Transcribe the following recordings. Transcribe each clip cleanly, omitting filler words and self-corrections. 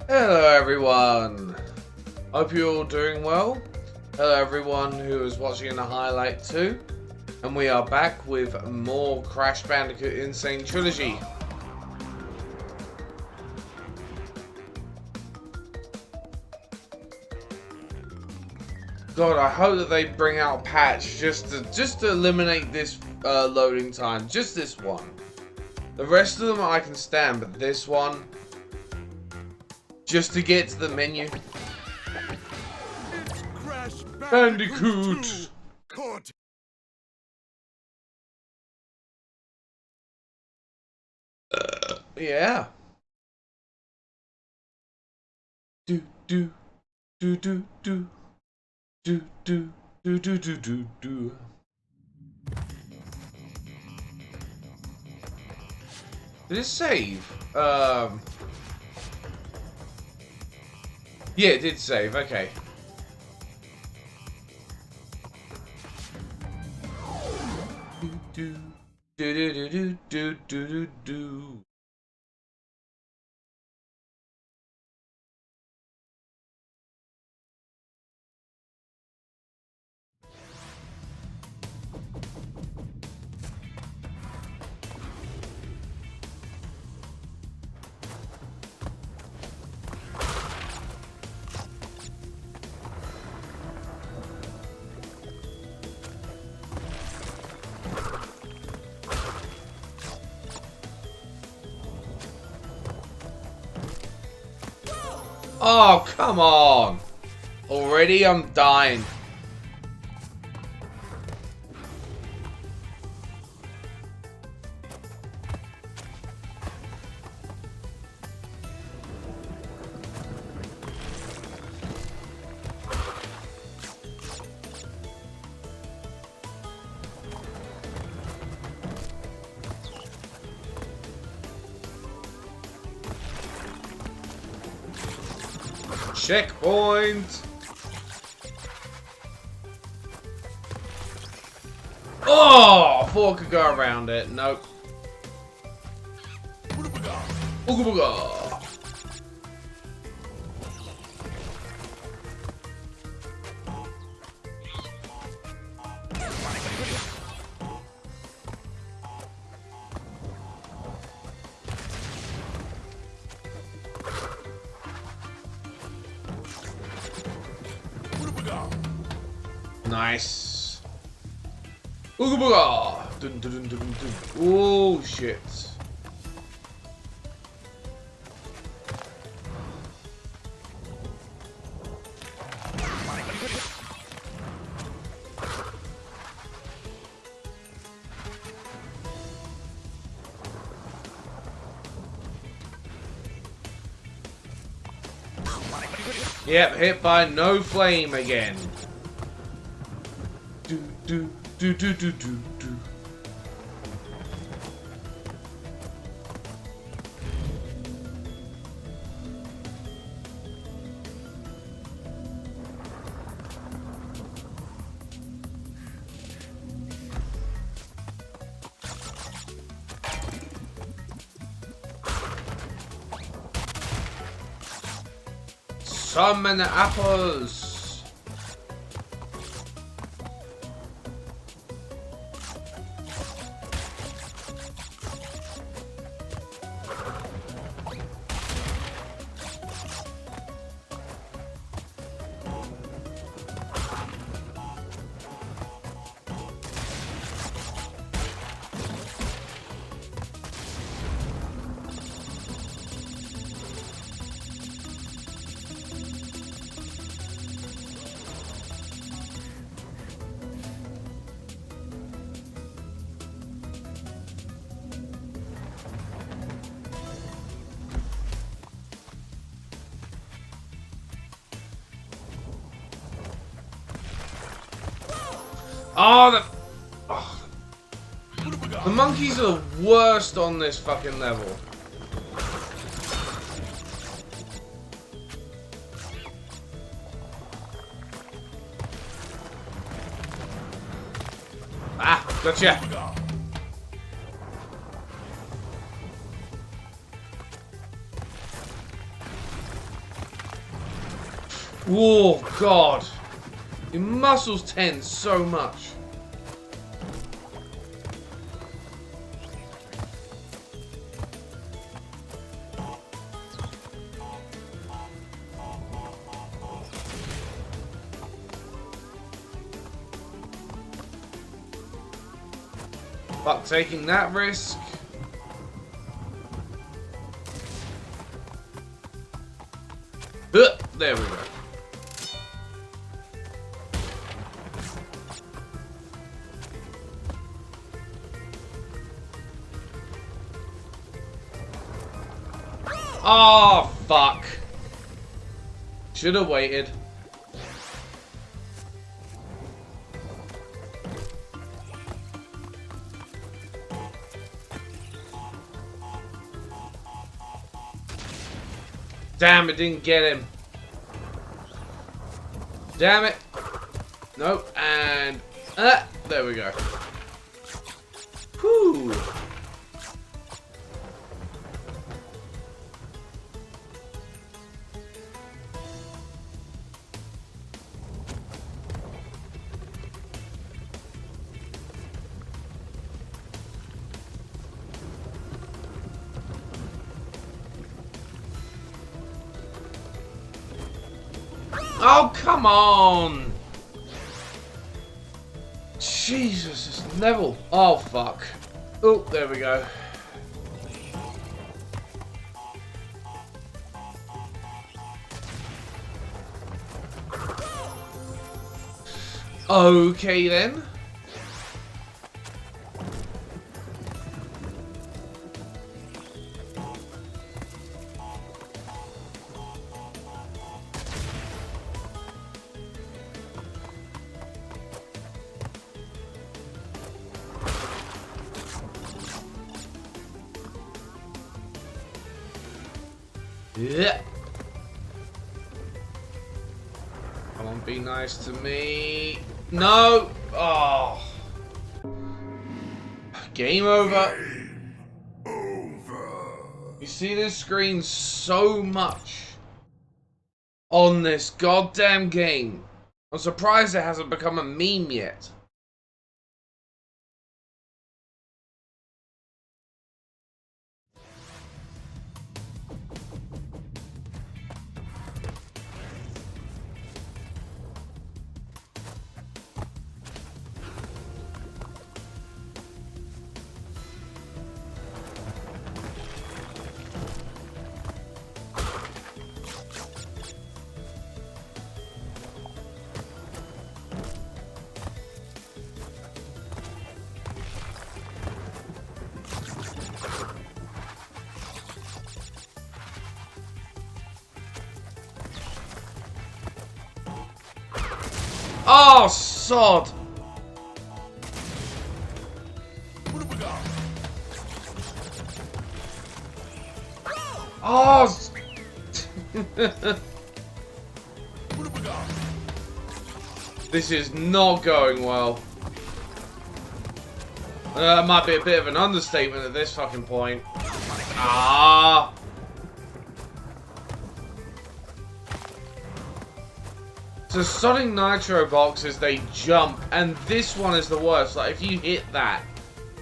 Hello everyone, hope you're all doing well. Hello everyone who is watching the highlight too. And we are back with more Crash Bandicoot Insane Trilogy. God, I hope that they bring out a patch just to eliminate this loading time. Just this one. The rest of them I can stand, but this one, just to get to the menu. It's Crash Bandicoot! Caught. Yeah. Do do do do do do do do do do do do. Did it save? Yeah, it did save. Okay. Do do do do do do do do do. Oh, come on! Already I'm dying. Checkpoint! Oh! I thought I could go around it. Nope. Booga booga! Nice. Ooga booga! Dun, dun, dun, dun, dun. Oh shit. Yep, hit by no flame again. Do do do do do do do. Summon apples. Oh, the monkeys are the worst on this fucking level. Ah, gotcha. Oh, God. Your muscles tense so much. Fuck taking that risk. There we go. Oh, fuck. Should have waited. Damn, it didn't get him. Damn it. Nope, and... there we go. Whew. Oh, come on! Jesus, this level. Oh, fuck. Oh, there we go. Okay, then. Yeah. Come on, be nice to me. No. Oh. Game over. You see this screen so much on this goddamn game. I'm surprised it hasn't become a meme yet. Oh, sod! Oh! This is not going well. Might be a bit of an understatement at this fucking point. Ah! So Sonic Nitro boxes, they jump, and this one is the worst. Like, if you hit that,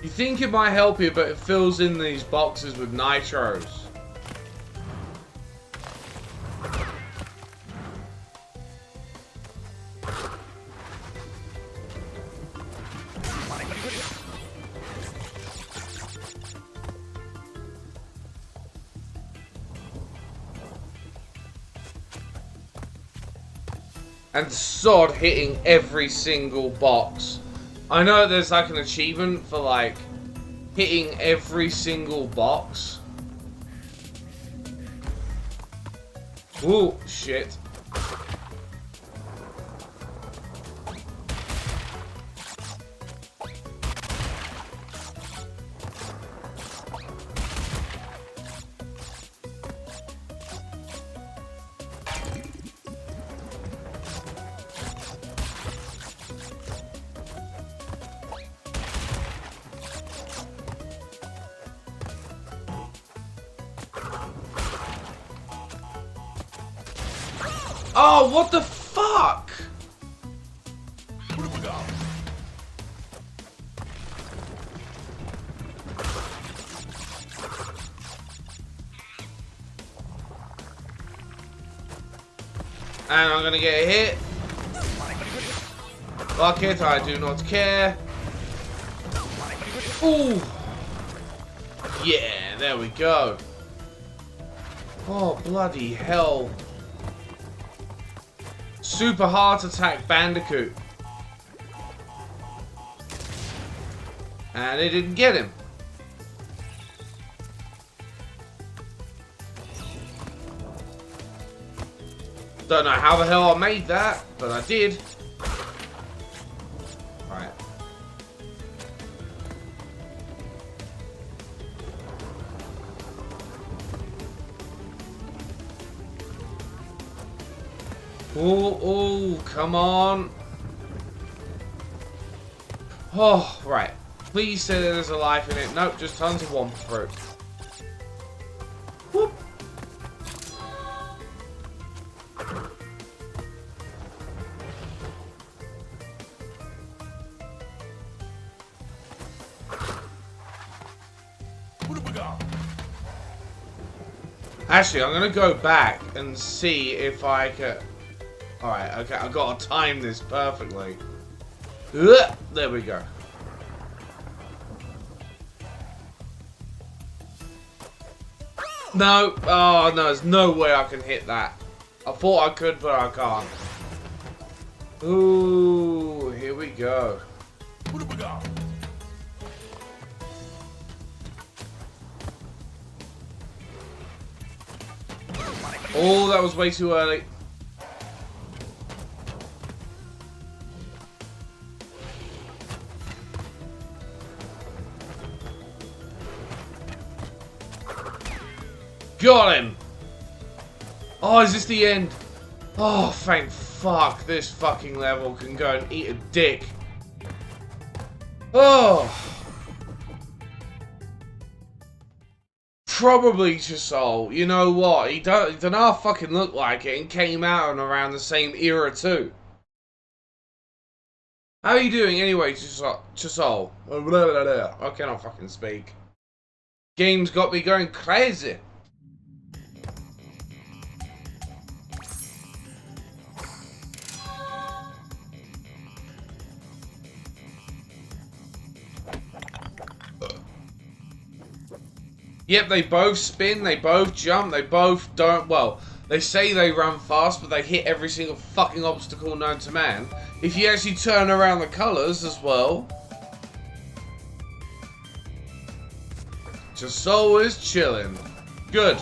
you think it might help you, but it fills in these boxes with nitros. And sod hitting every single box. I know there's like an achievement for like hitting every single box. Ooh, shit. Oh, what the fuck? And I'm gonna get hit. Fuck it, I do not care. Ooh. Yeah, there we go. Oh, bloody hell. Super heart attack Bandicoot. And it didn't get him. Don't know how the hell I made that, but I did. Right. Oh, come on. Oh, right. Please say there's a life in it. Nope, just tons of womp through. Whoop. Actually, I'm gonna go back and see if I can. Alright, okay, I've got to time this perfectly. There we go. No, oh no, there's no way I can hit that. I thought I could, but I can't. Ooh, here we go. Oh, that was way too early. Got him! Oh, is this the end? Oh, thank fuck. This fucking level can go and eat a dick. Oh. Probably Chisol. You know what? He don't half fucking look like it and came out and around the same era too. How are you doing anyway, Chisol? I cannot fucking speak. Game's got me going crazy. Yep, they both spin, they both jump, they both don't, well, they say they run fast, but they hit every single fucking obstacle known to man. If you actually turn around the colours as well. Just always chilling. Good.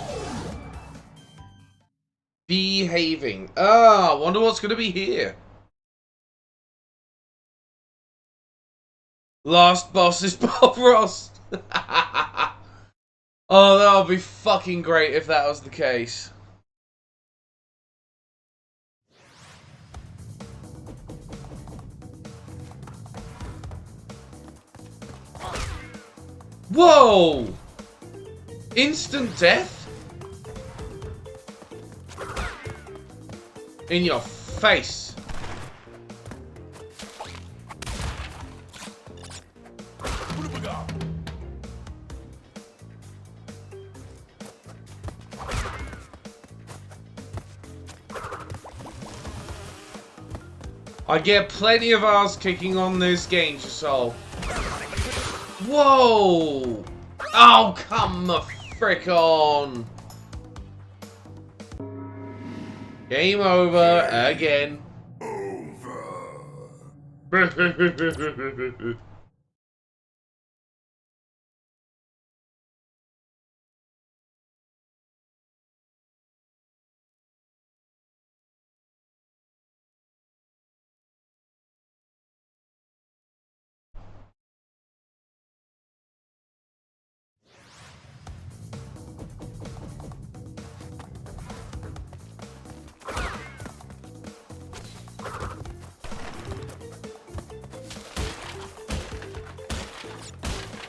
Behaving. Ah, wonder what's going to be here. Last boss is Bob Ross. Oh, that would be fucking great if that was the case. Whoa! Instant death? In your face. I get plenty of ass kicking on this game, Chisol. Whoa! Oh, come the frick on! Game over again. Over.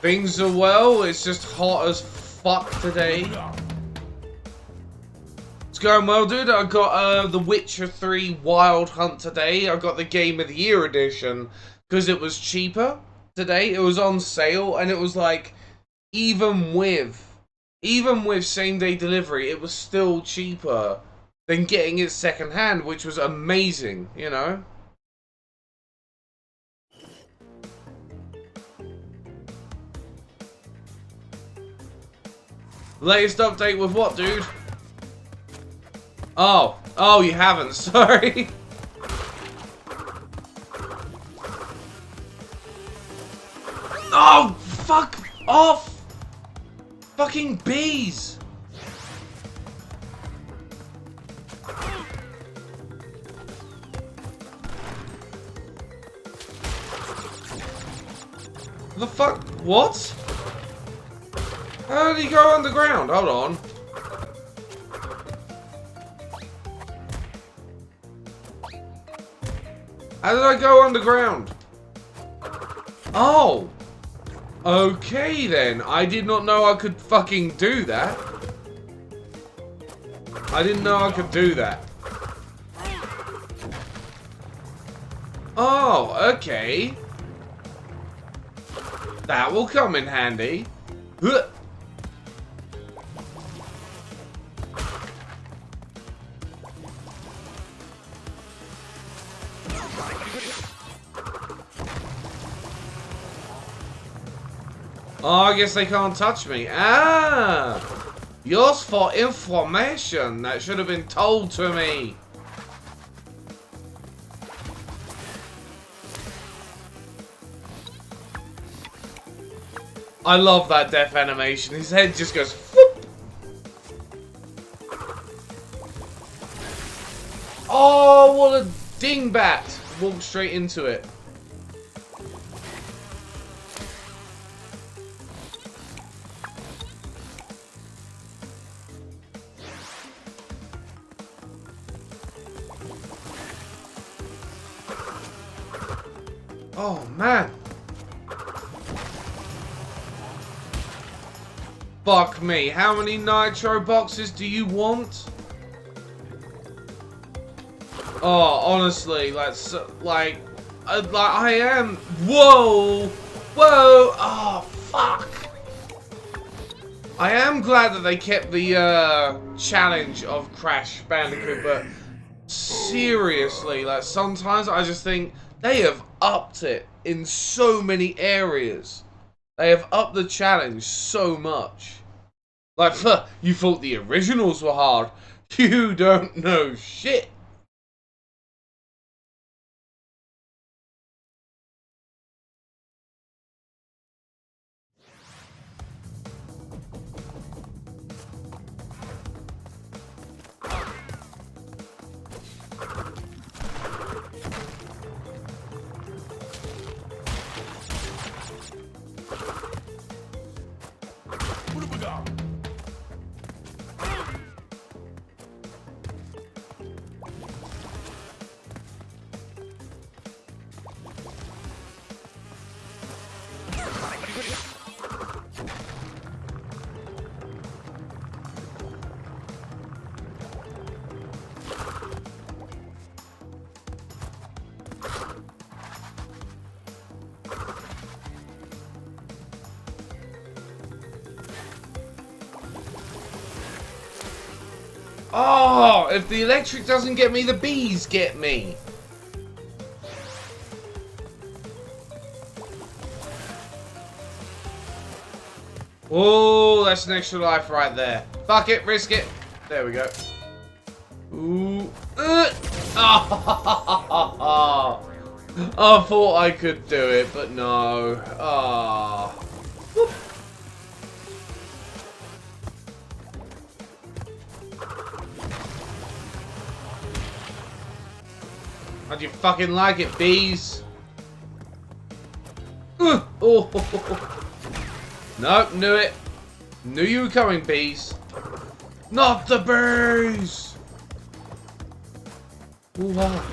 Things are well, it's just hot as fuck today. It's going well, dude. I got The Witcher 3 Wild Hunt today. I got the Game of the Year edition because it was cheaper today. It was on sale, and it was like, even with same day delivery, it was still cheaper than getting it second hand, which was amazing, you know? Latest update with what, dude? Oh, you haven't, sorry. Oh, fuck off! Fucking bees! The fuck? What? How did he go underground? Hold on. How did I go underground? Oh! Okay then. I did not know I could fucking do that. I didn't know I could do that. Oh, okay. That will come in handy. Huh. Oh, I guess they can't touch me. Ah! Yours for information that should have been told to me. I love that death animation. His head just goes whoop. Oh, what a dingbat. Walked straight into it. Oh, man. Fuck me. How many nitro boxes do you want? Oh, honestly, like I am. Whoa! Whoa! Oh, fuck. I am glad that they kept the challenge of Crash Bandicoot, but seriously, like, sometimes I just think they have upped it in so many areas. They have upped the challenge so much. Like, you thought the originals were hard. You don't know shit. Oh, if the electric doesn't get me, the bees get me. Oh, that's an extra life right there. Fuck it, risk it. There we go. Ooh. Oh. I thought I could do it, but no. Oh. How'd you fucking like it, bees? Oh. Nope, knew it. Knew you were coming, bees. Not the bees! Ooh, wow.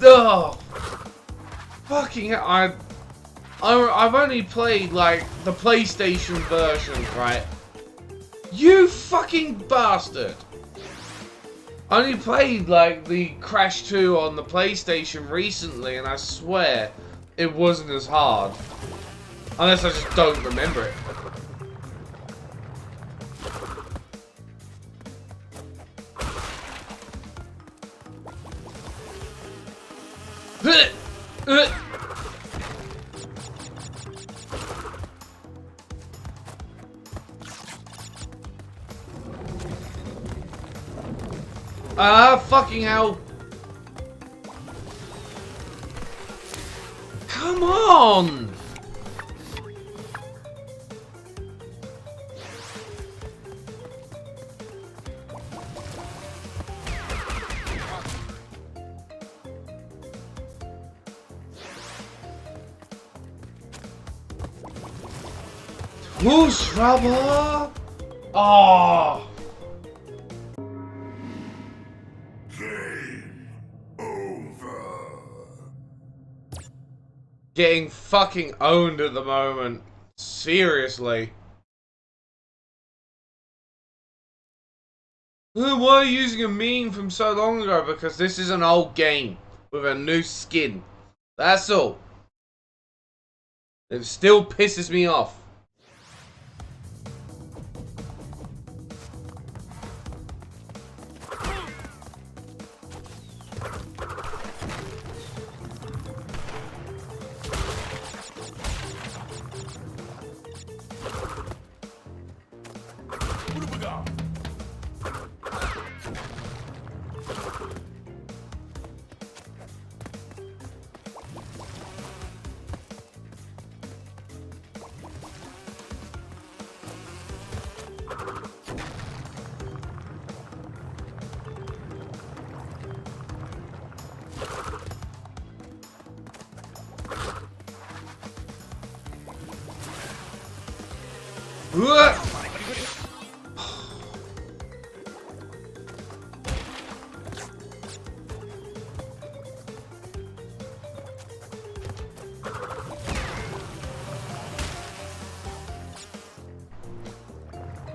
Oh. Fucking hell, I've only played, like, the PlayStation version, right? You fucking bastard! I only played, like, the Crash 2 on the PlayStation recently, and I swear it wasn't as hard. Unless I just don't remember it. Fucking hell. Come on! Who's rubber? Oh! Game over. Getting fucking owned at the moment. Seriously. Why are you using a meme from so long ago? Because this is an old game with a new skin. That's all. It still pisses me off. What have we got?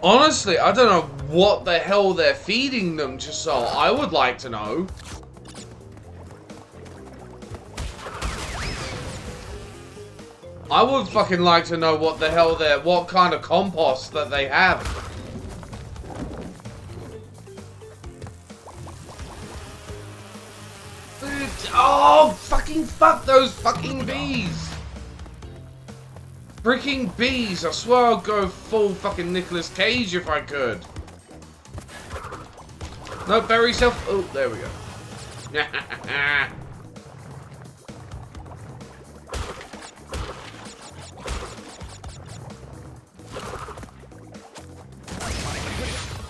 Honestly, I don't know what the hell they're feeding them, just so I would like to know. I would fucking like to know what the hell what kind of compost that they have. Oh, fucking fuck those fucking bees. Freaking bees! I swear I'd go full fucking Nicolas Cage if I could. No, bury yourself. Oh, there we go.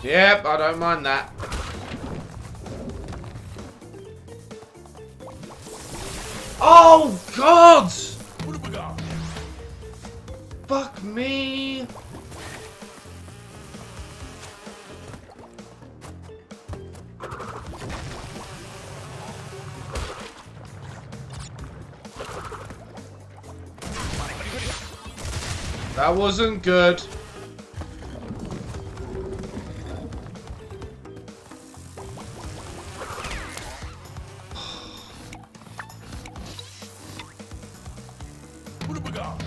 Yep, I don't mind that. Oh, God! What have we got? Fuck me! That wasn't good. What have we got?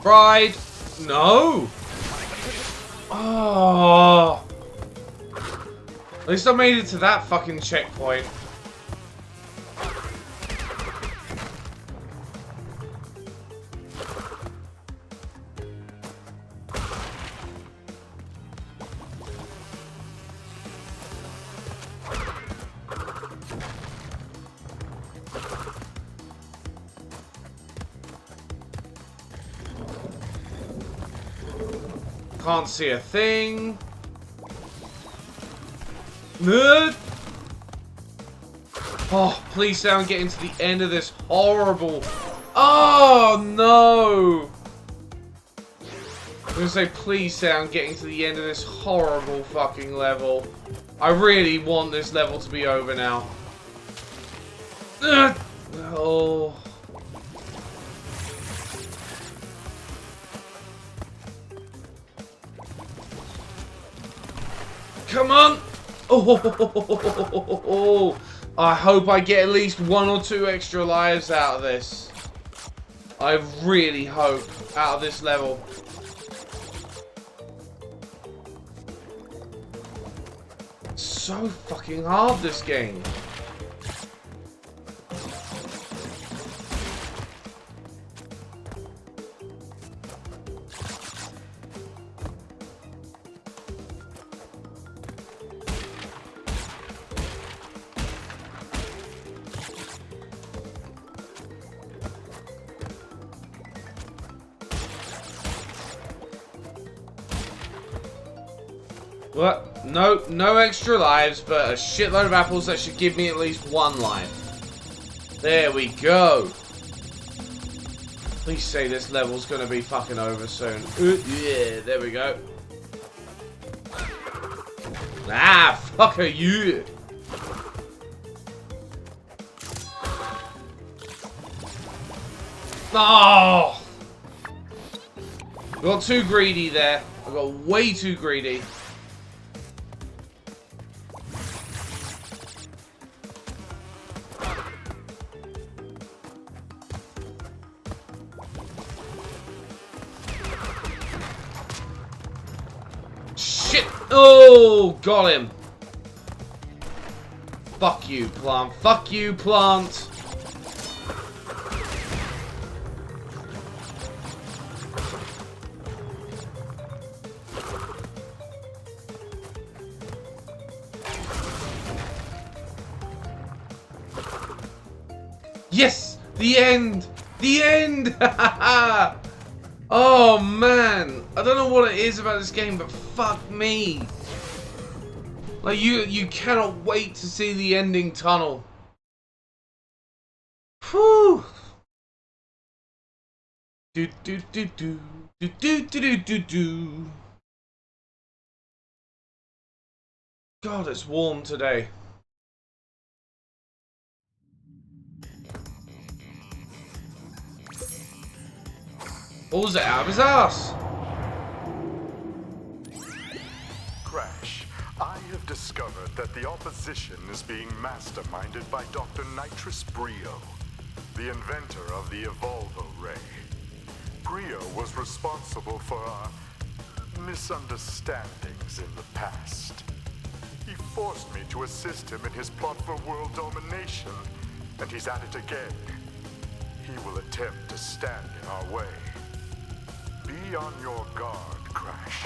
Fried. No. Oh. At least I made it to that fucking checkpoint. Can't see a thing. Nerd. Oh, please say I'm getting to the end of this horrible... Oh, no! I'm gonna say, please say I'm getting to the end of this horrible fucking level. I really want this level to be over now. Ugh. Oh. Come on! Oh, I hope I get at least 1 or 2 extra lives out of this. I really hope out of this level. So fucking hard, this game. What? No extra lives, but a shitload of apples that should give me at least 1 life. There we go. Please say this level's gonna be fucking over soon. Yeah, there we go. Ah, fuck you. Oh! I got too greedy there. I got way too greedy. Shit! Oh, got him. Fuck you, plant. Fuck you, plant. Yes! The end! The end! Oh man! I don't know what it is about this game, but fuck me! Like you cannot wait to see the ending tunnel. Whew! Do do do do do do do do do. God, it's warm today. What was it out of his ass? Crash, I have discovered that the opposition is being masterminded by Dr. Nitrous Brio, the inventor of the Evolvo Ray. Brio was responsible for our misunderstandings in the past. He forced me to assist him in his plot for world domination, and he's at it again. He will attempt to stand in our way. Be on your guard, Crash.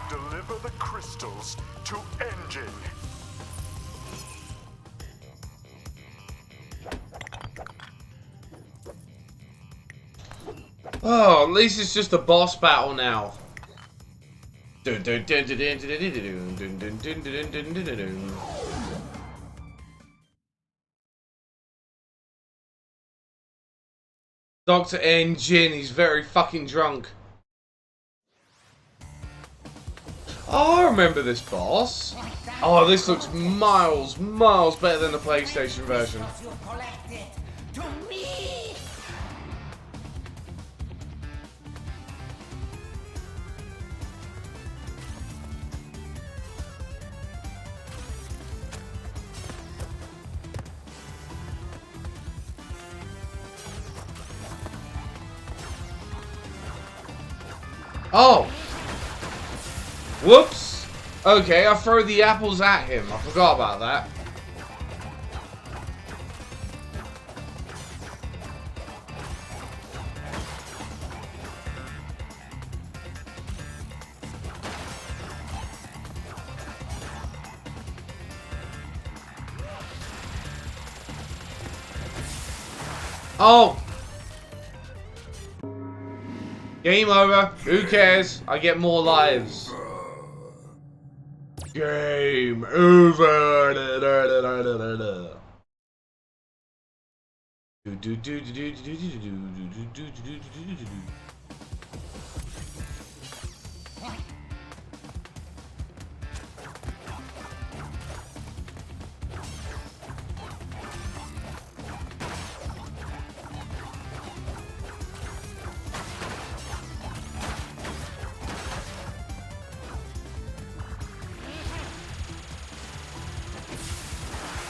Deliver the crystals to Engine. Oh, at least it's just a boss battle now. Dr. Engine, he's very fucking drunk. Oh, I remember this boss. Oh, this looks miles better than the PlayStation version. Oh! Whoops! Okay, I'll throw the apples at him. I forgot about that. Oh! Game over. Who cares? I get more lives. Game over.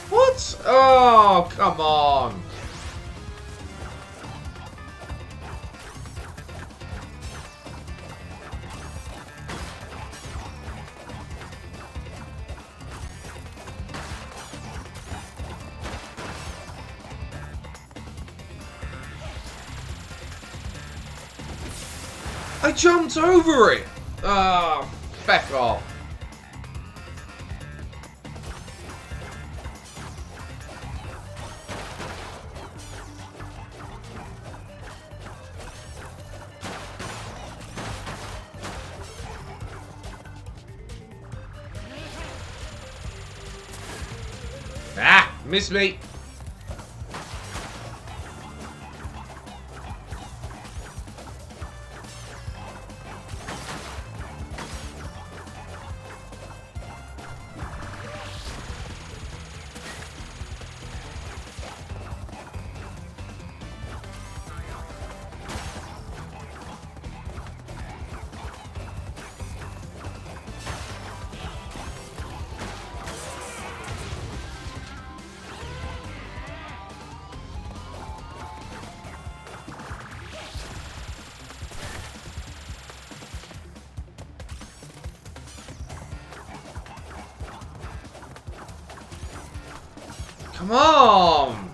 What? Oh, come on. I jumped over it. Ah, back off. Ah, miss me. Come on!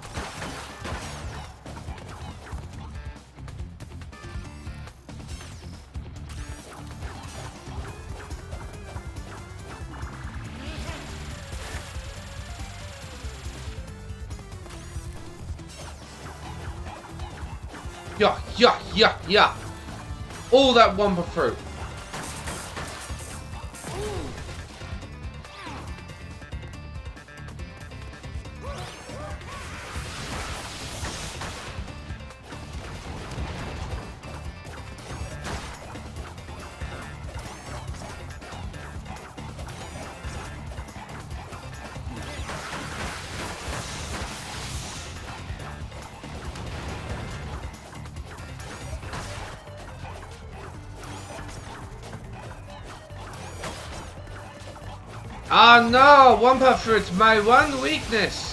Yeah. All that wumpa fruit. Ah no, wumpa fruit's my one weakness.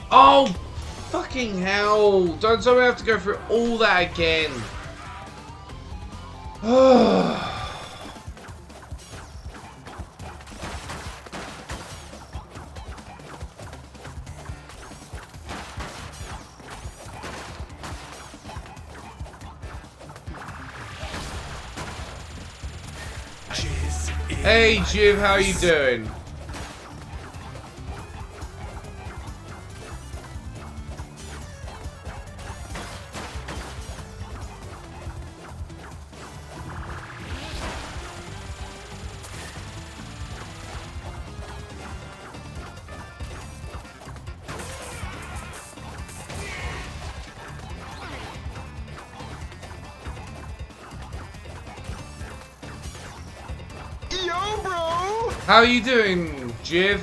Oh, fucking hell. Don't tell me I have to go through all that again. Hey, Jiv, how you doing? Yo, bro! How you doing, Jiv?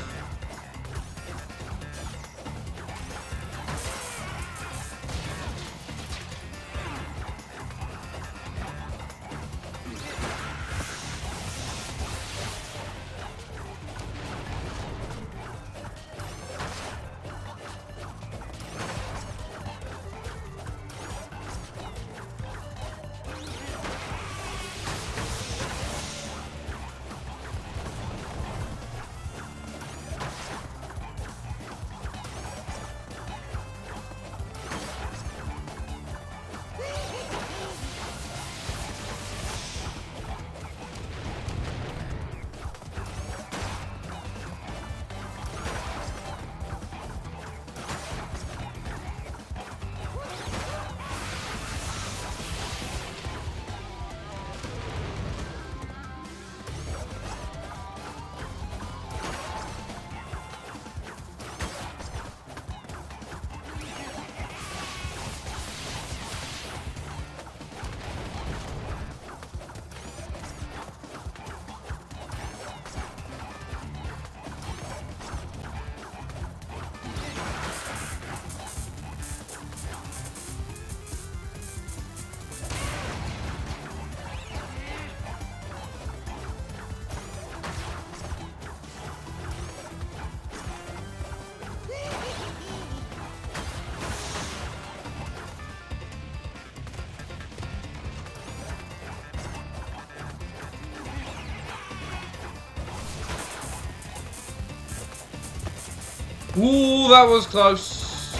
Ooh, that was close.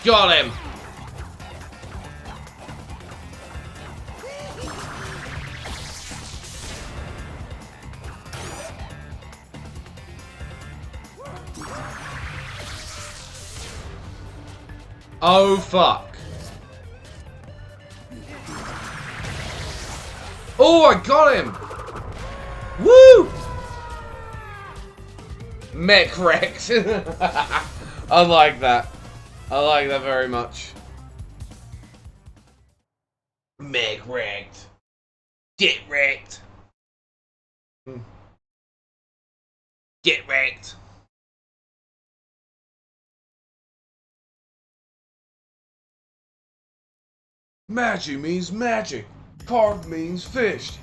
Got him. Oh, fuck. Oh, I got him. Woo! Mech wrecked. I like that. I like that very much. Mech wrecked. Get wrecked. Get wrecked. Magic means magic. Carved means fished.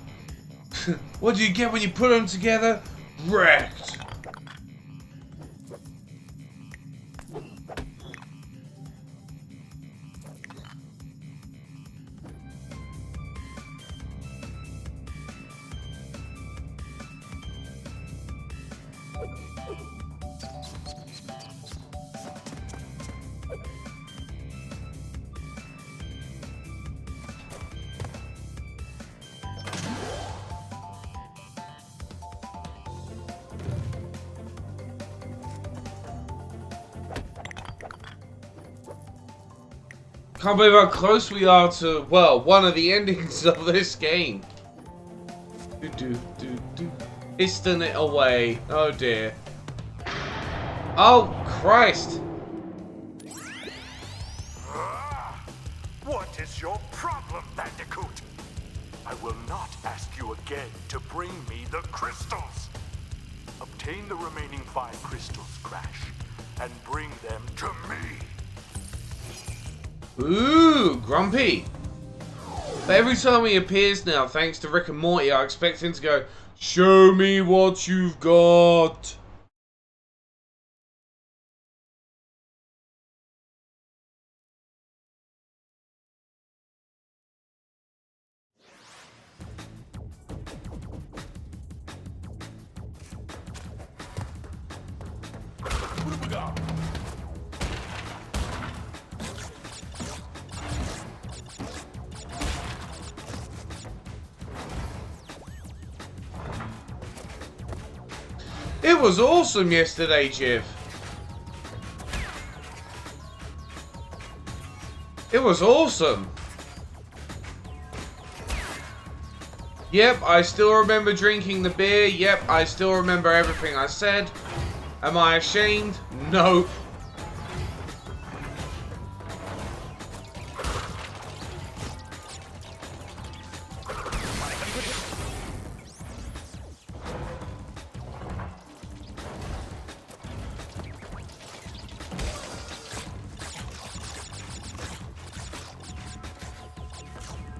What do you get when you put them together? Wrecked. Can't believe how close we are to, well, one of the endings of this game. Piston it away. Oh dear. Oh, Christ. What is your problem, Bandicoot? I will not ask you again to bring me the crystals. Obtain the remaining 5 crystals, Crash, and bring them to me. Ooh, Grumpy. But every time he appears now, thanks to Rick and Morty, I expect him to go, "Show me what you've got." What have we got? It was awesome yesterday, Jiv. It was awesome. Yep, I still remember drinking the beer. Yep, I still remember everything I said. Am I ashamed? No.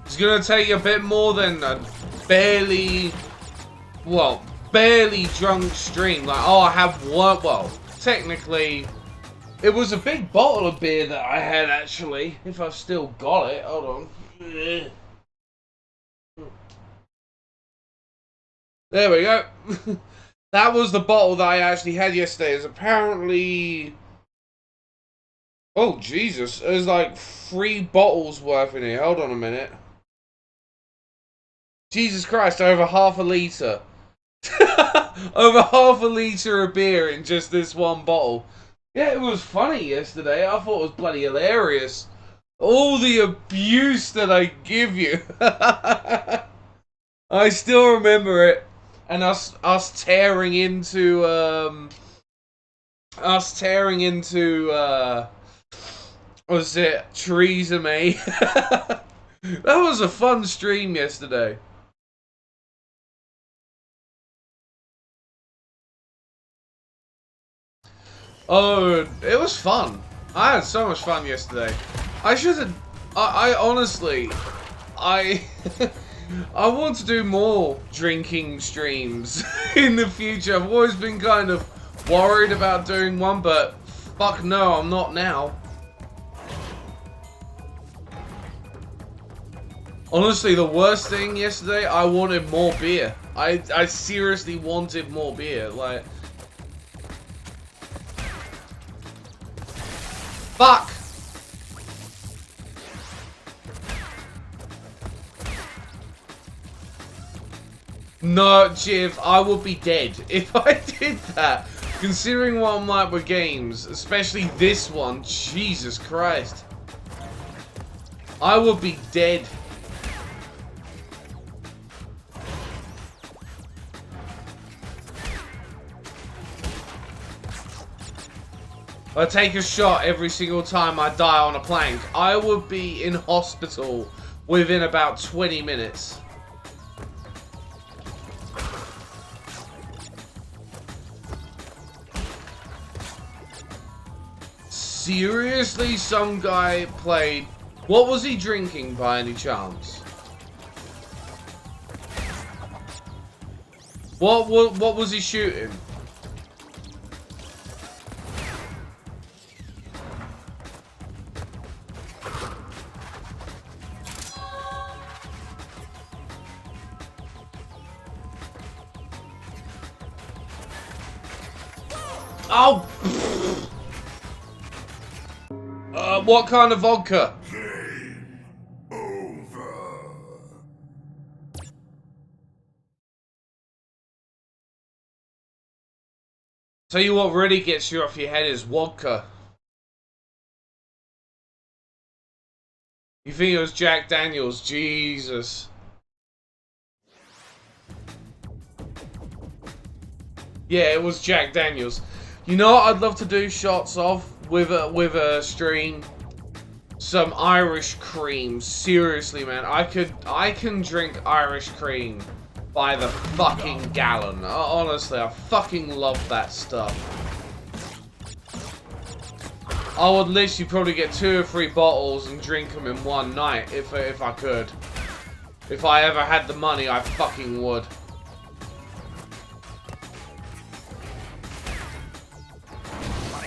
It's gonna take a bit more than a barely drunk stream. Like, oh, I have one. Well, technically, it was a big bottle of beer that I had actually. If I've still got it, hold on. There we go. That was the bottle that I actually had yesterday. It's apparently, oh Jesus, there's like 3 bottles worth in here. Hold on a minute. Jesus Christ, over half a litre. Over half a litre of beer in just this one bottle. Yeah, it was funny yesterday. I thought it was bloody hilarious. All the abuse that I give you. I still remember it. And us tearing into what was it, Theresa May. That was a fun stream yesterday. Oh, it was fun. I had so much fun yesterday. I should have. I honestly, I want to do more drinking streams in the future. I've always been kind of worried about doing one, but fuck no, I'm not now. Honestly, the worst thing yesterday, I wanted more beer. I seriously wanted more beer. Like, No, Jiv, I would be dead if I did that. Considering what I'm like with games, especially this one, Jesus Christ. I would be dead. I take a shot every single time I die on a plank. I would be in hospital within about 20 minutes. Seriously, some guy played... What was he drinking by any chance? What was he shooting? Oh! What kind of vodka? Game over. Tell you what really gets you off your head is vodka. You think it was Jack Daniels? Jesus. Yeah, it was Jack Daniels. You know what I'd love to do shots of with a stream? Some Irish cream. Seriously, man. I can drink Irish cream by the fucking gallon. Honestly, I fucking love that stuff. I would literally probably get 2 or 3 bottles and drink them in one night if I could. If I ever had the money, I fucking would.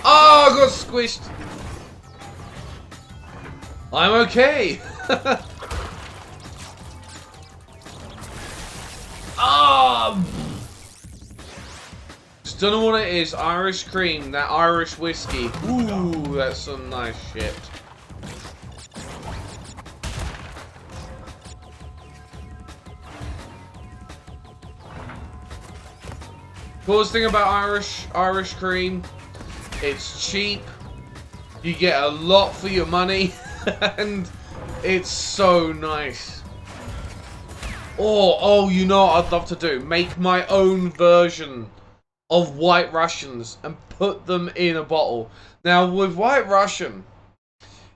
Oh, I got squished. I'm okay. Just don't know what it is. Irish cream, that Irish whiskey. Ooh, that's some nice shit. Coolest thing about Irish cream, it's cheap. You get a lot for your money. And it's so nice. Oh, you know what I'd love to do? Make my own version of White Russians and put them in a bottle. Now, with White Russian,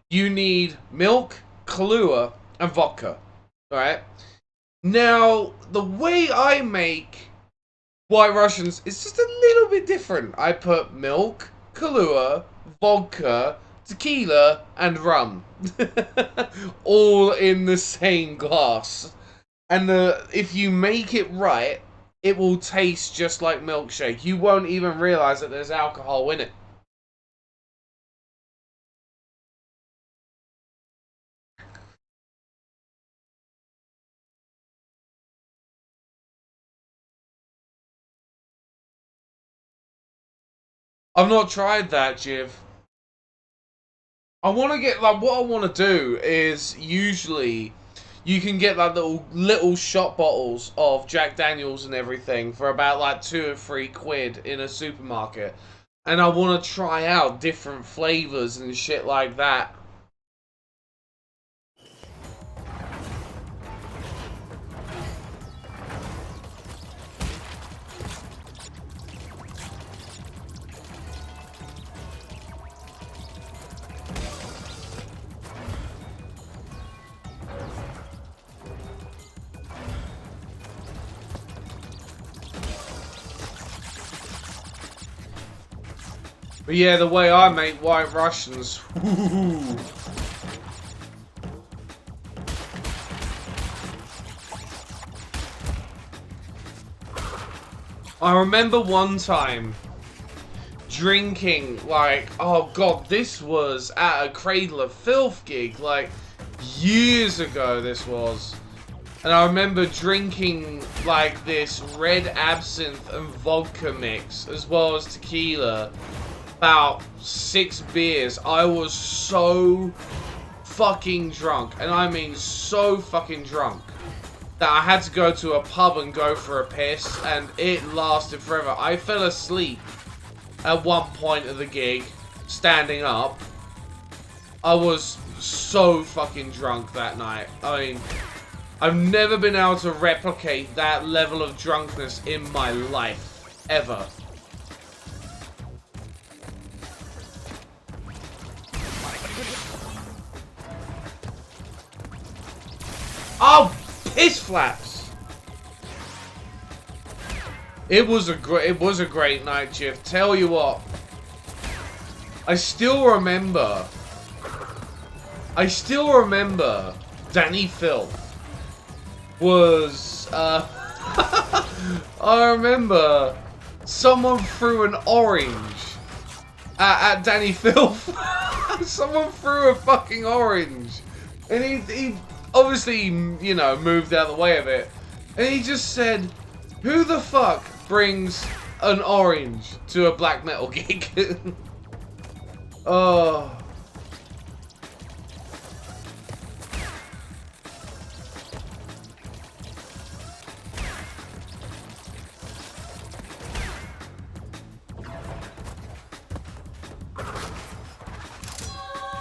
you need milk, Kahlua, and vodka. Alright? Now, the way I make White Russians is just a little bit different. I put milk, Kahlua, vodka, tequila, and rum. All in the same glass. And if you make it right, it will taste just like milkshake. You won't even realize that there's alcohol in it. I've not tried that, Jiv. I want to get, like, what I want to do is usually you can get like little shot bottles of Jack Daniels and everything for about like 2 or 3 quid in a supermarket. And I want to try out different flavors and shit like that. But yeah, the way I make White Russians. Woo-hoo-hoo. I remember one time drinking, like, oh god, this was at a Cradle of Filth gig, like, years ago this was. And I remember drinking, like, this red absinthe and vodka mix, as well as tequila. About 6 beers. I was so fucking drunk. And I mean so fucking drunk. that I had to go to a pub and go for a piss, and it lasted forever. I fell asleep at one point of the gig, standing up. I was so fucking drunk that night. I mean, I've never been able to replicate that level of drunkenness in my life, ever. Oh, piss flaps! It was a great night, Jiff. Tell you what, I still remember Danny Phil was I remember someone threw an orange at Danny Phil. Someone threw a fucking orange, and he obviously, you know, moved out of the way of it, and he just said, "Who the fuck brings an orange to a black metal gig?" Oh.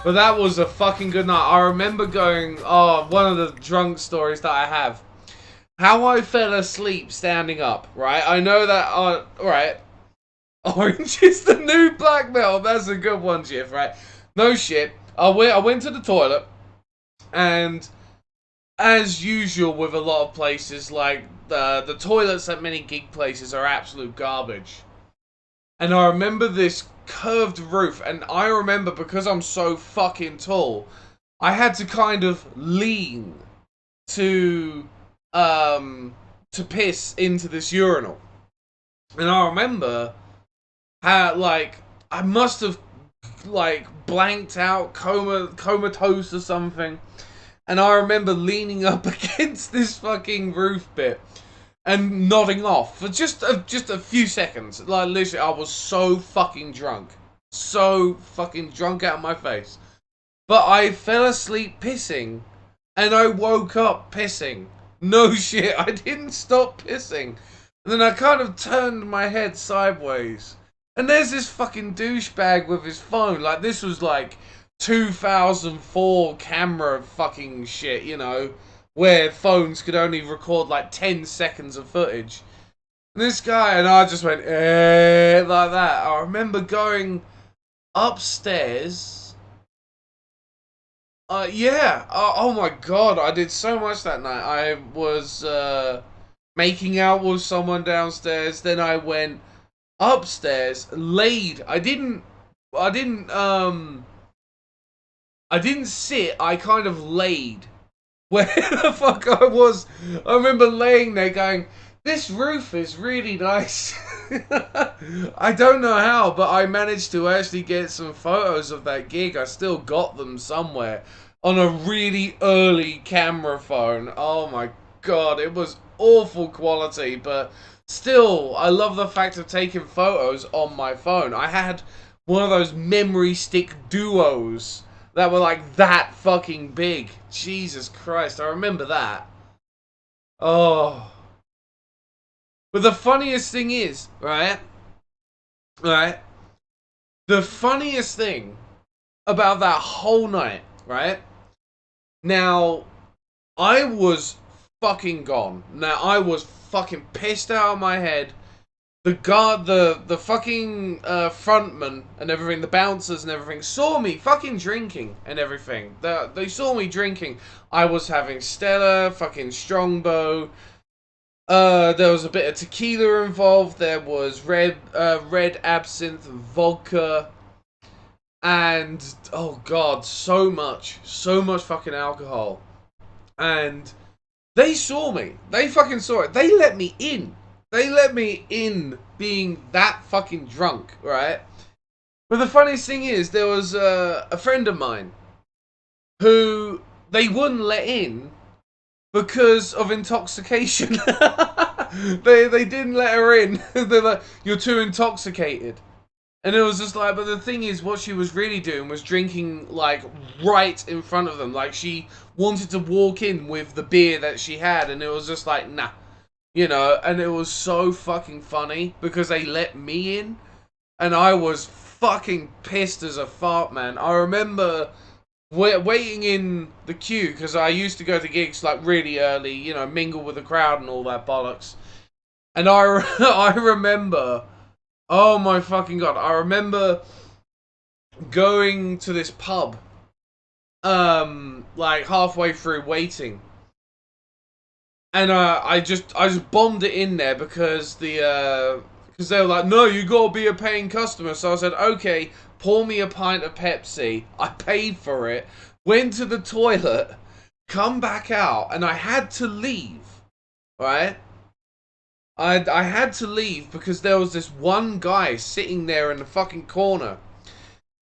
But that was a fucking good night. I remember going, oh, one of the drunk stories that I have. How I fell asleep standing up, right? I know that, right. Orange is the new black metal. That's a good one, Jiff, right? No shit. I went to the toilet, and as usual with a lot of places, like, the toilets at many gig places are absolute garbage. And I remember this curved roof, and I remember, because I'm so fucking tall, I had to kind of lean to piss into this urinal. And I remember how, like, I must have, like, blanked out, comatose or something. And I remember leaning up against this fucking roof bit and nodding off for just a few seconds. Like, literally, I was so fucking drunk. So fucking drunk out of my face. But I fell asleep pissing, and I woke up pissing. No shit, I didn't stop pissing. And then I kind of turned my head sideways, and there's this fucking douchebag with his phone. Like, this was like 2004 camera fucking shit, you know, where phones could only record like 10 seconds of footage. And this guy, and I just went, like that. I remember going upstairs. Yeah. Oh my god, I did so much that night. I was making out with someone downstairs. Then I went upstairs, laid. I didn't sit. I kind of laid. Where the fuck I was. I remember laying there going, this roof is really nice. I don't know how, but I managed to actually get some photos of that gig. I still got them somewhere on a really early camera phone. Oh my god, it was awful quality, but still, I love the fact of taking photos on my phone. I had one of those memory stick duos that were like that fucking big. Jesus Christ, I remember that. Oh. But the funniest thing is, right? The funniest thing about that whole night, right? Now, I was fucking gone. Now, I was fucking pissed out of my head. The guard, the fucking frontman and everything, the bouncers and everything, saw me fucking drinking and everything. They saw me drinking. I was having Stella, fucking Strongbow. There was a bit of tequila involved. There was red absinthe, vodka, and oh god, so much fucking alcohol. And they saw me. They fucking saw it. They let me in. They let me in being that fucking drunk, right? But the funniest thing is, there was a friend of mine who they wouldn't let in because of intoxication. they didn't let her in. They're like, you're too intoxicated. And it was just like, but the thing is, what she was really doing was drinking, like, right in front of them. Like, she wanted to walk in with the beer that she had, and it was just like, nah. You know, and it was so fucking funny because they let me in, and I was fucking pissed as a fart, man. I remember waiting in the queue because I used to go to gigs like really early, you know, mingle with the crowd and all that bollocks. And I remember, oh my fucking god, I remember going to this pub, like halfway through waiting. And I just bombed it in there because they were like, no, you gotta be a paying customer. So I said, okay, pour me a pint of Pepsi. I paid for it, went to the toilet, come back out, and I had to leave. Right? I had to leave because there was this one guy sitting there in the fucking corner.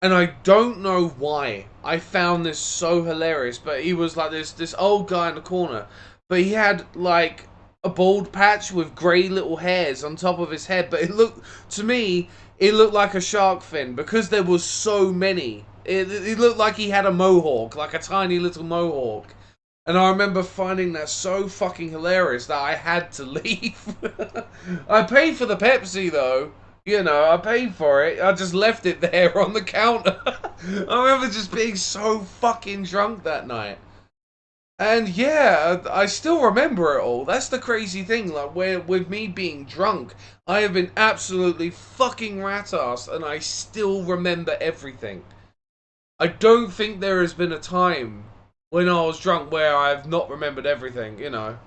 And I don't know why I found this so hilarious, but he was like this old guy in the corner. But he had, like, a bald patch with grey little hairs on top of his head. But it looked, to me, it looked like a shark fin. Because there was so many. It looked like he had a mohawk. Like a tiny little mohawk. And I remember finding that so fucking hilarious that I had to leave. I paid for the Pepsi, though. You know, I paid for it. I just left it there on the counter. I remember just being so fucking drunk that night. And yeah, I still remember it all. That's the crazy thing, like, with me being drunk, I have been absolutely fucking rat-assed, and I still remember everything. I don't think there has been a time when I was drunk where I have not remembered everything, you know.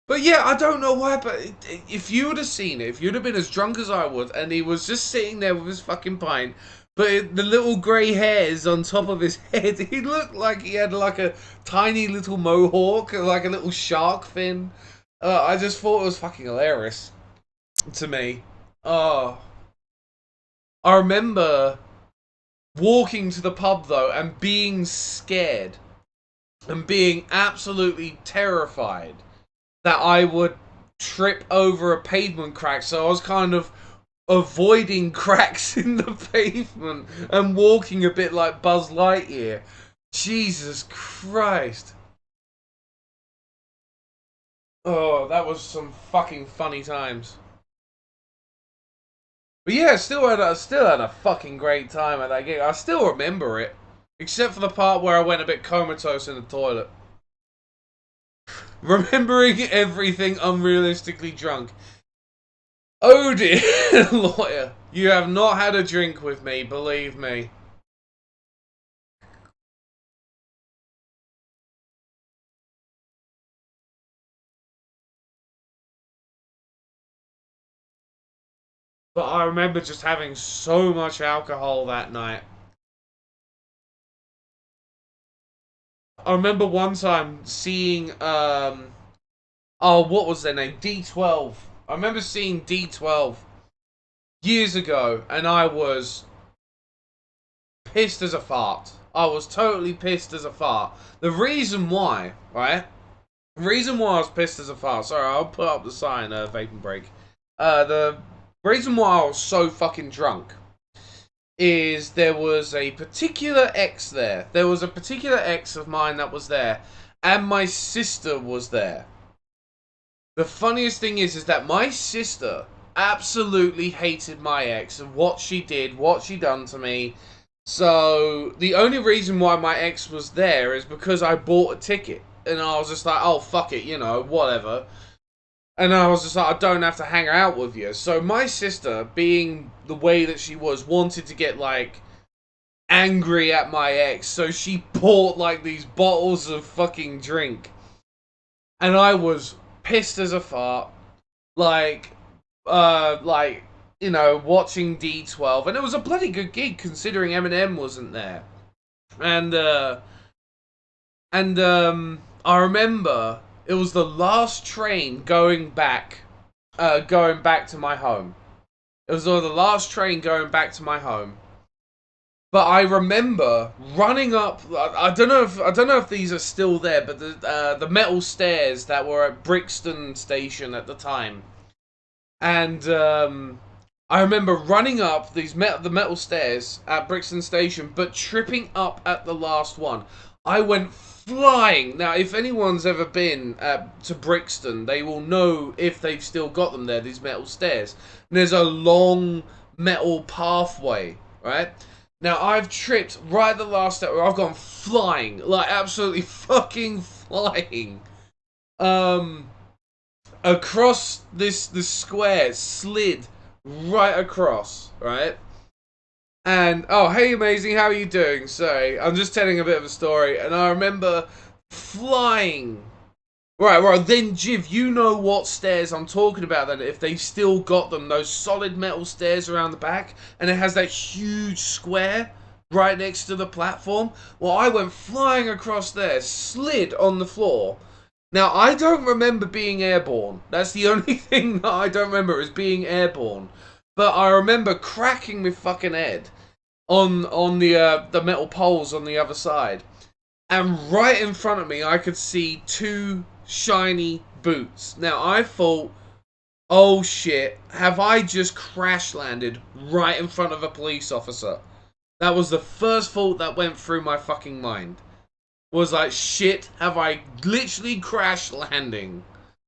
But yeah, I don't know why, but if you would have seen it, if you'd have been as drunk as I was, and he was just sitting there with his fucking pint, but the little grey hairs on top of his head, he looked like he had like a tiny little mohawk, like a little shark fin. I just thought it was fucking hilarious to me. Oh. I remember walking to the pub though and being scared and being absolutely terrified that I would trip over a pavement crack, so I was kind of avoiding cracks in the pavement and walking a bit like Buzz Lightyear. Jesus Christ. Oh, that was some fucking funny times. But yeah, still had a fucking great time at that gig. I still remember it, except for the part where I went a bit comatose in the toilet. Remembering everything unrealistically drunk. Oh dear, lawyer, you have not had a drink with me, believe me. But I remember just having so much alcohol that night. I remember one time seeing, oh, what was their name? D12. I remember seeing D12 years ago, and I was pissed as a fart. I was totally pissed as a fart. The reason why, right? The reason why I was pissed as a fart. Sorry, I'll put up the sign, vaping break. The reason why I was so fucking drunk is there was a particular ex there. There was a particular ex of mine that was there, and my sister was there. The funniest thing is that my sister absolutely hated my ex and what she did, what she done to me. So the only reason why my ex was there is because I bought a ticket, and I was just like, oh fuck it, you know, whatever. And I was just like, I don't have to hang out with you. So my sister, being the way that she was, wanted to get, like, angry at my ex. So she bought, like, these bottles of fucking drink. And I was pissed as a fart. Like, you know, watching D12. And it was a bloody good gig, considering Eminem wasn't there. And I remember it was the last train going back to my home. It was the last train going back to my home. But I remember running up. I don't know if these are still there, but the metal stairs that were at Brixton Station at the time, and I remember running up the metal stairs at Brixton Station, but tripping up at the last one. I went flying. Now, if anyone's ever been to Brixton, they will know, if they've still got them there, these metal stairs. And there's a long metal pathway, right? Now, I've tripped right at the last step where I've gone flying, like absolutely fucking flying. Across this square, slid right across, right? And, oh, hey, amazing, how are you doing? Sorry, I'm just telling a bit of a story. And I remember flying. Right, then, Jiv, you know what stairs I'm talking about then, if they've still got them. Those solid metal stairs around the back. And it has that huge square right next to the platform. Well, I went flying across there, slid on the floor. Now, I don't remember being airborne. That's the only thing that I don't remember, is being airborne. But I remember cracking my fucking head on the metal poles on the other side. And right in front of me, I could see two shiny boots. Now, I thought, oh shit, have I just crash landed right in front of a police officer? That was the first thought that went through my fucking mind. Was like, shit, have I literally crash landing?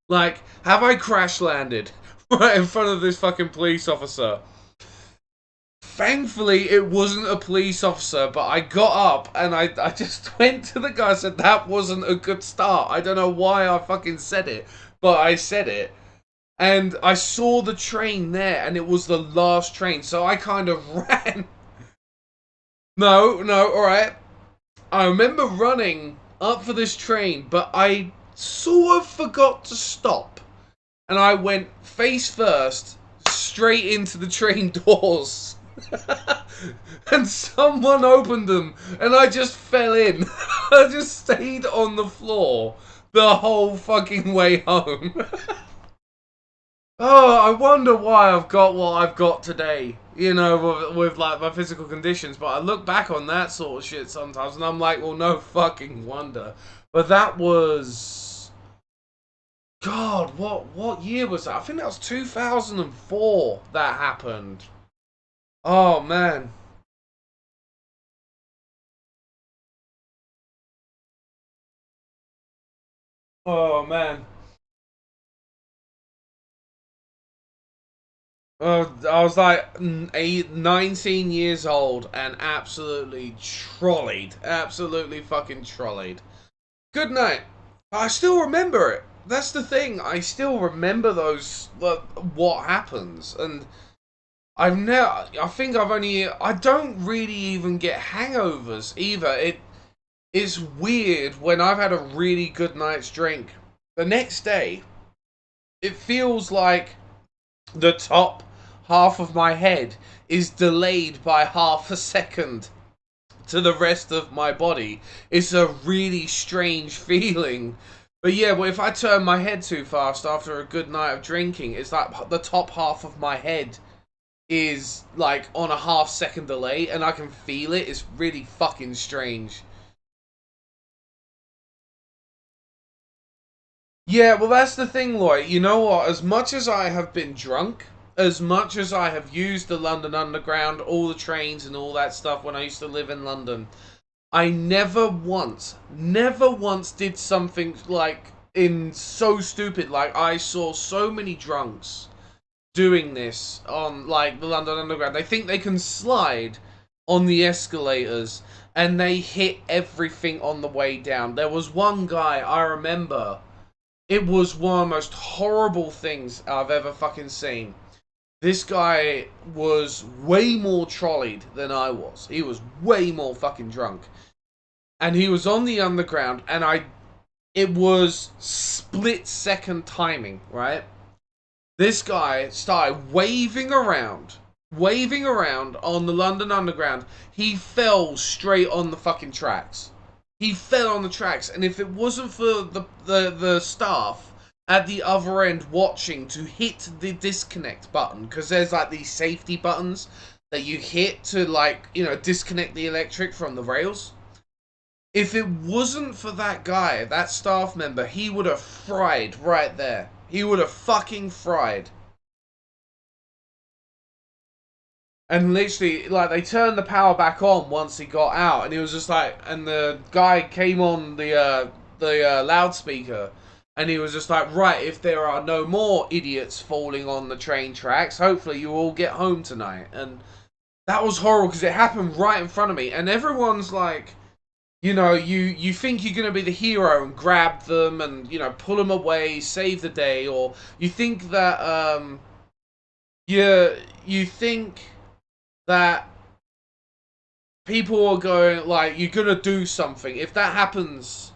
Like, have I crash landed right in front of this fucking police officer? Thankfully, it wasn't a police officer, but I got up and I just went to the guy and said, that wasn't a good start. I don't know why I fucking said it, but I said it. And I saw the train there, and it was the last train, so I kind of ran. No, alright. I remember running up for this train, but I sort of forgot to stop. And I went face first, straight into the train doors. And someone opened them, and I just fell in. I just stayed on the floor the whole fucking way home. Oh, I wonder why I've got what I've got today, you know, with like my physical conditions. But I look back on that sort of shit sometimes, and I'm like, well, no fucking wonder. But that was, God, what year was that? I think that was 2004 that happened. Oh man. Oh man. I was like 19 years old and absolutely trolleyed. Absolutely fucking trolleyed. Good night. I still remember it. That's the thing. I still remember those, what happens. And I think I don't really even get hangovers either. It's weird when I've had a really good night's drink. The next day, it feels like the top half of my head is delayed by half a second to the rest of my body. It's a really strange feeling. But yeah, well, if I turn my head too fast after a good night of drinking, it's like the top half of my head is like on a half-second delay, and I can feel it. It's really fucking strange. Yeah, well, that's the thing, Lloyd. You know what? As much as I have been drunk, as much as I have used the London Underground, all the trains and all that stuff when I used to live in London, I never once did something like in so stupid. Like, I saw so many drunks doing this on like the London Underground. They think they can slide on the escalators and they hit everything on the way down. There was one guy I remember. It was one of the most horrible things I've ever fucking seen. This guy was way more trolleyed than I was. He was way more fucking drunk. And he was on the underground, and it was split second timing, right? This guy started waving around on the London Underground. He fell straight on the fucking tracks. He fell on the tracks, and if it wasn't for the staff at the other end watching to hit the disconnect button, because there's like these safety buttons that you hit to, like, you know, disconnect the electric from the rails. If it wasn't for that guy, that staff member, he would have fried right there. He would have fucking fried. And literally, like, they turned the power back on once he got out, and he was just like, and the guy came on the loudspeaker, and he was just like, right, if there are no more idiots falling on the train tracks, hopefully you all get home tonight. And that was horrible because it happened right in front of me, and everyone's like, you know, you think you're going to be the hero and grab them and, you know, pull them away, save the day, or you think that, you think that people are going, like, you're gonna do something. If that happens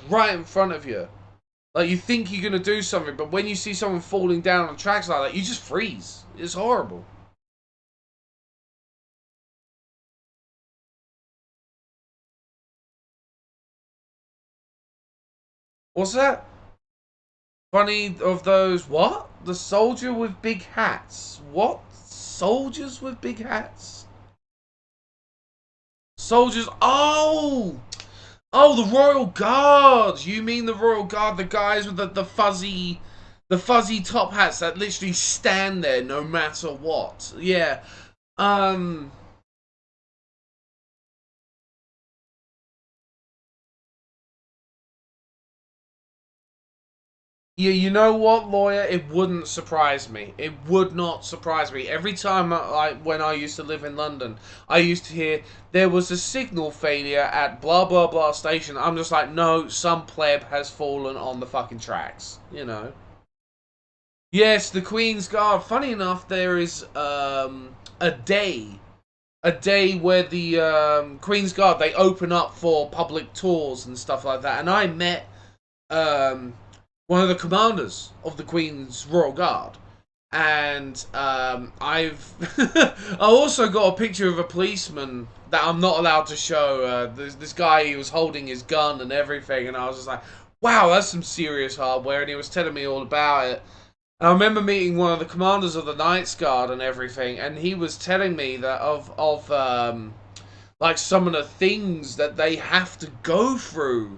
right in front of you, like, you think you're gonna do something, but when you see someone falling down on tracks like that, you just freeze. It's horrible. What's that? Funny of those, what? The soldier with big hats. What? Soldiers with big hats? Soldiers, oh! Oh, the Royal Guard! You mean the Royal Guard, the guys with the fuzzy top hats that literally stand there no matter what. Yeah. Um Yeah, you know what, lawyer? It wouldn't surprise me. It would not surprise me. Every time, when I used to live in London, I used to hear there was a signal failure at blah blah blah station. I'm just like, no, some pleb has fallen on the fucking tracks. You know. Yes, the Queen's Guard. Funny enough, there is a day where the Queen's Guard, they open up for public tours and stuff like that, and I met um one of the commanders of the Queen's Royal Guard. And I've I also got a picture of a policeman that I'm not allowed to show. This guy, he was holding his gun and everything, and I was just like, wow, that's some serious hardware. And he was telling me all about it. And I remember meeting one of the commanders of the Knights Guard and everything, and he was telling me that of like some of the things that they have to go through,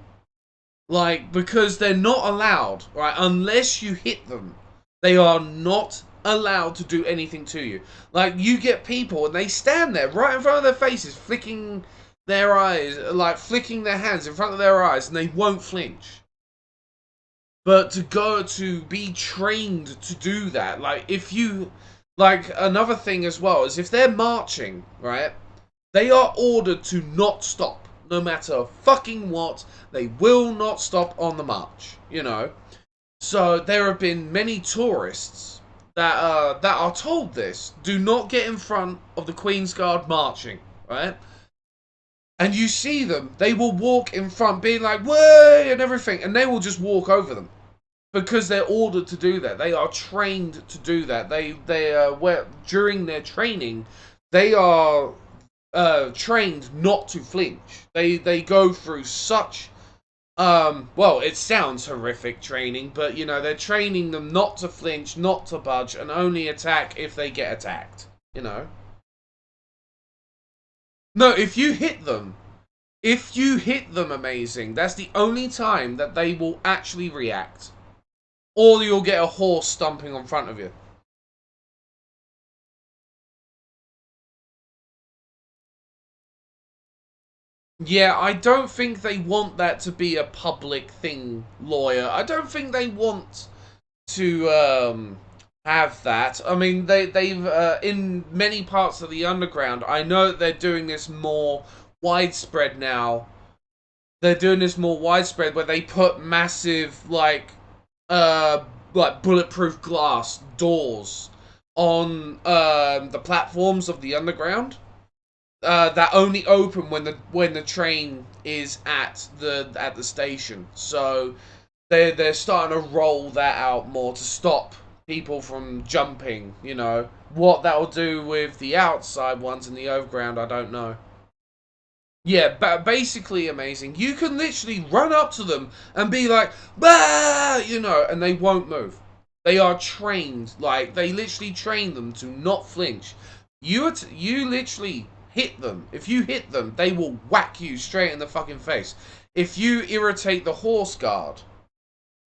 like, because they're not allowed, right? Unless you hit them, they are not allowed to do anything to you. Like, you get people and they stand there right in front of their faces, flicking their eyes, like flicking their hands in front of their eyes, and they won't flinch. But to be trained to do that, like, if you, like, another thing as well is if they're marching, right? They are ordered to not stop, no matter fucking what. They will not stop on the march, you know. So there have been many tourists that are told this: do not get in front of the Queen's Guard marching, right? And you see them; they will walk in front, being like "way" and everything, and they will just walk over them because they're ordered to do that. They are trained to do that. During their training, they are trained not to flinch. They go through such well, it sounds horrific training, but you know, they're training them not to flinch, not to budge, and only attack if they get attacked. You know. No, if you hit them, amazing. That's the only time that they will actually react, or you'll get a horse stomping in front of you. Yeah, I don't think they want that to be a public thing, lawyer. I don't think they want to have that. I mean, they've in many parts of the underground. I know that they're doing this more widespread now. They're doing this more widespread where they put massive like bulletproof glass doors on the platforms of the underground that only open when the train is at the station. So they're starting to roll that out more to stop people from jumping. You know what that will do with the outside ones in the overground, I don't know. Yeah, but basically amazing. You can literally run up to them and be like, bah, you know, and they won't move. They are trained, like, they literally train them to not flinch. You literally hit them. If you hit them, they will whack you straight in the fucking face. If you irritate the horse guard,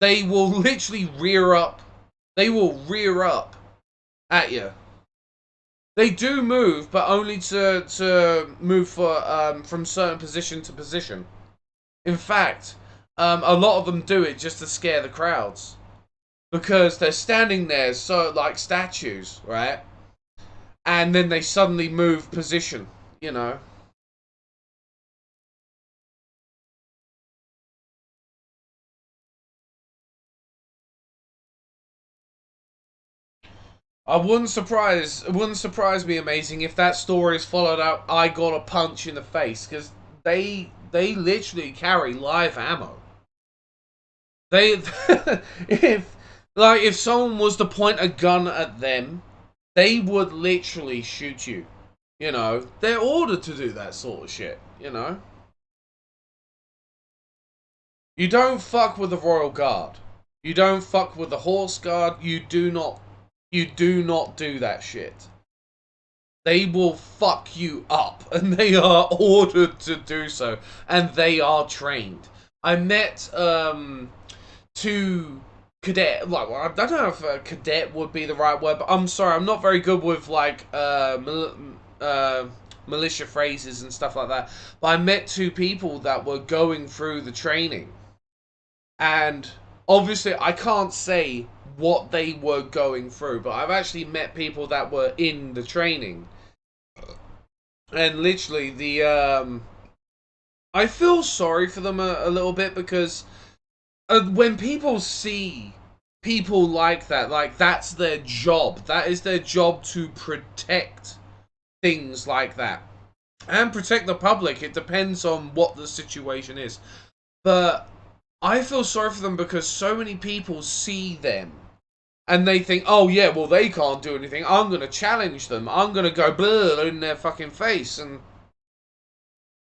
they will literally rear up. They will rear up at you. They do move, but only to move from certain position to position. In fact, a lot of them do it just to scare the crowds. Because they're standing there so like statues, right? And then they suddenly move position, you know. It wouldn't surprise me amazing if that story is followed up I got a punch in the face, because they literally carry live ammo. They if someone was to point a gun at them, they would literally shoot you. You know, they're ordered to do that sort of shit, you know. You don't fuck with the Royal Guard. You don't fuck with the Horse Guard. You do not do that shit. They will fuck you up, and they are ordered to do so, and they are trained. I met two cadet, like, I don't know if a cadet would be the right word, but I'm sorry, I'm not very good with like militia phrases and stuff like that. But I met two people that were going through the training, and obviously I can't say what they were going through, but I've actually met people that were in the training, and literally I feel sorry for them a little bit, because when people see people like that, like, that's their job. That is their job, to protect things like that. And protect the public. It depends on what the situation is. But I feel sorry for them, because so many people see them and they think, oh yeah, well, they can't do anything. I'm going to challenge them. I'm going to go blah in their fucking face. And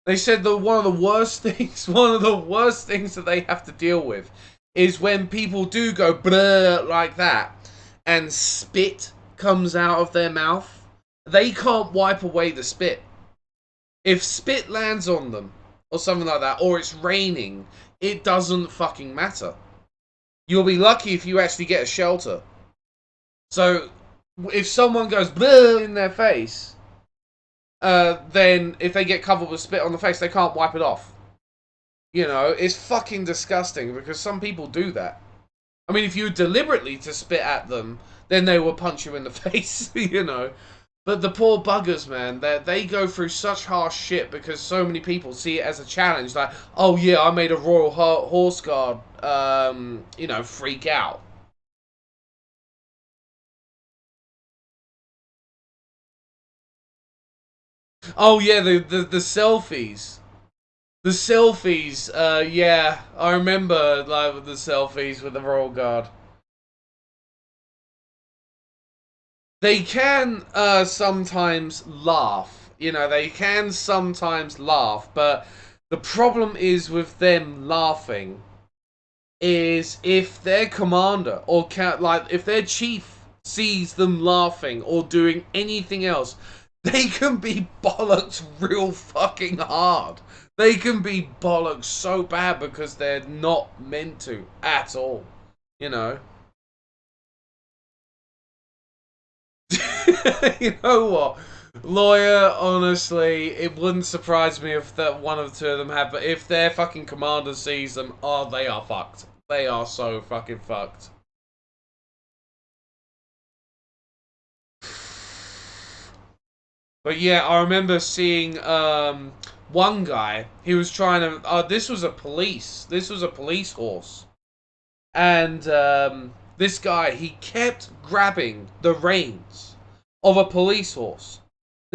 they said that one of the worst things that they have to deal with is when people do go blah like that and spit comes out of their mouth. They can't wipe away the spit. If spit lands on them or something like that, or it's raining, it doesn't fucking matter. You'll be lucky if you actually get a shelter. So if someone goes blah in their face, then if they get covered with spit on the face, they can't wipe it off. You know, it's fucking disgusting, because some people do that. I mean, if you deliberately to spit at them, then they will punch you in the face, you know. But the poor buggers, man, they go through such harsh shit, because so many people see it as a challenge. Like, oh yeah, I made a Royal Horse Guard, you know, freak out. Oh yeah, the selfies. The selfies, yeah, I remember, like, the selfies with the Royal Guard. They can, sometimes laugh. You know, they can sometimes laugh, but the problem is with them laughing is if their commander, or like, if their chief sees them laughing or doing anything else, they can be bollocked real fucking hard. They can be bollocked so bad, because they're not meant to at all. You know? You know what? Lawyer, honestly, it wouldn't surprise me if that one of the two of them had, but if their fucking commander sees them, oh, they are fucked. They are so fucking fucked. But yeah, I remember seeing one guy. He was trying to. This was a police horse, and this guy, he kept grabbing the reins of a police horse.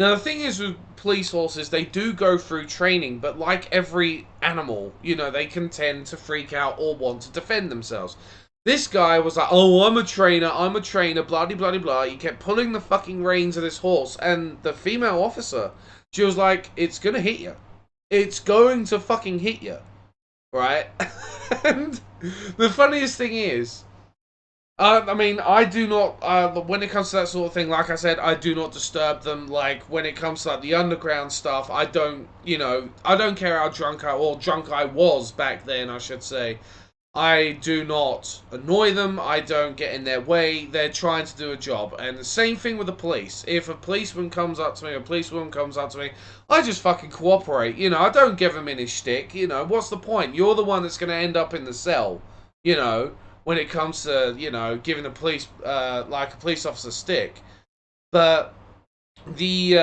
Now the thing is with police horses, they do go through training, but like every animal, you know, they can tend to freak out or want to defend themselves. This guy was like, oh, I'm a trainer, blah, blah, blah, blah. He kept pulling the fucking reins of this horse, and the female officer, she was like, it's gonna hit you. It's going to fucking hit you. Right? And the funniest thing is, I mean, I do not, when it comes to that sort of thing, like I said, I do not disturb them. Like, when it comes to, like, the underground stuff, I don't, you know, I don't care how drunk I was back then, I should say. I do not annoy them. I don't get in their way. They're trying to do a job. And the same thing with the police. If a policeman comes up to me, or a policewoman comes up to me, I just fucking cooperate. You know, I don't give him any shtick. You know, what's the point? You're the one that's going to end up in the cell. You know, when it comes to, you know, giving the police, like a police officer stick. But the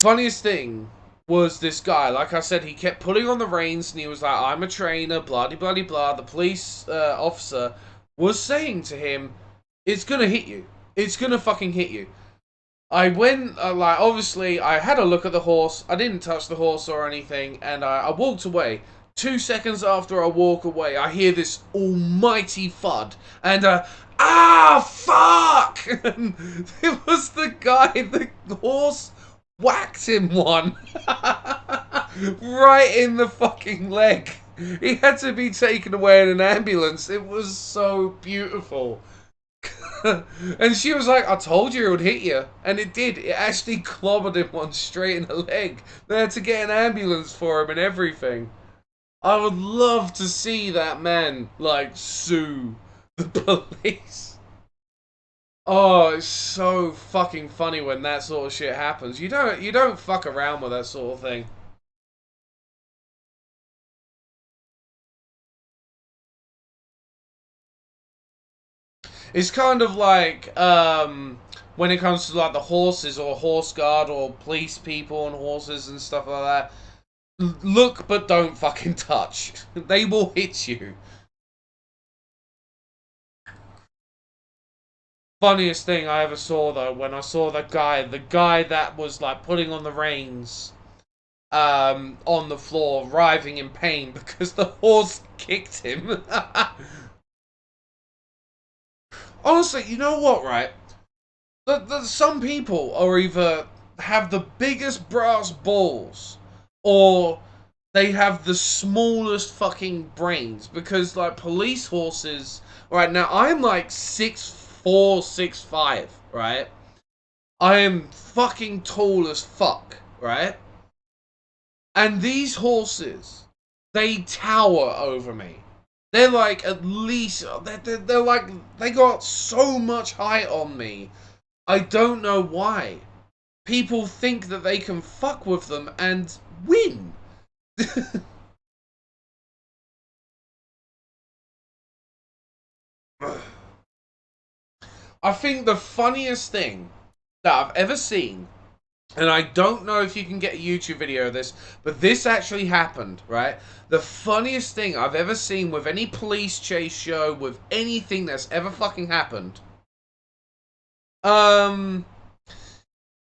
funniest thing was this guy. Like I said, he kept pulling on the reins and he was like, I'm a trainer, blah, blah, blah, blah. The police officer was saying to him, it's gonna hit you. It's gonna fucking hit you. I went, like, obviously, I had a look at the horse. I didn't touch the horse or anything, and I walked away. 2 seconds after I walk away, I hear this almighty thud, and fuck! And it was the guy, the horse whacked him one. Right in the fucking leg. He had to be taken away in an ambulance. It was so beautiful. And she was like, I told you it would hit you. And it did. It actually clobbered him one straight in the leg. They had to get an ambulance for him and everything. I would love to see that man, like, sue the police. Oh, it's so fucking funny when that sort of shit happens. You don't fuck around with that sort of thing. It's kind of like when it comes to like the horses or horse guard or police people and horses and stuff like that. Look, but don't fucking touch. They will hit you. Funniest thing I ever saw though, when I saw the guy that was like putting on the reins on the floor, writhing in pain because the horse kicked him. Honestly, you know what, right? Some people are either have the biggest brass balls or they have the smallest fucking brains, because like police horses, right now I'm like 6'4", 6'5", right? I am fucking tall as fuck, right? And these horses, they tower over me. They're like at least, they're like, they got so much height on me. I don't know why. People think that they can fuck with them and win. I think the funniest thing that I've ever seen, and I don't know if you can get a YouTube video of this, but this actually happened, right? The funniest thing I've ever seen with any police chase show, with anything that's ever fucking happened,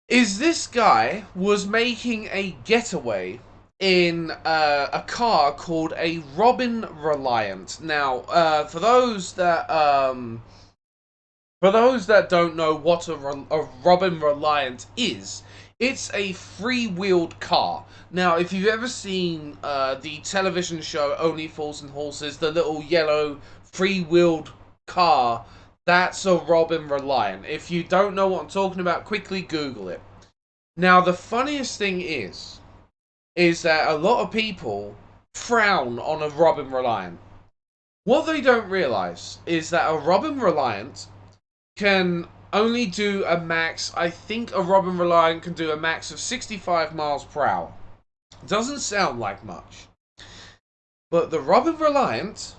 is this guy was making a getaway in a car called a Robin Reliant. Now, for those that don't know what a Robin Reliant is, it's a free-wheeled car. Now, if you've ever seen the television show Only Fools and Horses, the little yellow free-wheeled car, that's a Robin Reliant. If you don't know what I'm talking about, quickly Google it. Now, the funniest thing is that a lot of people frown on a Robin Reliant. What they don't realise is that a Robin Reliant can only do a max, I think a Robin Reliant can do a max of 65 miles per hour. Doesn't sound like much. But the Robin Reliant,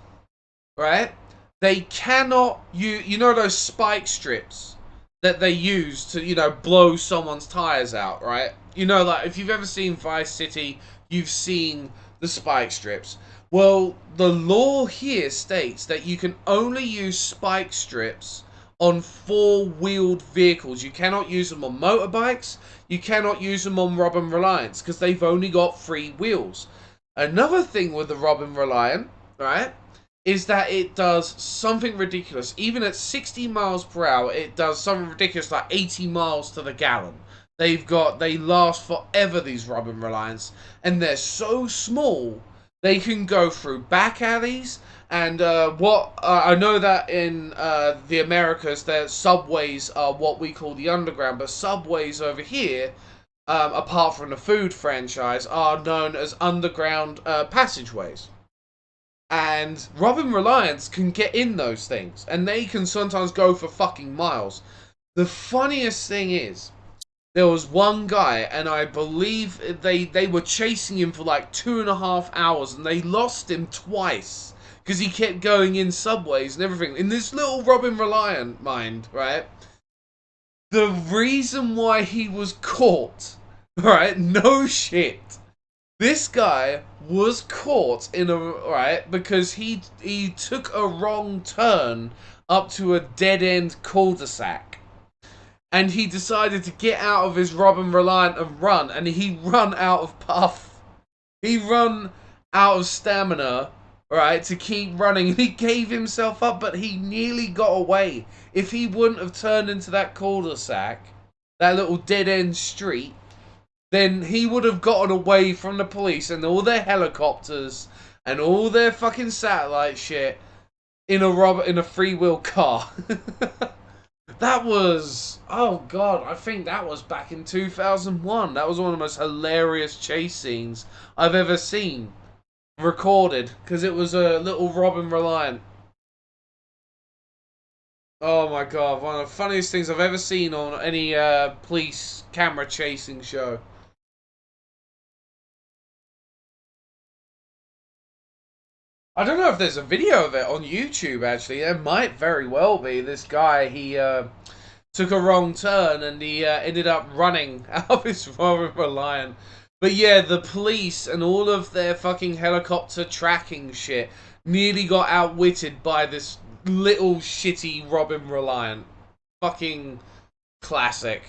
right, they cannot, you know those spike strips that they use to, you know, blow someone's tires out, right? You know, like, if you've ever seen Vice City, you've seen the spike strips. Well, the law here states that you can only use spike strips on four-wheeled vehicles. You cannot use them on motorbikes. You cannot use them on Robin Reliants because they've only got 3 wheels. Another thing with the Robin Reliant, right, is that it does something ridiculous. Even at 60 miles per hour, it does something ridiculous like 80 miles to the gallon. They last forever, these Robin Reliants, and they're so small, they can go through back alleys. And I know that in the Americas, their subways are what we call the underground, but subways over here, apart from the food franchise, are known as underground passageways. And Robin Reliance can get in those things, and they can sometimes go for fucking miles. The funniest thing is, there was one guy, and I believe they were chasing him for like 2.5 hours, and they lost him twice because he kept going in subways and everything. In this little Robin Reliant mind, right? The reason why he was caught, right? No shit. This guy was caught in a right because he took a wrong turn up to a dead end cul-de-sac. And he decided to get out of his Robin Reliant and run, and he run out of puff. He run out of stamina, right, to keep running, and he gave himself up, but he nearly got away. If he wouldn't have turned into that cul-de-sac, that little dead-end street, then he would have gotten away from the police and all their helicopters and all their fucking satellite shit in a free-wheel car. That was, oh god, I think that was back in 2001. That was one of the most hilarious chase scenes I've ever seen recorded, because it was a little Robin Reliant. Oh my god, one of the funniest things I've ever seen on any police camera chasing show. I don't know if there's a video of it on YouTube, actually. There might very well be. This guy, he took a wrong turn and he ended up running out of his Robin Reliant. But yeah, the police and all of their fucking helicopter tracking shit nearly got outwitted by this little shitty Robin Reliant. Fucking classic.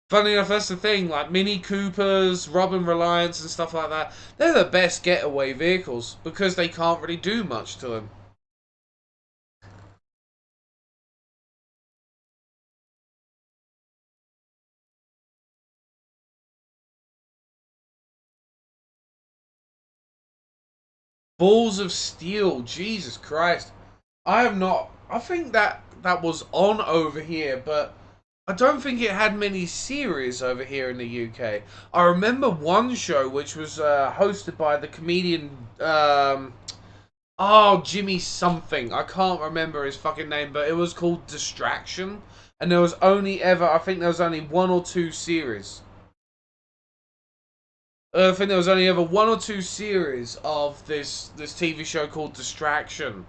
Funny enough, that's the thing, like Mini Coopers, Robin Reliance and stuff like that, they're the best getaway vehicles because they can't really do much to them. Balls of Steel, Jesus Christ. I have not, I think that was on over here, but I don't think it had many series over here in the UK. I remember one show which was hosted by the comedian, oh, Jimmy something. I can't remember his fucking name, but it was called Distraction. And there was only ever, I think there was only 1 or 2 series. I think there was only ever 1 or 2 series of this TV show called Distraction.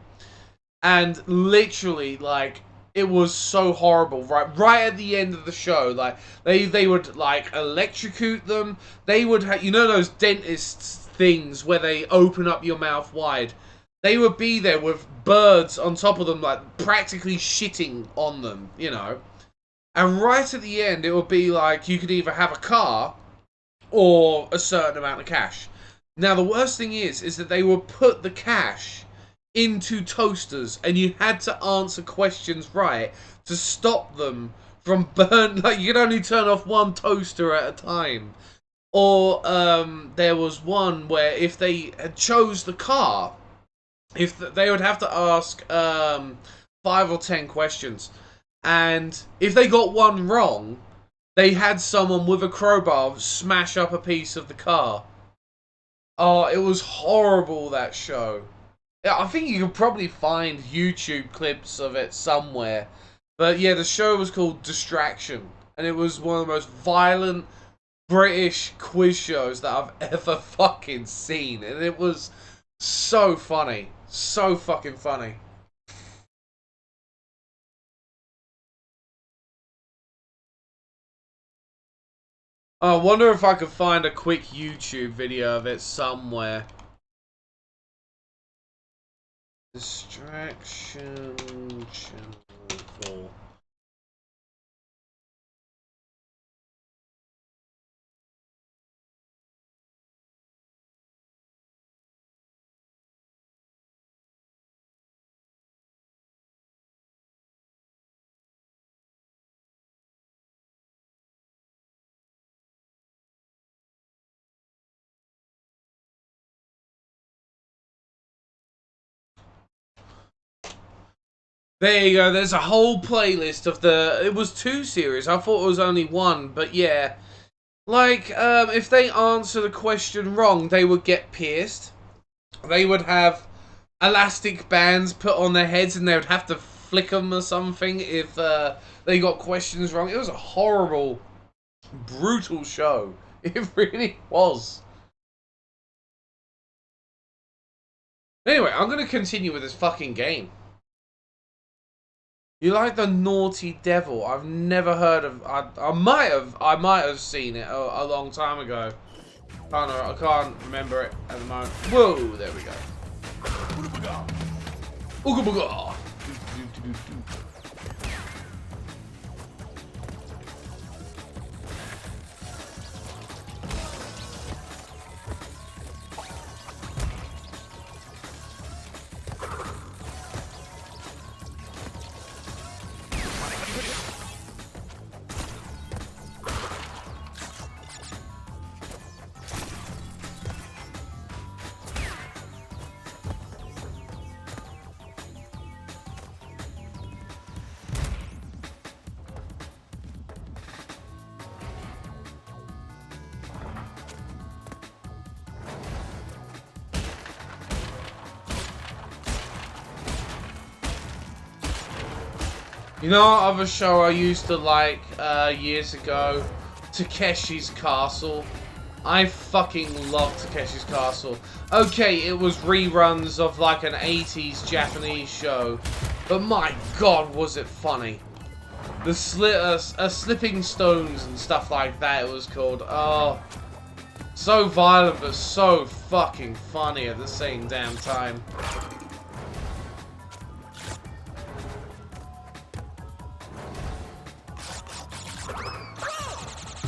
And literally, like, it was so horrible. Right at the end of the show, like, they would, like, electrocute them. They would have, you know those dentist things where they open up your mouth wide? They would be there with birds on top of them, like, practically shitting on them, you know? And right at the end, it would be like, you could either have a car or a certain amount of cash. Now, the worst thing is that they would put the cash into toasters, and you had to answer questions right to stop them from burn. Like, you could only turn off one toaster at a time. Or there was one where if they had chose the car, if they would have to ask 5 or 10 questions, and if they got one wrong, they had someone with a crowbar smash up a piece of the car. Oh, it was horrible, that show. Yeah, I think you could probably find YouTube clips of it somewhere. But yeah, the show was called Distraction. And it was one of the most violent British quiz shows that I've ever fucking seen. And it was so funny. So fucking funny. I wonder if I could find a quick YouTube video of it somewhere. Distraction Channel 4. There you go, there's a whole playlist of the... It was 2 series, I thought it was only 1, but yeah. Like, if they answer the question wrong, they would get pierced. They would have elastic bands put on their heads and they would have to flick them or something if they got questions wrong. It was a horrible, brutal show. It really was. Anyway, I'm going to continue with this fucking game. You like the naughty devil? I've never heard of. I might have seen it a long time ago. I can't remember it at the moment. Whoa, there we go. Ooga booga. You know what other show I used to like years ago? Takeshi's Castle. I fucking love Takeshi's Castle. Okay, it was reruns of like an 80s Japanese show, but my god was it funny. The Slipping Stones and stuff like that it was called. Oh, so violent but so fucking funny at the same damn time.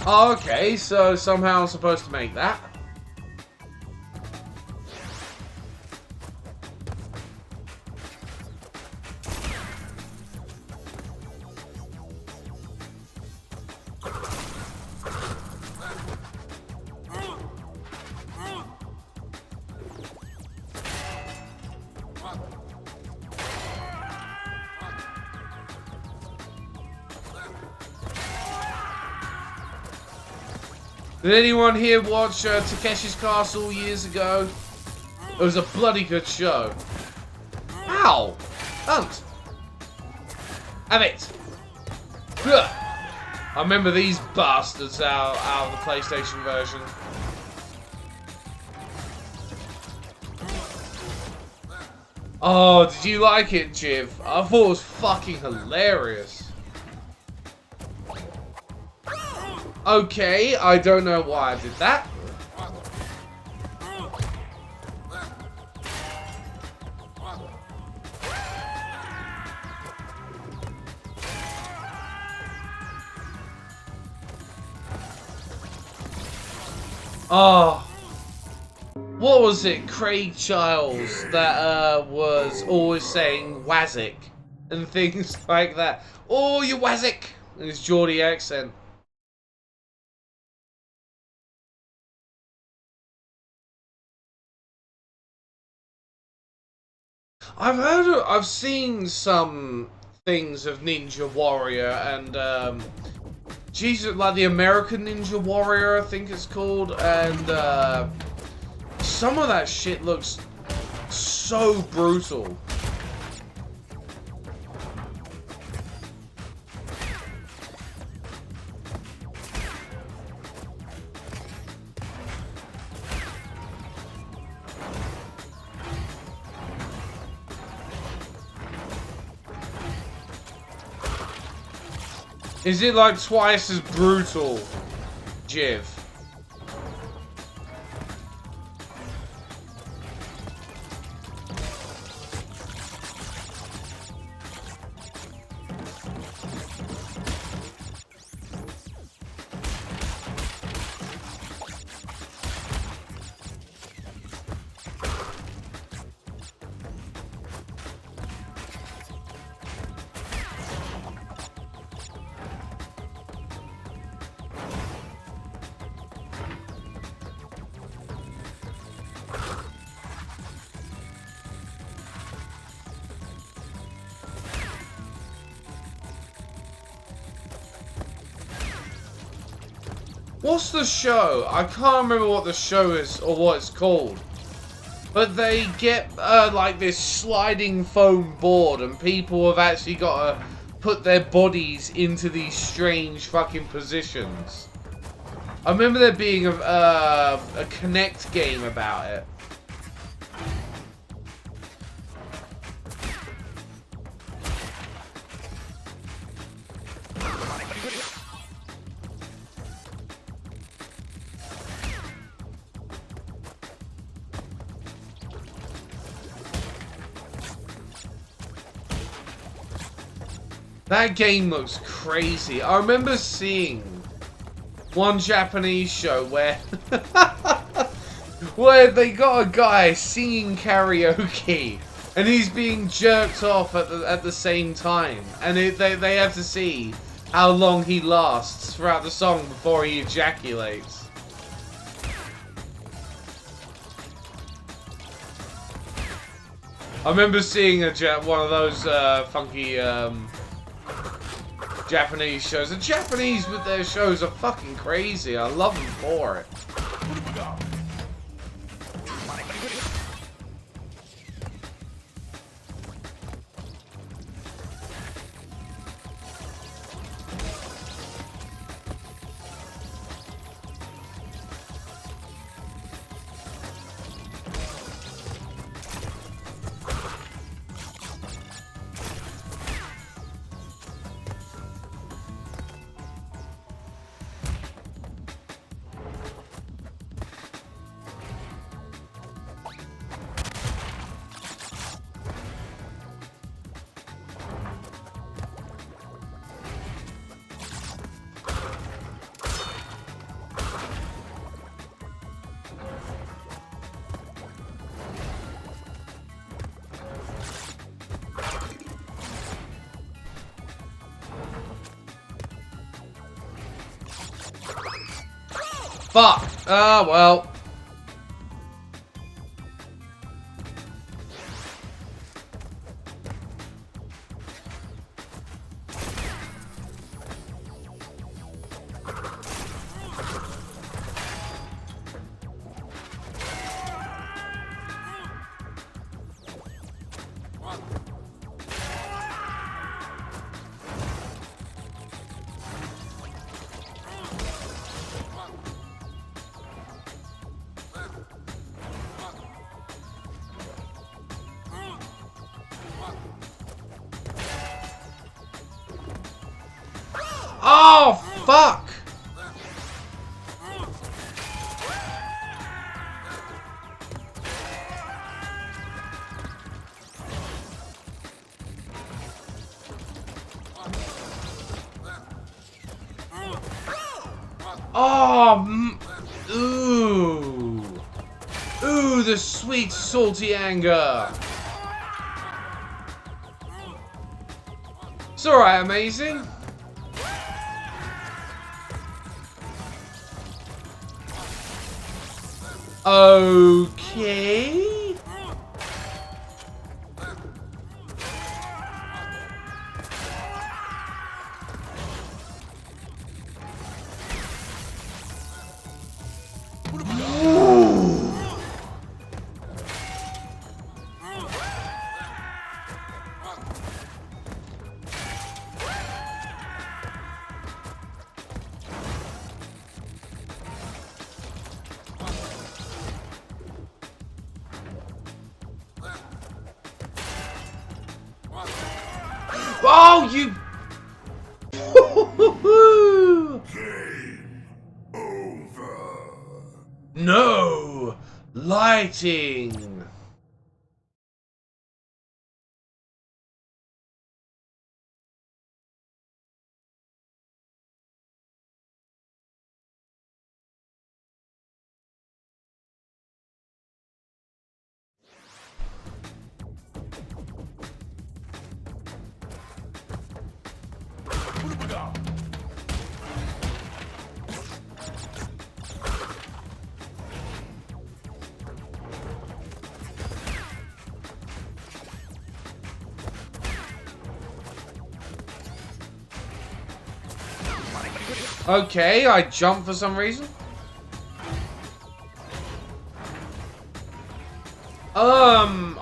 Okay, so somehow I'm supposed to make that. Did anyone here watch Takeshi's Castle years ago? It was a bloody good show. Ow! Hunt! Have it! Ugh. I remember these bastards out of the PlayStation version. Oh, did you like it, Jiv? I thought it was fucking hilarious. Okay, I don't know why I did that. Oh. What was it? Craig Childs that was always saying Wazik and things like that. Oh, you Wazik! In his Geordie accent. I've seen some things of Ninja Warrior and Jesus, like the American Ninja Warrior, I think it's called, and some of that shit looks so brutal. Is it like twice as brutal, Jiv? What's the show? I can't remember what the show is or what it's called. But they get like this sliding foam board, and people have actually got to put their bodies into these strange fucking positions. I remember there being a Connect game about it. That game looks crazy. I remember seeing one Japanese show where where they got a guy singing karaoke and he's being jerked off at the same time, and they have to see how long he lasts throughout the song before he ejaculates. I remember seeing one of those funky Japanese shows. The Japanese with their shows are fucking crazy. I love them for it. Fuck! Ah, well. Oh, fuck! Oh, ooh. Ooh, the sweet, salty anger. It's alright, amazing. Okay. Oh, you! Game over. No! Lighting! Okay, I jumped for some reason.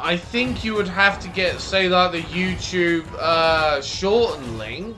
I think you would have to get, say, like the YouTube shorten link.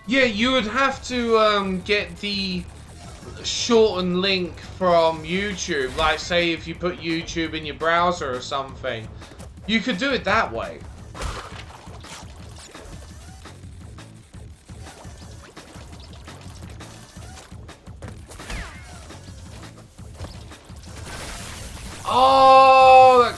Yeah, you would have to get the shortened link from YouTube. Like, say, if you put YouTube in your browser or something. You could do it that way. Oh!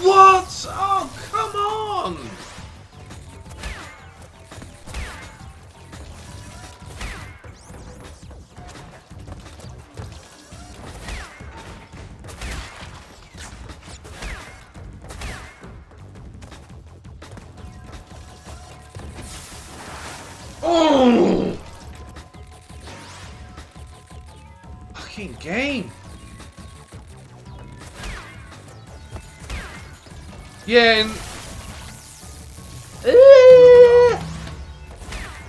What? Oh, come on! Oh! Fucking game. Yeah,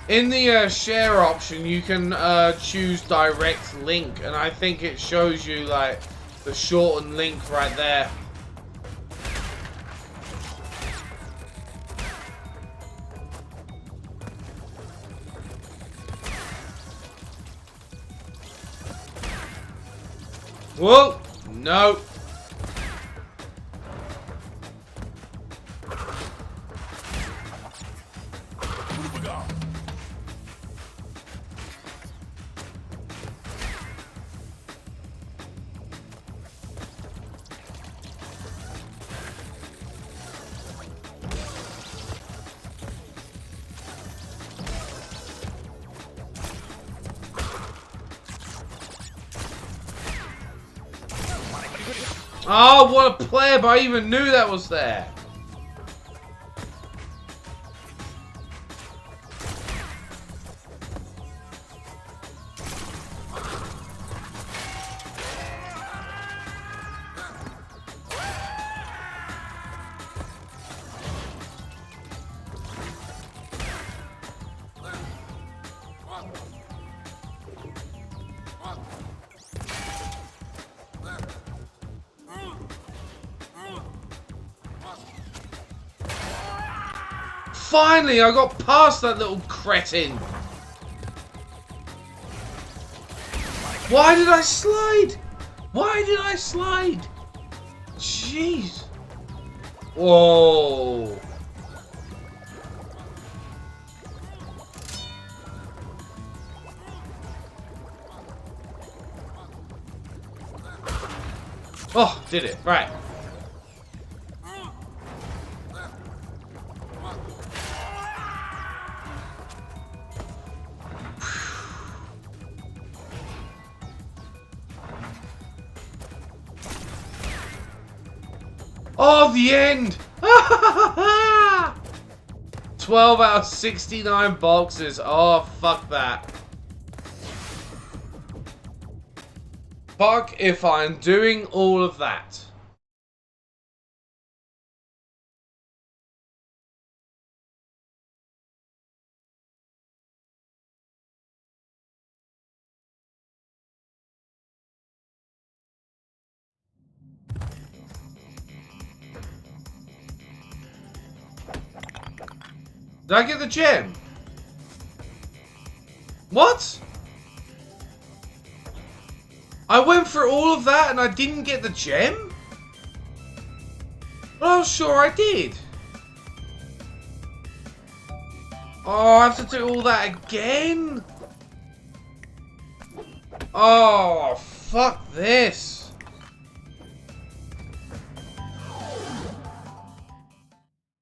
in the share option, you can choose direct link, and I think it shows you like the shortened link right there. Whoa! No. Oh, what a pleb! I even knew that was there. Finally, I got past that little cretin. Why did I slide? Why did I slide? Jeez. Whoa. Oh, did it. Right. Oh, the end! 12 out of 69 boxes. Oh, fuck that. Fuck if I'm doing all of that. Did I get the gem? What? I went through all of that and I didn't get the gem? Well, I was sure I did. Oh, I have to do all that again? Oh, fuck this.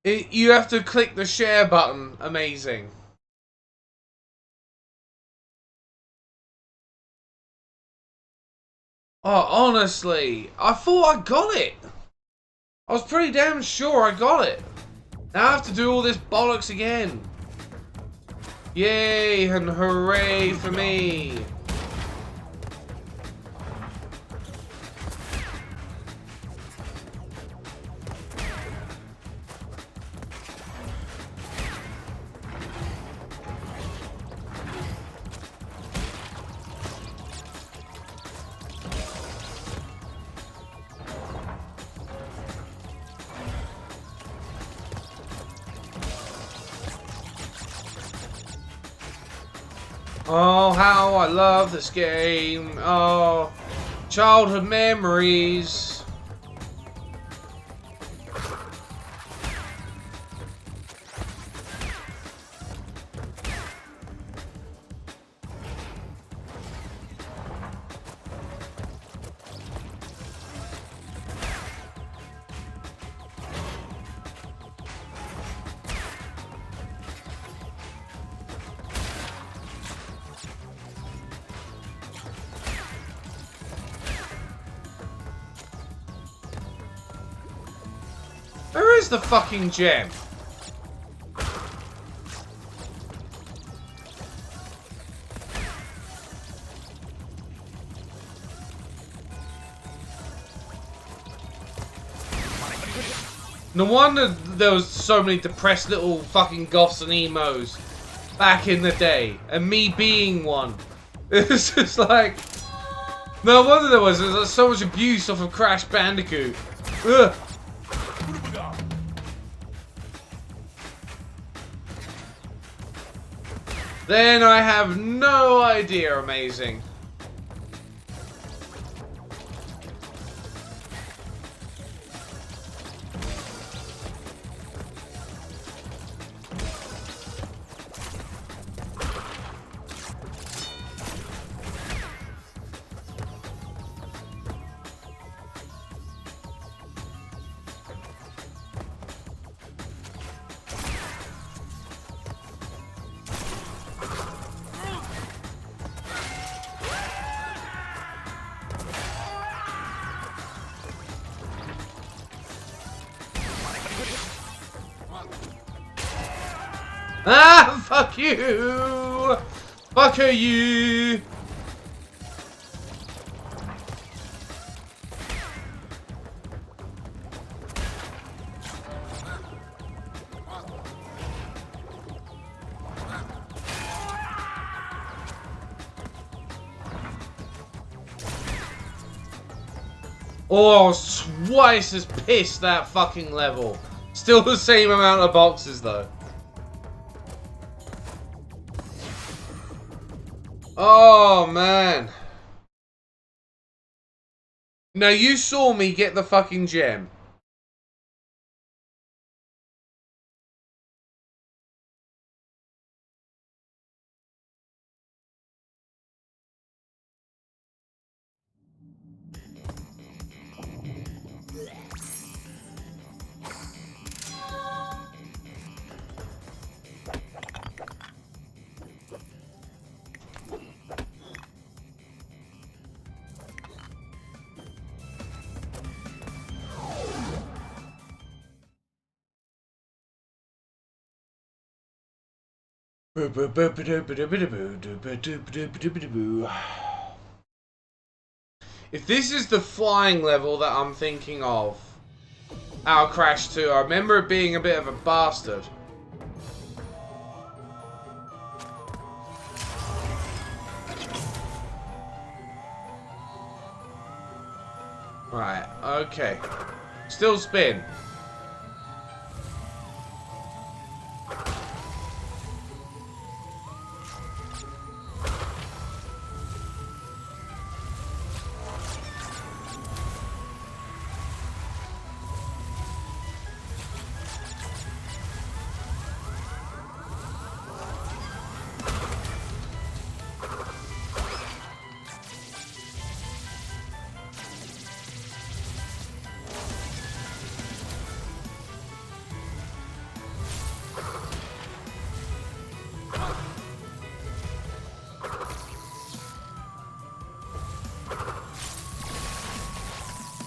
You have to click the share button. Amazing. Oh, honestly, I thought I got it. I was pretty damn sure I got it. Now I have to do all this bollocks again. Yay, and hooray for me. Oh, how I love this game. Oh, childhood memories. Where is the fucking gem? No wonder there was so many depressed little fucking goths and emos back in the day, and me being one. It's just like, no wonder there was so much abuse off of Crash Bandicoot. Ugh. Then I have no idea. Amazing. Ah, fuck you! Fuck you! Oh, I was twice as pissed that fucking level. Still the same amount of boxes though. Oh, man. Now, you saw me get the fucking gem. If this is the flying level that I'm thinking of out of Crash 2, I remember it being a bit of a bastard. Right, okay. Still spin.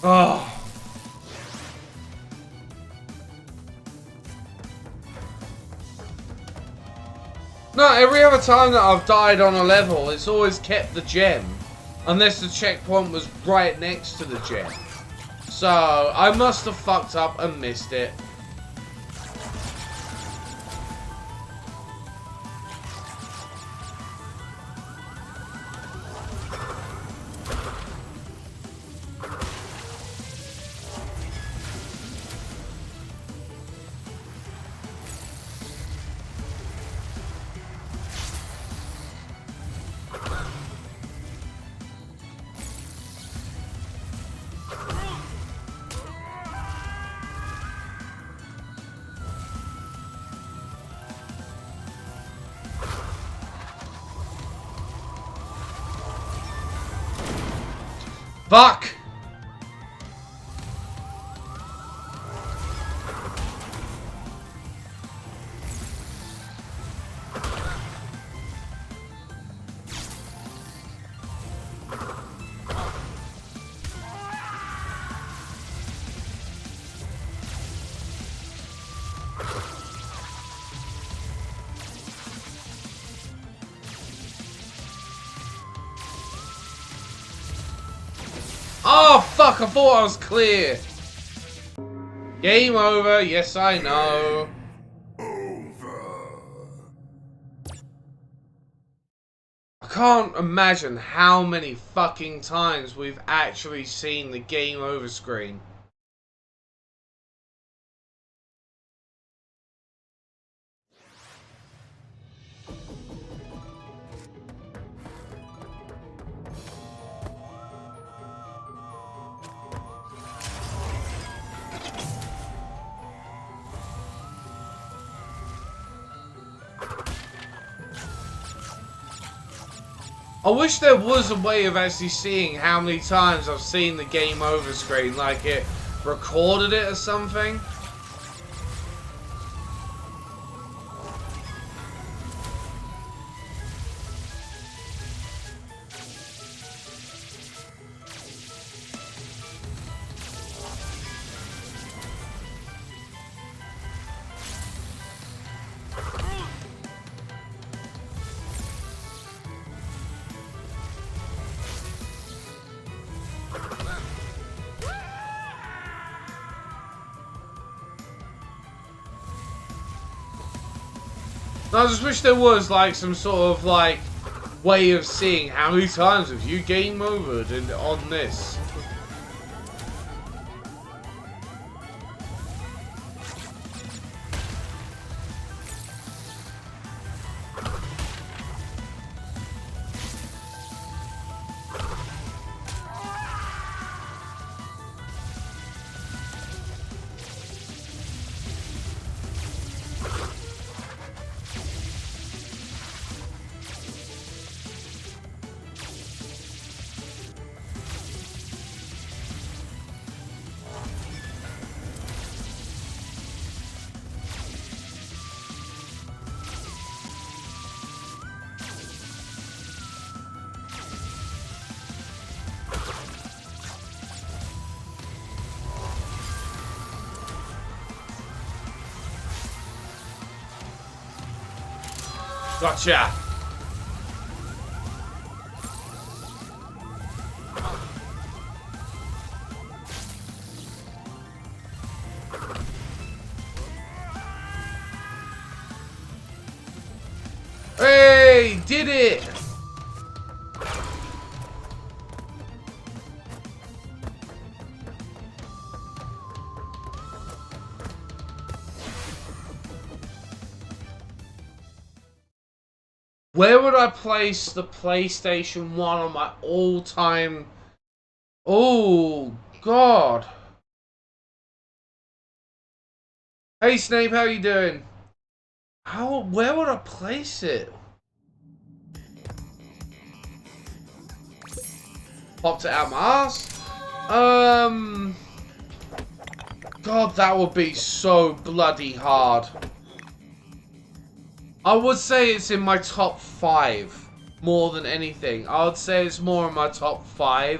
Oh. No, every other time that I've died on a level, it's always kept the gem. Unless the checkpoint was right next to the gem. So, I must have fucked up and missed it. Fuck! Oh, fuck, I thought I was clear. Game over, yes I know. Over. I can't imagine how many fucking times we've actually seen the game over screen. I wish there was a way of actually seeing how many times I've seen the game over screen, like it recorded it or something. I just wish there was like some sort of like way of seeing how many times have you game overed on this. Gotcha! Yay! Did it! Where would I place the PlayStation 1 on my all-time... Oh, God. Hey, Snape, how you doing? Where would I place it? Popped it out my ass. God, that would be so bloody hard. I would say it's in my top 5 more than anything. I would say it's more in my top 5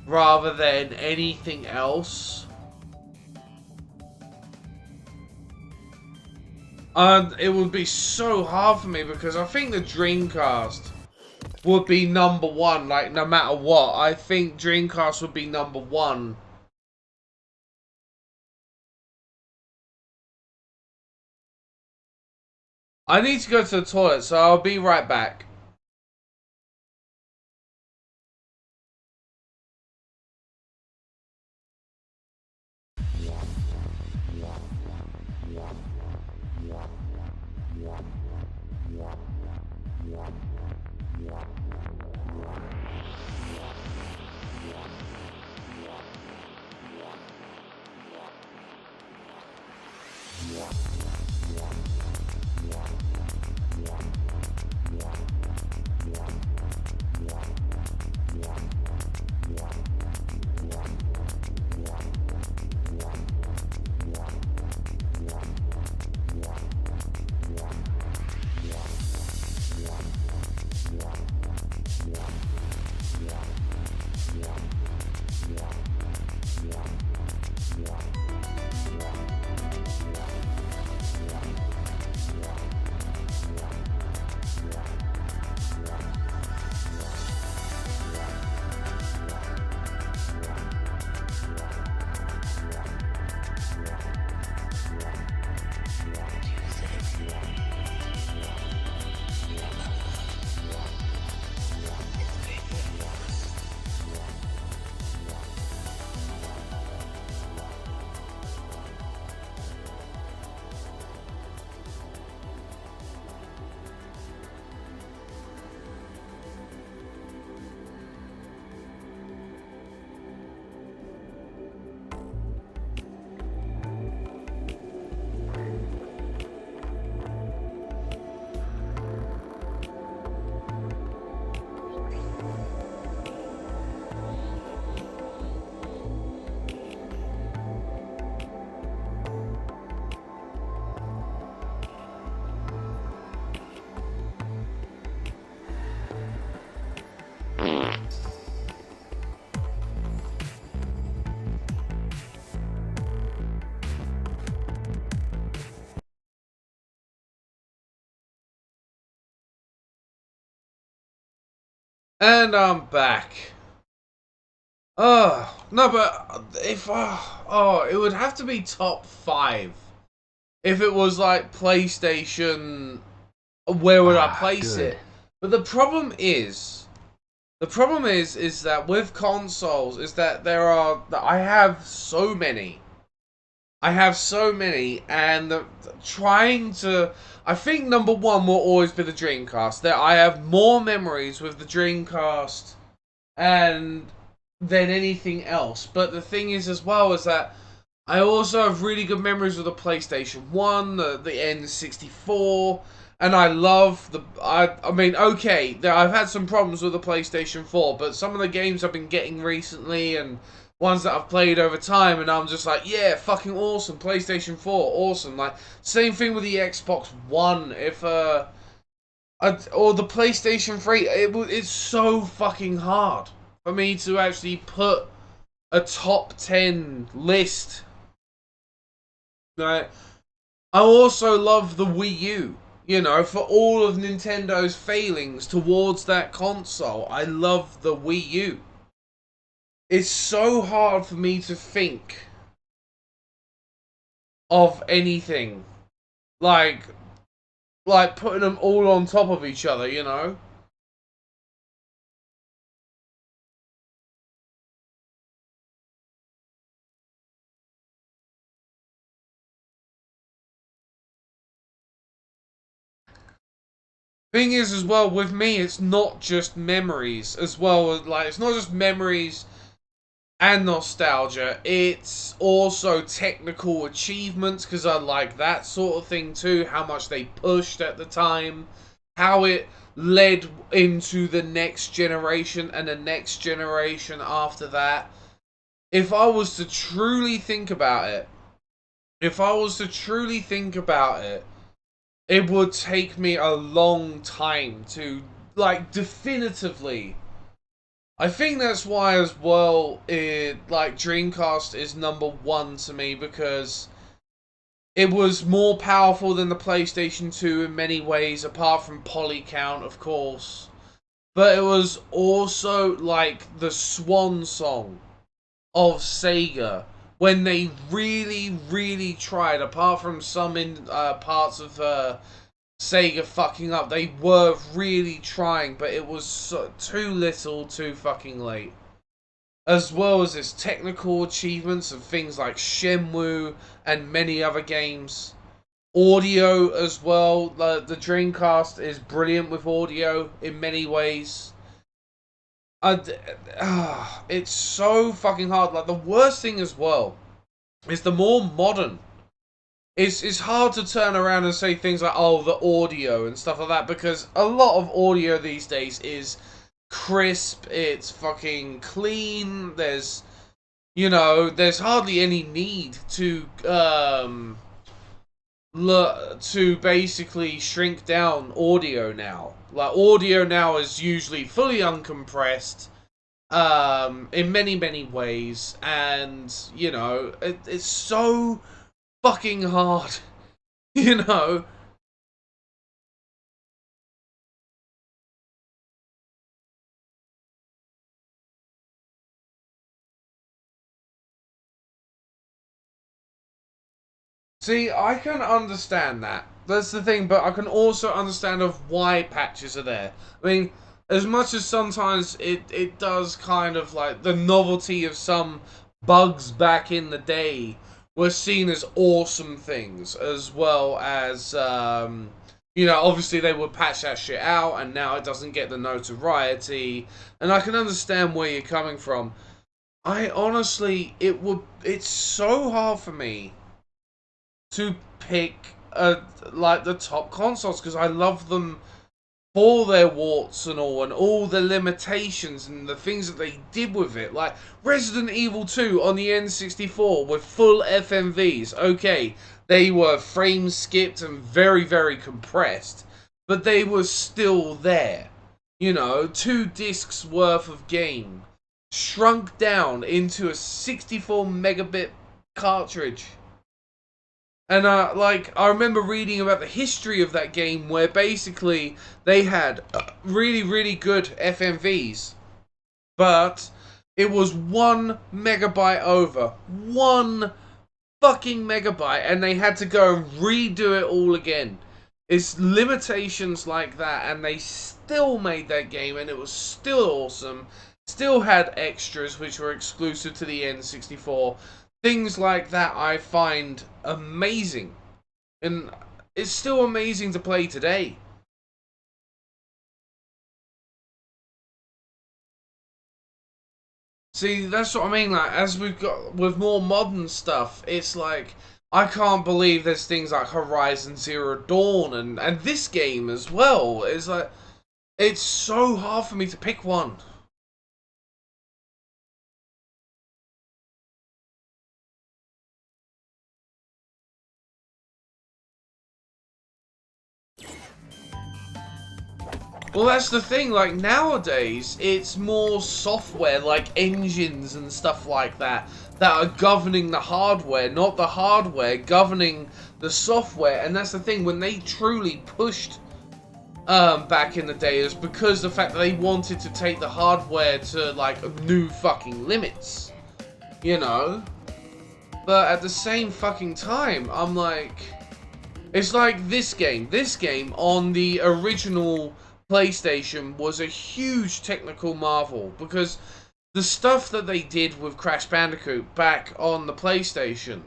rather than anything else. And it would be so hard for me because I think the Dreamcast would be number 1, like no matter what. I think Dreamcast would be number 1. I need to go to the toilet, so I'll be right back. And I'm back. Oh, no, but if, it would have to be top 5. If it was like PlayStation, where would I place it? But the problem is that with consoles, is that I have so many. And trying to... I think number 1 will always be the Dreamcast. That I have more memories with the Dreamcast and than anything else. But the thing is as well is that I also have really good memories with the PlayStation 1, the N64, and I love the... I mean, okay, I've had some problems with the PlayStation 4, but some of the games I've been getting recently and ones that I've played over time, and I'm just like, yeah, fucking awesome, PlayStation 4, awesome. Like, same thing with the Xbox One, or the PlayStation 3, it's so fucking hard for me to actually put a top 10 list. Right. I also love the Wii U. You know, for all of Nintendo's failings towards that console, I love the Wii U. It's so hard for me to think of anything. Like, like putting them all on top of each other, you know? Thing is, as well, with me, it's not just memories, as well. Like, it's not just memories and nostalgia. It's also technical achievements, because I like that sort of thing too. How much they pushed at the time, how it led into the next generation and the next generation after that. If I was to truly think about it, it would take me a long time to, like, definitively. I think that's why, as well, like, Dreamcast is #1 to me, because it was more powerful than the PlayStation 2 in many ways, apart from poly count, of course. But it was also, like, the swan song of Sega, when they really tried, apart from some parts of Sega fucking up. They were really trying, but it was too little, too fucking late. As well as its technical achievements of things like Shenmue and many other games. Audio as well. The Dreamcast is brilliant with audio in many ways. It's so fucking hard. Like, the worst thing as well is the more modern. It's hard to turn around and say things like, oh, the audio and stuff like that, because a lot of audio these days is crisp, it's fucking clean, there's hardly any need to basically shrink down audio now. Like, audio now is usually fully uncompressed, in many ways, and, it's so fucking hard, you know? See, I can understand that. That's the thing, but I can also understand of why patches are there. I mean, as much as sometimes it does kind of, like, the novelty of some bugs back in the day were seen as awesome things, as well as, obviously they would patch that shit out, and now it doesn't get the notoriety, and I can understand where you're coming from. I honestly, it's so hard for me to pick, like, the top consoles, because I love them for their warts and all the limitations and the things that they did with it. Like Resident Evil 2 on the N64 with full FMVs. Okay, they were frame skipped and very compressed, but they were still there. 2 discs worth of game shrunk down into a 64 megabit cartridge. And, I remember reading about the history of that game, where basically they had really good FMVs, but it was 1 megabyte over. 1 fucking megabyte, and they had to go and redo it all again. It's limitations like that, and they still made that game, and it was still awesome. Still had extras, which were exclusive to the N64. Things like that I find amazing. And it's still amazing to play today. See, that's what I mean. Like, as we've got with more modern stuff, it's like, I can't believe there's things like Horizon Zero Dawn and this game as well. It's like, it's so hard for me to pick one. Well, that's the thing, like, nowadays, it's more software, like engines and stuff like that are governing the hardware, not the hardware governing the software. And that's the thing, when they truly pushed back in the day, is because the fact that they wanted to take the hardware to, like, new fucking limits, But at the same fucking time, I'm like, It's like this game. This game on the original PlayStation was a huge technical marvel because the stuff that they did with Crash Bandicoot back on the PlayStation,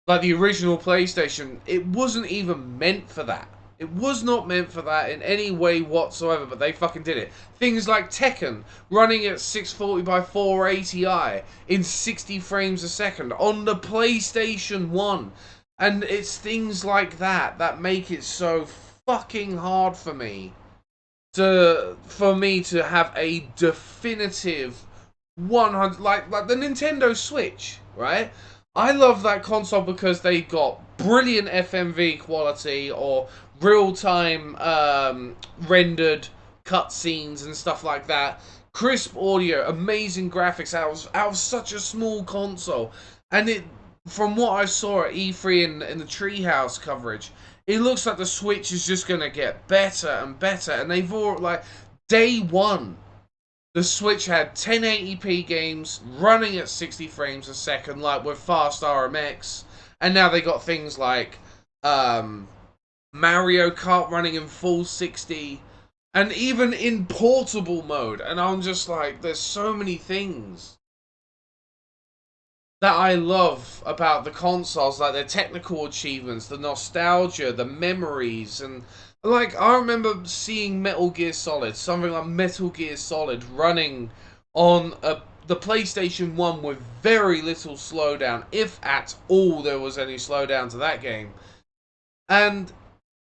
like the original PlayStation, it wasn't even meant for that. It was not meant for that in any way whatsoever, but they fucking did it. Things like Tekken, running at 640 by 480i in 60 frames a second on the PlayStation 1. And it's things like that that make it so fucking hard for me to have a definitive 100, like the Nintendo Switch, right? I love that console because they got brilliant FMV quality or real-time rendered cutscenes and stuff like that. Crisp audio, amazing graphics out of such a small console. And it, from what I saw at E3 in the Treehouse coverage, it looks like the Switch is just going to get better and better. And they've all, like, day one, the Switch had 1080p games running at 60 frames a second, like with Fast RMX. And now they got things like Mario Kart running in full 60. And even in portable mode. And I'm just like, there's so many things that I love about the consoles, like their technical achievements, the nostalgia, the memories, and like I remember seeing Metal Gear Solid, something like Metal Gear Solid running on the PlayStation 1 with very little slowdown, if at all there was any slowdown to that game. And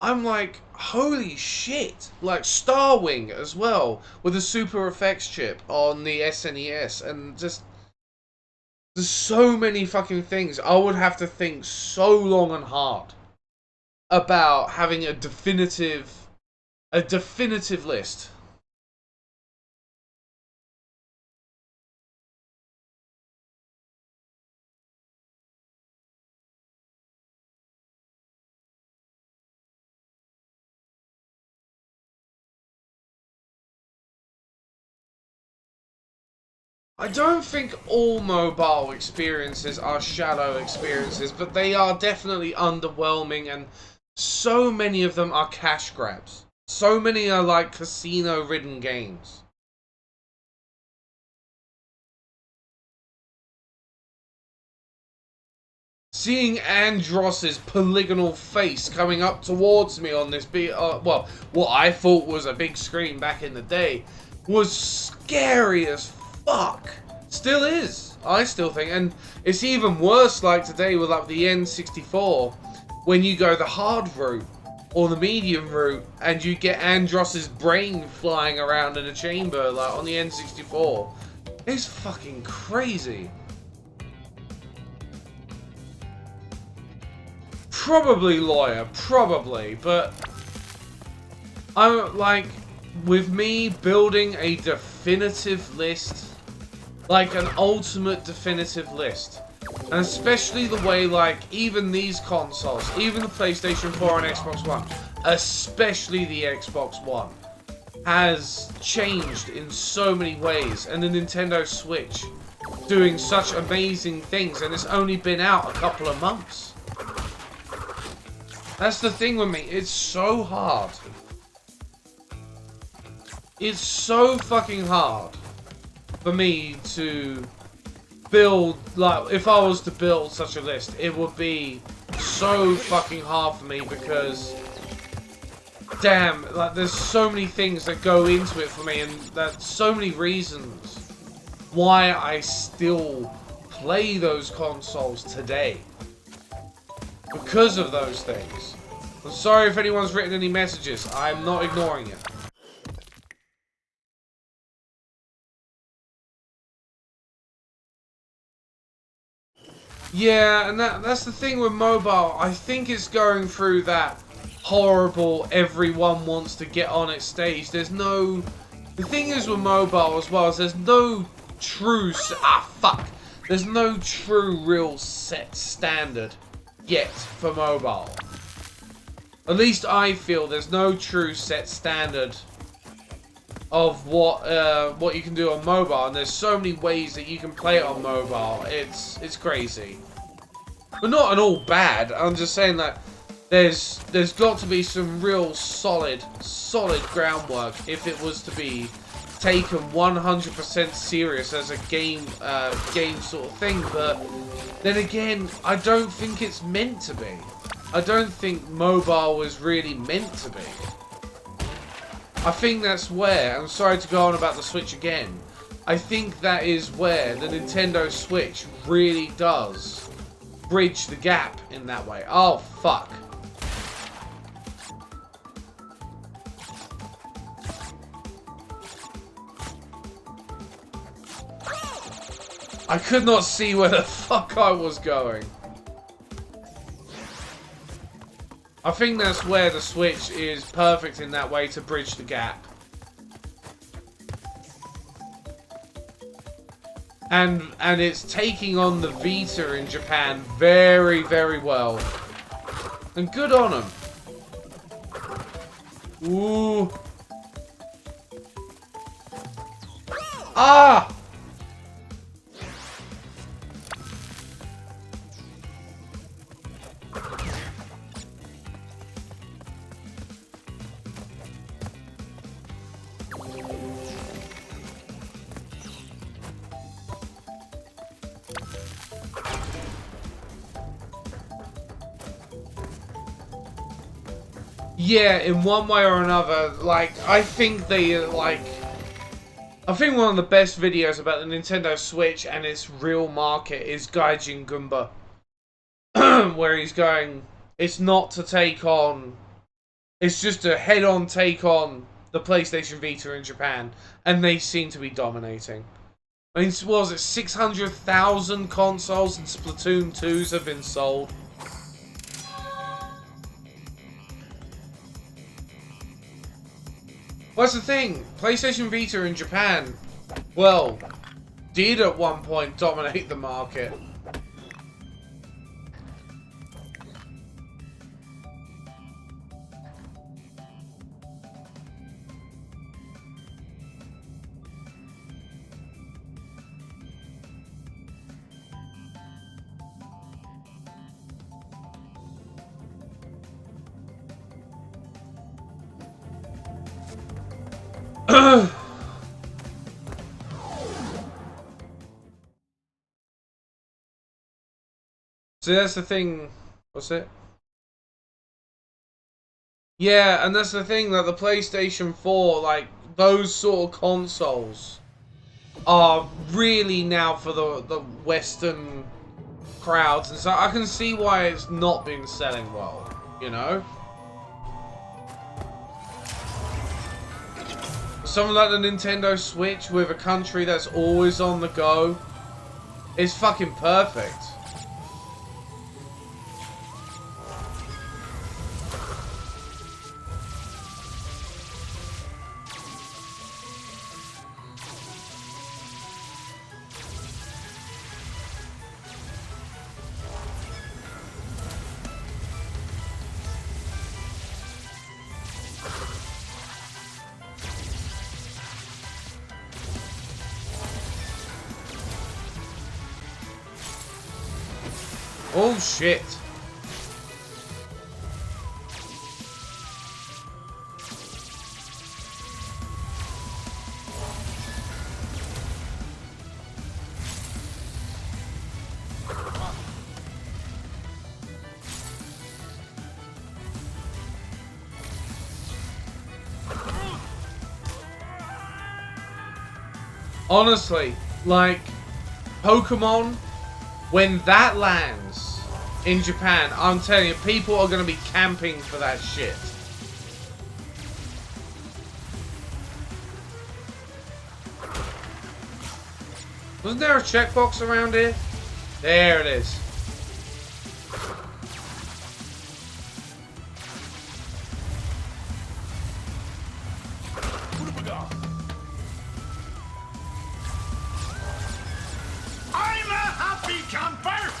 I'm like, holy shit, like Starwing as well, with a Super Effects chip on the SNES, and just there's so many fucking things. I would have to think so long and hard about having a definitive list. I don't think all mobile experiences are shallow experiences, but they are definitely underwhelming, and so many of them are cash grabs. So many are like casino-ridden games. Seeing Andross's polygonal face coming up towards me on this well, what I thought was a big screen back in the day, was scary as fuck. Still is. I still think. And it's even worse like today with like the N64, when you go the hard route or the medium route and you get Andross's brain flying around in a chamber like on the N64. It's fucking crazy. Probably lawyer, probably, but I'm like, with me building a definitive list, like an ultimate definitive list, and especially the way like even these consoles, even the PlayStation 4 and Xbox One, especially the Xbox One, has changed in so many ways, and the Nintendo Switch doing such amazing things, and it's only been out a couple of months. That's the thing with me, it's so hard. It's so fucking hard for me to build, like, if I was to build such a list, it would be so fucking hard for me because, damn, like, there's so many things that go into it for me, and there's so many reasons why I still play those consoles today. Because of those things. I'm sorry if anyone's written any messages. I'm not ignoring it. Yeah, and that's the thing with mobile. I think it's going through that horrible everyone wants to get on its stage. There's no... The thing is with mobile as well is there's no true... There's no true real set standard yet for mobile. At least I feel there's no true set standard of what you can do on mobile, and there's so many ways that you can play it on mobile. It's crazy, but not at all bad. I'm just saying that there's got to be some real solid groundwork if it was to be taken 100% serious as a game sort of thing. But then again, I don't think it's meant to be. I don't think mobile was really meant to be. I think that's where, I'm sorry to go on about the Switch again, I think that is where the Nintendo Switch really does bridge the gap in that way. Oh, fuck. I could not see where the fuck I was going. I think that's where the Switch is perfect in that way to bridge the gap. And it's taking on the Vita in Japan very, very well. And good on them. Ooh. Ah! Yeah, in one way or another, like, I think one of the best videos about the Nintendo Switch and its real market is Gaijin Goomba. Where he's going, it's not to take on, it's just a head-on take on the PlayStation Vita in Japan, and they seem to be dominating. I mean, what was it, 600,000 consoles and Splatoon 2s have been sold? What's the thing? PlayStation Vita in Japan, well, did at one point dominate the market. So that's the thing. What's it? Yeah, and that's the thing, that the PlayStation 4, like, those sort of consoles are really now for the Western crowds, and so I can see why it's not been selling well, you know? Something like the Nintendo Switch with a country that's always on the go is fucking perfect. Oh shit. Honestly, like, Pokemon, when that lands in Japan, I'm telling you, people are going to be camping for that shit. Wasn't there a checkbox around here? There it is. I'm a happy camper!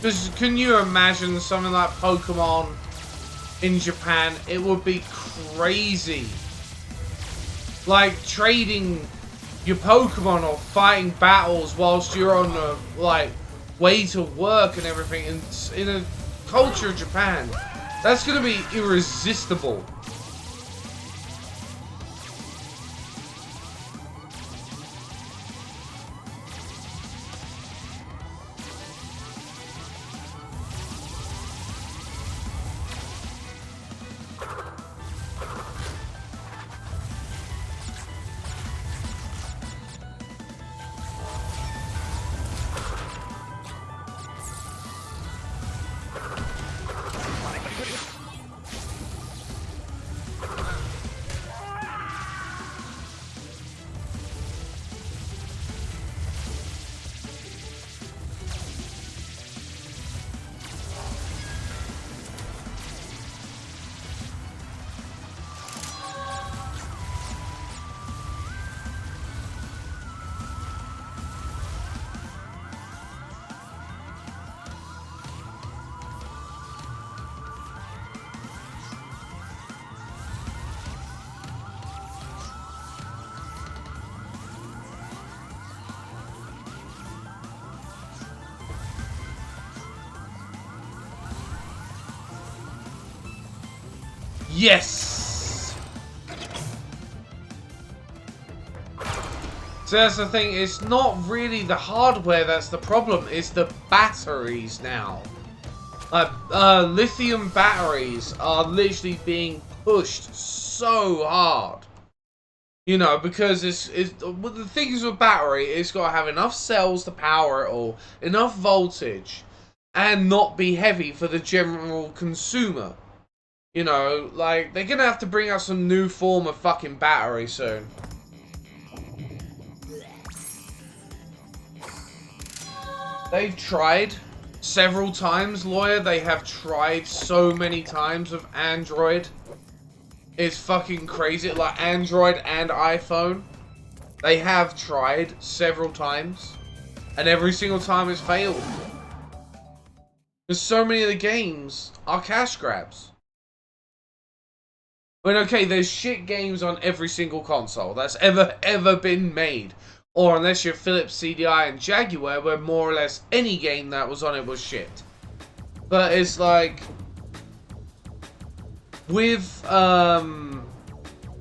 Because can you imagine something like Pokemon in Japan? It would be crazy. Like trading your Pokemon or fighting battles whilst you're on the way to work and everything in a culture of Japan. That's gonna be irresistible. Yes! So that's the thing, it's not really the hardware that's the problem, it's the batteries now. Lithium batteries are literally being pushed so hard. You know, because well, the thing is with battery, it's got to have enough cells to power it all, enough voltage, and not be heavy for the general consumer. You know, like, they're gonna have to bring out some new form of fucking battery soon. They've tried several times, Lawyer. They have tried so many times with Android. It's fucking crazy. Like, Android and iPhone. They have tried several times. And every single time it's failed. Because so many of the games are cash grabs. I mean, okay, there's shit games on every single console that's ever been made. Or unless you're Philips CDI and Jaguar, where more or less any game that was on it was shit. But it's like, with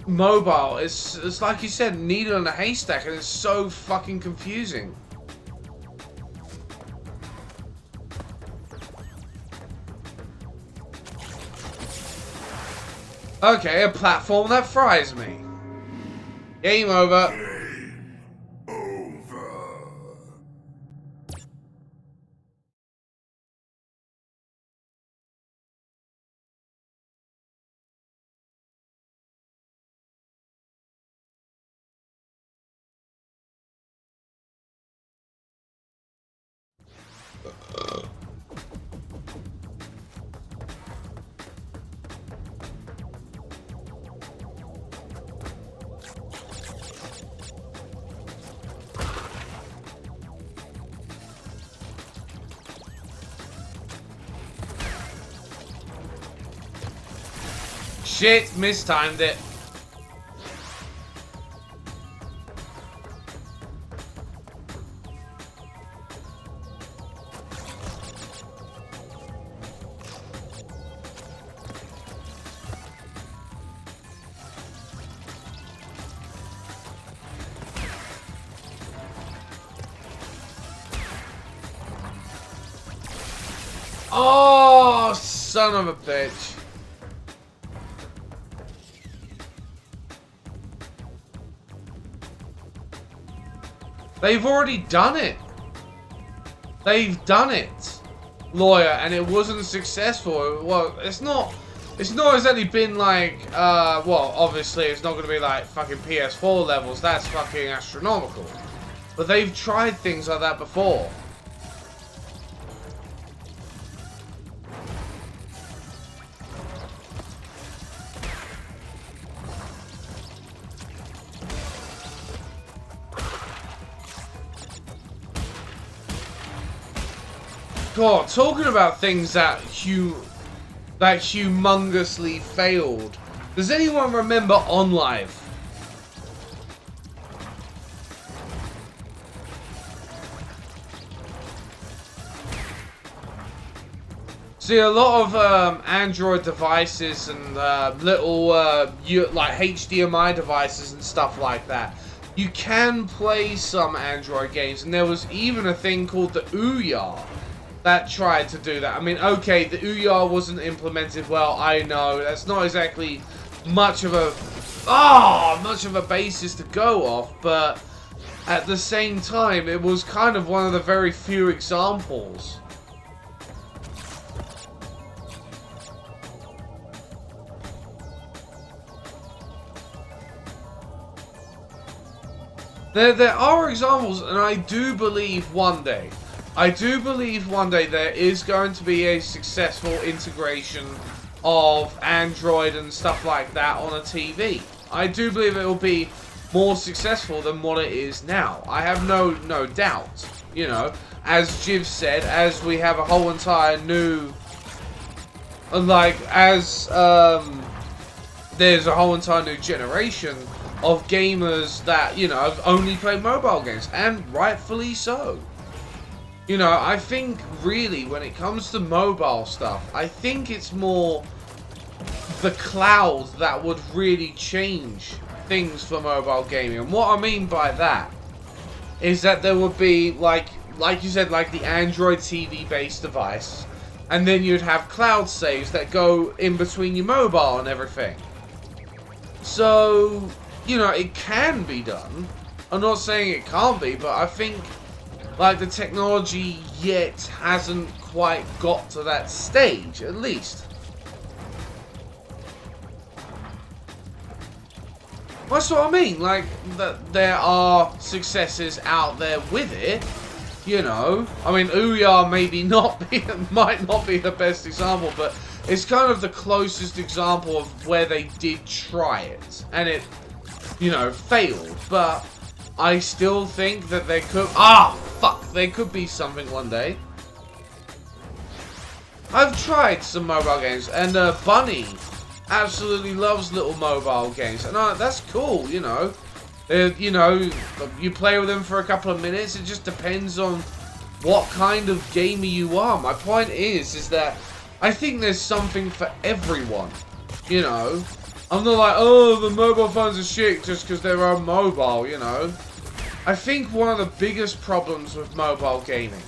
mobile, it's like you said, needle in a haystack, and it's so fucking confusing. Okay, a platform that fries me. Game over. Game over. Shit, mistimed it. Oh, son of a bitch. They've already done it. They've done it, Lawyer, and it wasn't successful. Well, it's not exactly been like, well, obviously it's not going to be like fucking PS4 levels. That's fucking astronomical. But they've tried things like that before. God, talking about things that humongously failed. Does anyone remember OnLive? See, a lot of Android devices and little like HDMI devices and stuff like that, you can play some Android games, and there was even a thing called the Ouya that tried to do that. I mean, okay, the Ouya wasn't implemented well, I know. That's not exactly much of a basis to go off, but at the same time, it was kind of one of the very few examples. There are examples, and I do believe one day there is going to be a successful integration of Android and stuff like that on a TV. I do believe it will be more successful than what it is now. I have no doubt. You know, as Jiv said, as we have a whole entire new, there's a whole entire new generation of gamers that, you know, have only played mobile games, and rightfully so. You know, I think really when it comes to mobile stuff, I think it's more the cloud that would really change things for mobile gaming. And what I mean by that is that there would be, like you said, like the Android TV based device, and then you'd have cloud saves that go in between your mobile and everything. So, you know, it can be done. I'm not saying it can't be, but I think, like, the technology yet hasn't quite got to that stage, at least. That's what I mean, like, that there are successes out there with it, you know. I mean, Ouya might not be the best example, but it's kind of the closest example of where they did try it, and it, you know, failed. But I still think that there could... there could be something one day. I've tried some mobile games, and Bunny absolutely loves little mobile games, and that's cool, you know. You know, you play with them for a couple of minutes. It just depends on what kind of gamer you are. My point is that I think there's something for everyone, you know. I'm not like, oh, the mobile phones are shit just because they're on mobile, you know. I think one of the biggest problems with mobile gaming,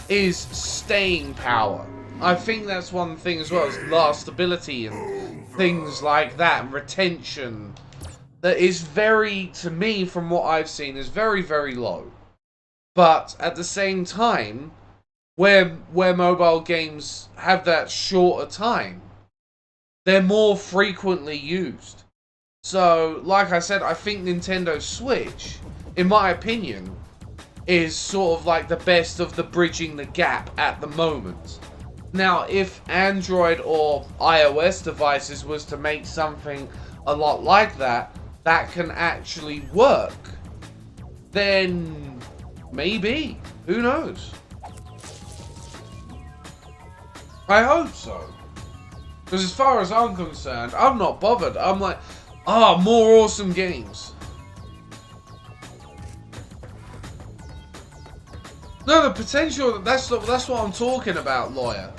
is staying power. I think that's one thing as well, is lastability and things like that, and retention. That is very, to me, from what I've seen, is very, very low. But at the same time, where mobile games have that shorter time, they're more frequently used. So, like I said, I think Nintendo Switch, in my opinion, is sort of like the best of the bridging the gap at the moment. Now, if Android or iOS devices was to make something a lot like that, that can actually work, then maybe. Who knows? I hope so. Because as far as I'm concerned, I'm not bothered. I'm like, more awesome games. No, the potential, that's what I'm talking about, lawyer.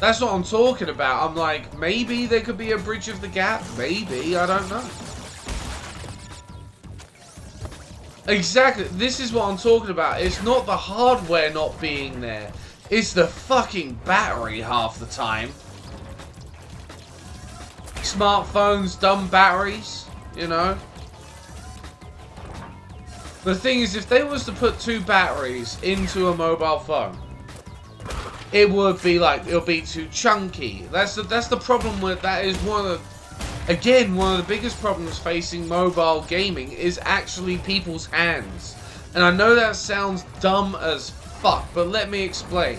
That's what I'm talking about. I'm like, maybe there could be a bridge of the gap. Maybe, I don't know. Exactly, this is what I'm talking about. It's not the hardware not being there. It's the fucking battery half the time. Smartphones, dumb batteries, you know. The thing is, if they was to put 2 batteries into a mobile phone, it would be like, it'll be too chunky. That's the problem with that. Is one of the biggest problems facing mobile gaming is actually people's hands. And I know that sounds dumb as fuck, but let me explain.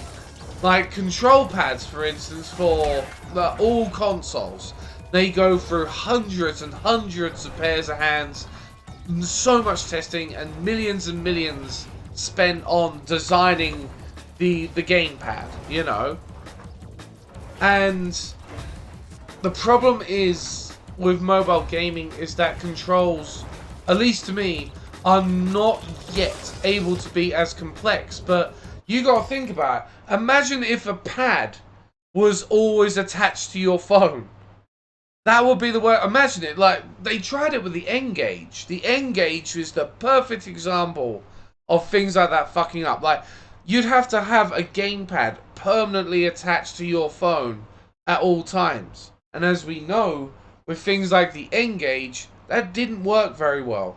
Like control pads, for instance, for all consoles, they go through hundreds and hundreds of pairs of hands, so much testing, and millions spent on designing the gamepad, you know. And the problem is with mobile gaming is that controls, at least to me, are not yet able to be as complex. But you gotta think about it. Imagine if a pad was always attached to your phone. That would be the way. Imagine it. Like, they tried it with the N-Gage. The N-Gage is the perfect example of things like that fucking up. Like, you'd have to have a gamepad permanently attached to your phone at all times. And as we know, with things like the N-Gage, that didn't work very well.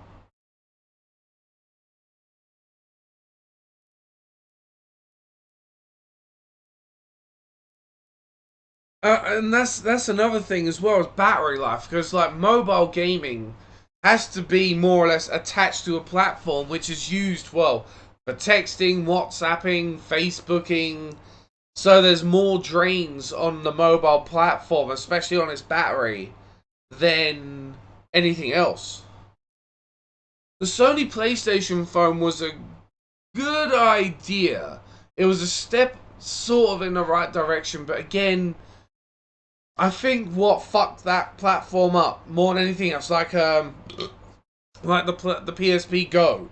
And that's another thing as well as battery life, because like mobile gaming has to be more or less attached to a platform which is used well for texting, WhatsApping, Facebooking. So there's more drains on the mobile platform, especially on its battery, than anything else. The Sony PlayStation phone was a good idea. It was a step sort of in the right direction, but again, I think what fucked that platform up more than anything else, like the PSP Go,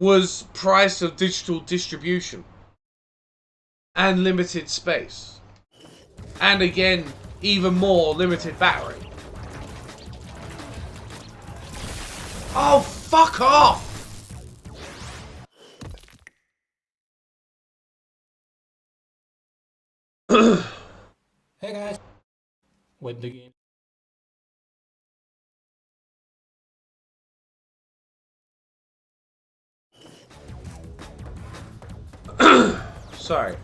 was price of digital distribution and limited space, and again, even more limited battery. Oh, fuck off! Hey guys, with the game. Sorry.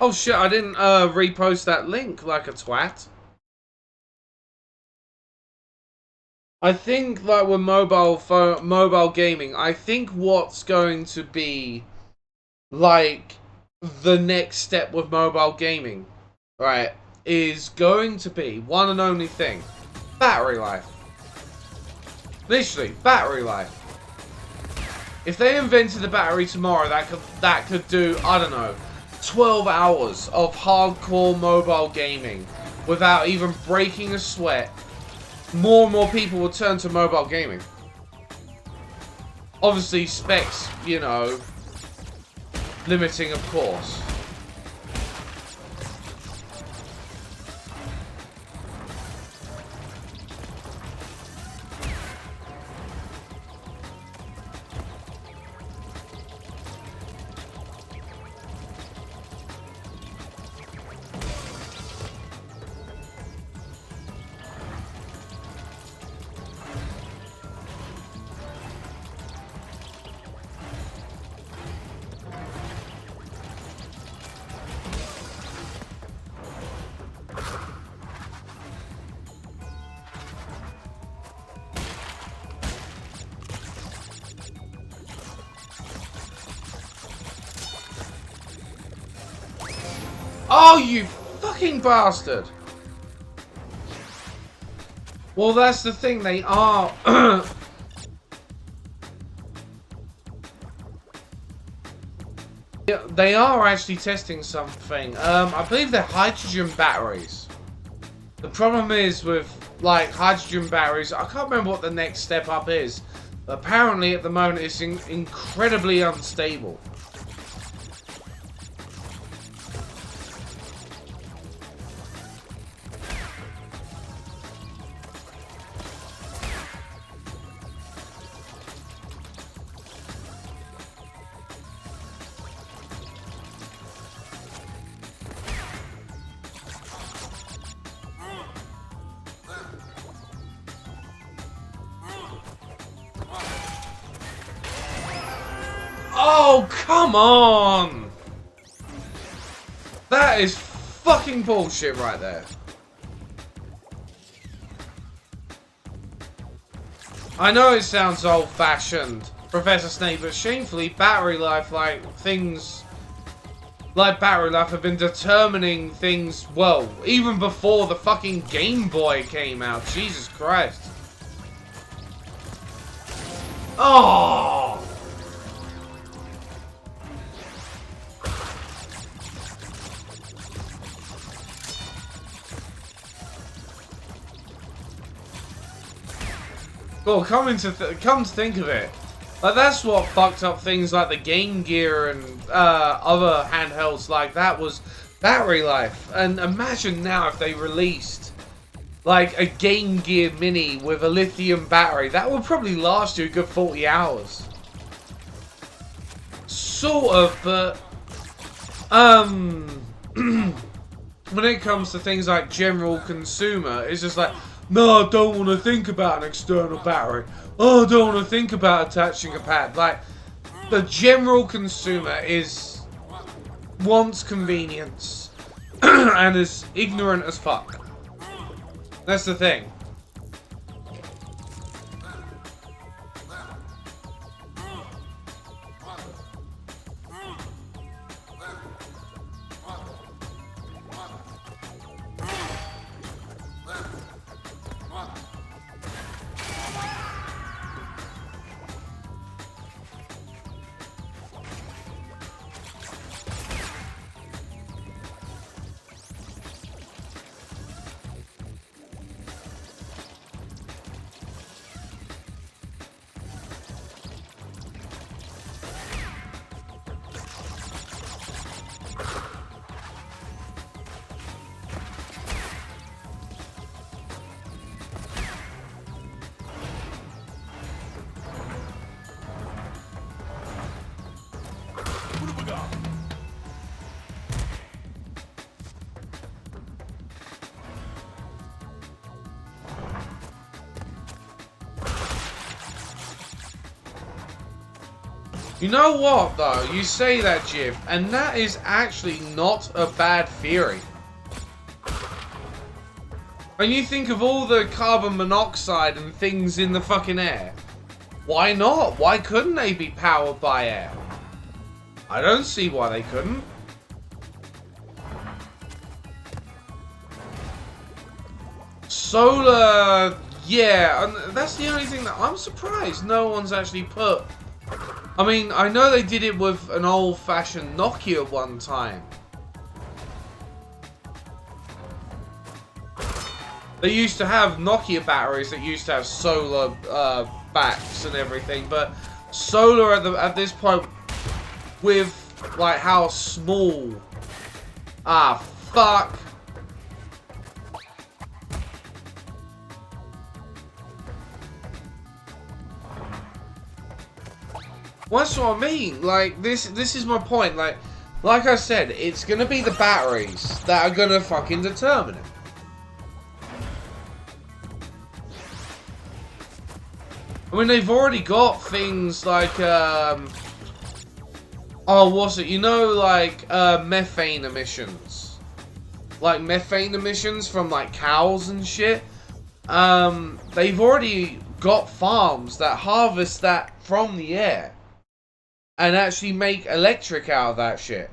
Oh shit, I didn't repost that link like a twat. I think like with mobile gaming, I think what's going to be like the next step with mobile gaming, right, is going to be one and only thing: battery life. Literally, battery life. If they invented the battery tomorrow, that could do, I don't know, 12 hours of hardcore mobile gaming without even breaking a sweat, more and more people will turn to mobile gaming. Obviously, specs, you know, limiting, of course. Oh, you fucking bastard! Well, that's the thing, they are... they are actually testing something. I believe they're hydrogen batteries. The problem is with, like, hydrogen batteries, I can't remember what the next step up is. But apparently, at the moment, it's incredibly unstable. Oh, come on! That is fucking bullshit right there. I know it sounds old-fashioned, Professor Snape, but shamefully, battery life, like, things like battery life have been determining things, well, even before the fucking Game Boy came out. Jesus Christ. Oh! Well, come to think of it, like that's what fucked up things like the Game Gear and other handhelds like that was battery life. And imagine now if they released like a Game Gear Mini with a lithium battery, that would probably last you a good 40 hours. Sort of, but when it comes to things like general consumer, it's just like, no, I don't want to think about an external battery. Oh, I don't want to think about attaching a pad. Like, the general consumer wants convenience and is ignorant as fuck. That's the thing. You know what, though? You say that, Jim, and that is actually not a bad theory. When you think of all the carbon monoxide and things in the fucking air, why not? Why couldn't they be powered by air? I don't see why they couldn't. Solar, yeah, and that's the only thing that I'm surprised no one's actually put. I mean, I know they did it with an old-fashioned Nokia one time. They used to have Nokia batteries that used to have solar backs and everything, but solar at this point, with like how small. Ah, fuck. Well, that's what I mean. Like this is my point. Like I said, it's gonna be the batteries that are gonna fucking determine it. I mean, they've already got things like oh, what's it? You know, like methane emissions, like methane emissions from like cows and shit. They've already got farms that harvest that from the air and actually make electric out of that shit.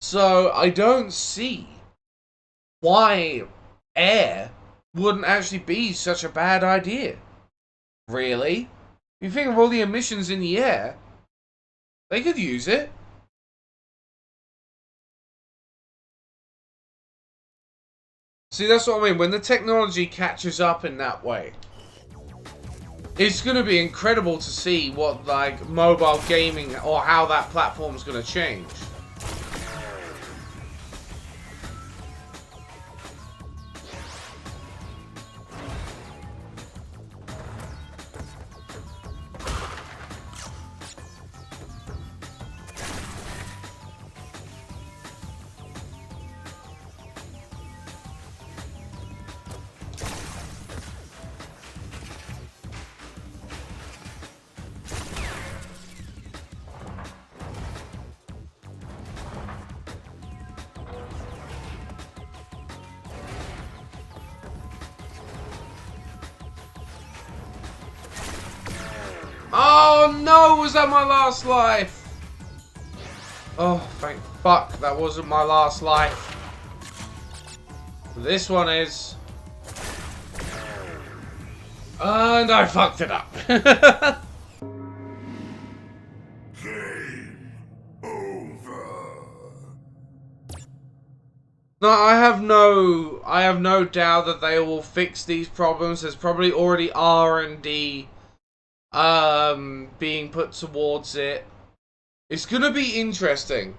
So I don't see why air wouldn't actually be such a bad idea. Really? You think of all the emissions in the air, they could use it. See, that's what I mean. When the technology catches up in that way, it's going to be incredible to see what, like, mobile gaming or how that platform's going to change. Oh no, was that my last life? Oh, thank fuck, that wasn't my last life. This one is. And I fucked it up. No, I have no doubt that they will fix these problems. There's probably already R&D being put towards it. It's gonna be interesting.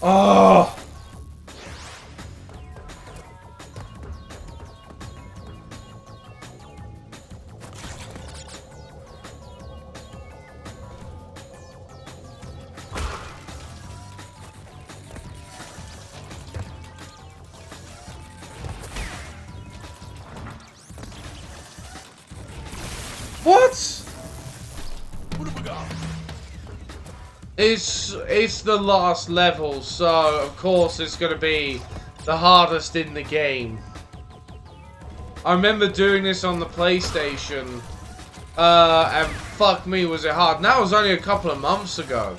Oh! What? What have we got? It's the last level, so of course it's gonna be the hardest in the game. I remember doing this on the PlayStation, and fuck me was it hard. And that was only a couple of months ago.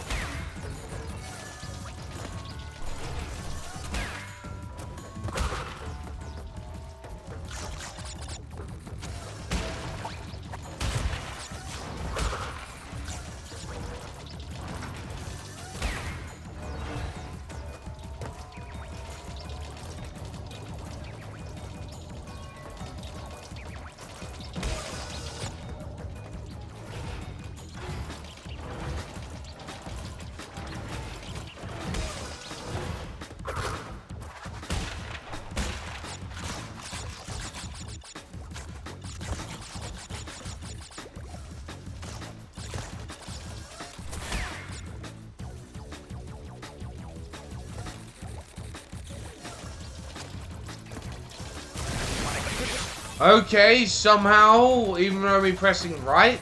Okay, somehow, even though we're pressing right.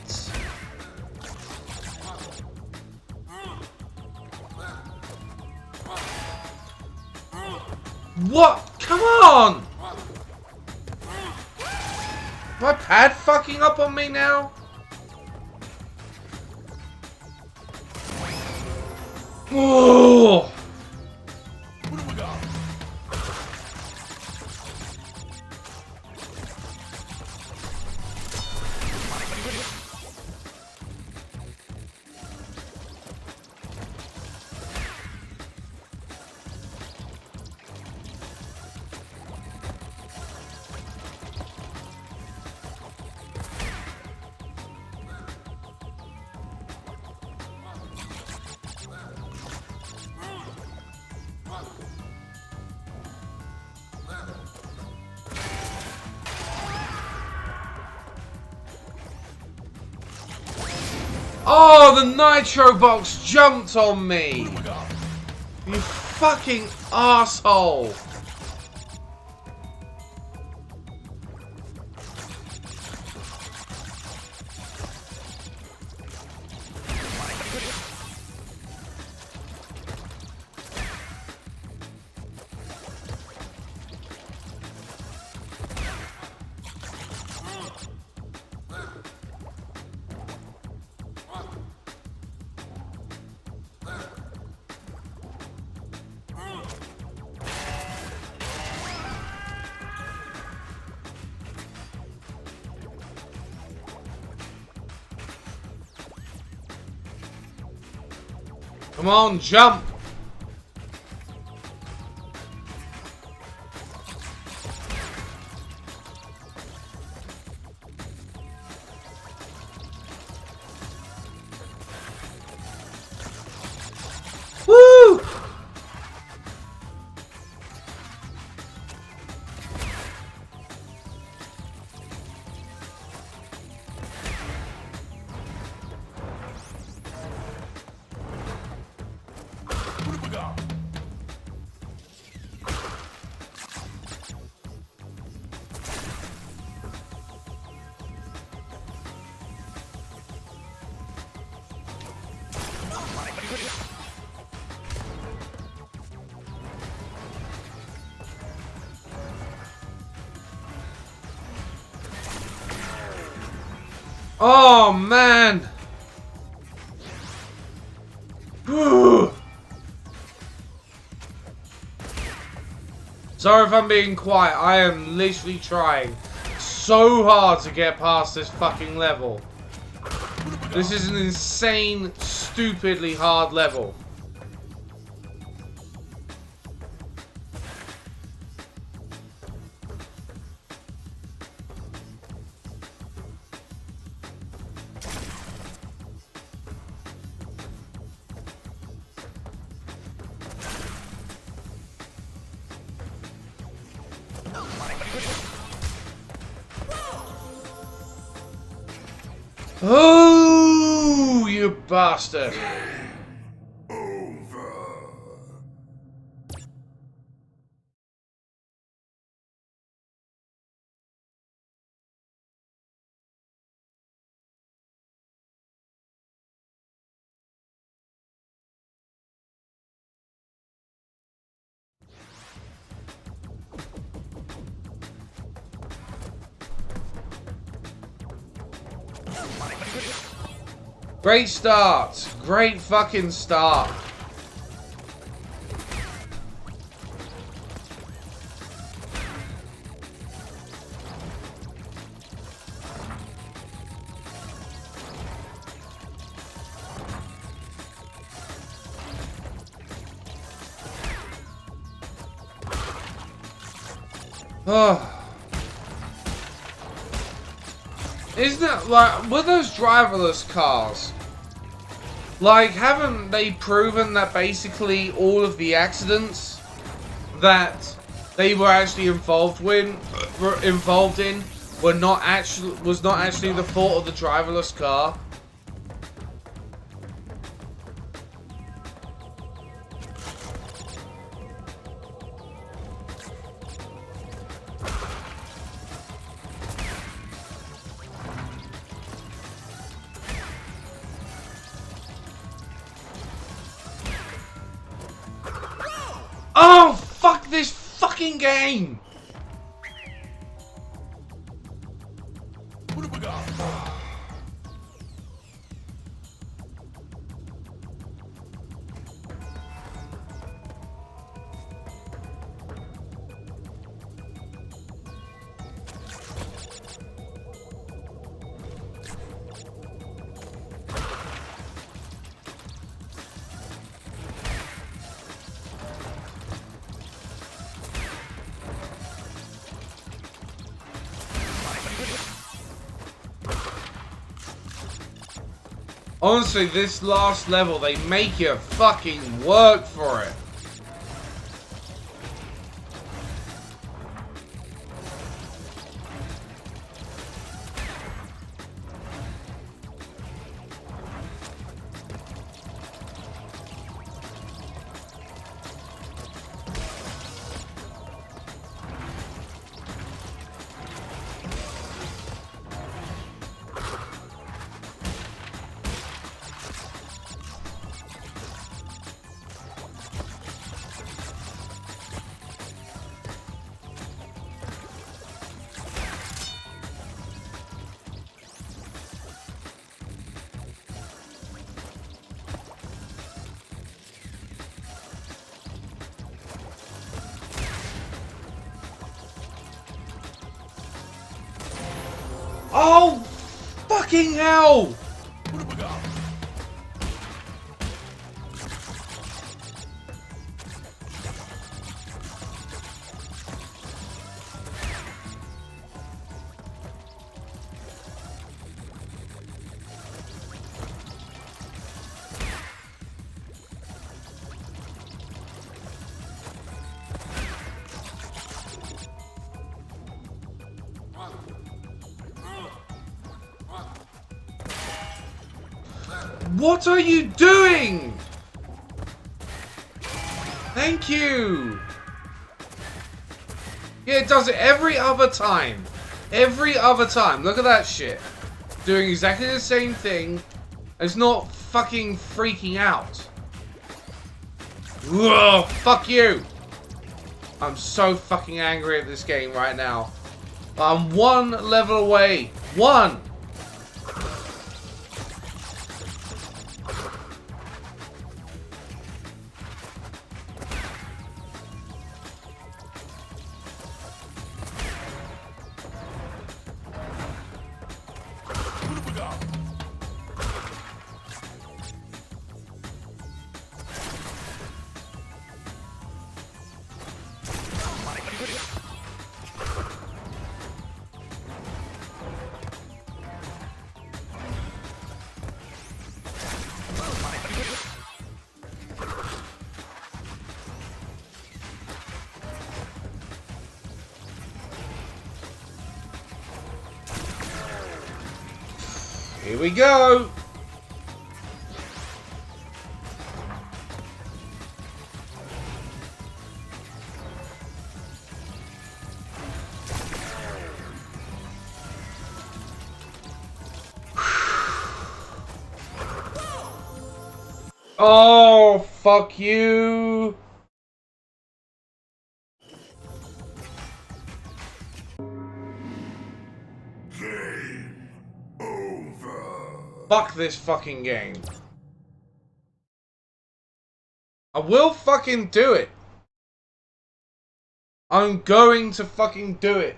What? Come on! My pad fucking up on me now? Oh! What have we got? Oh, the nitro box jumped on me! You fucking asshole! Come on, jump! Woo! Oh, man. Sorry if I'm being quiet. I am literally trying so hard to get past this fucking level. This is an insane, stupidly hard level. Oh, you bastard! Great start! Great fucking start! Oh. Isn't it like, with those driverless cars, like, haven't they proven that basically all of the accidents that they were actually involved in was not actually the fault of the driverless car? Oh, fuck this fucking game! What have we got? Honestly, this last level, they make you fucking work for it. Oh, fucking hell! What have we got? What are you doing? Thank you. Yeah, it does it every other time. Every other time. Look at that shit. Doing exactly the same thing. It's not fucking freaking out. Ugh, fuck you. I'm so fucking angry at this game right now. I'm one level away. One. Here we go. Oh, fuck you. Game over. Fuck this fucking game. I will fucking do it. I'm going to fucking do it.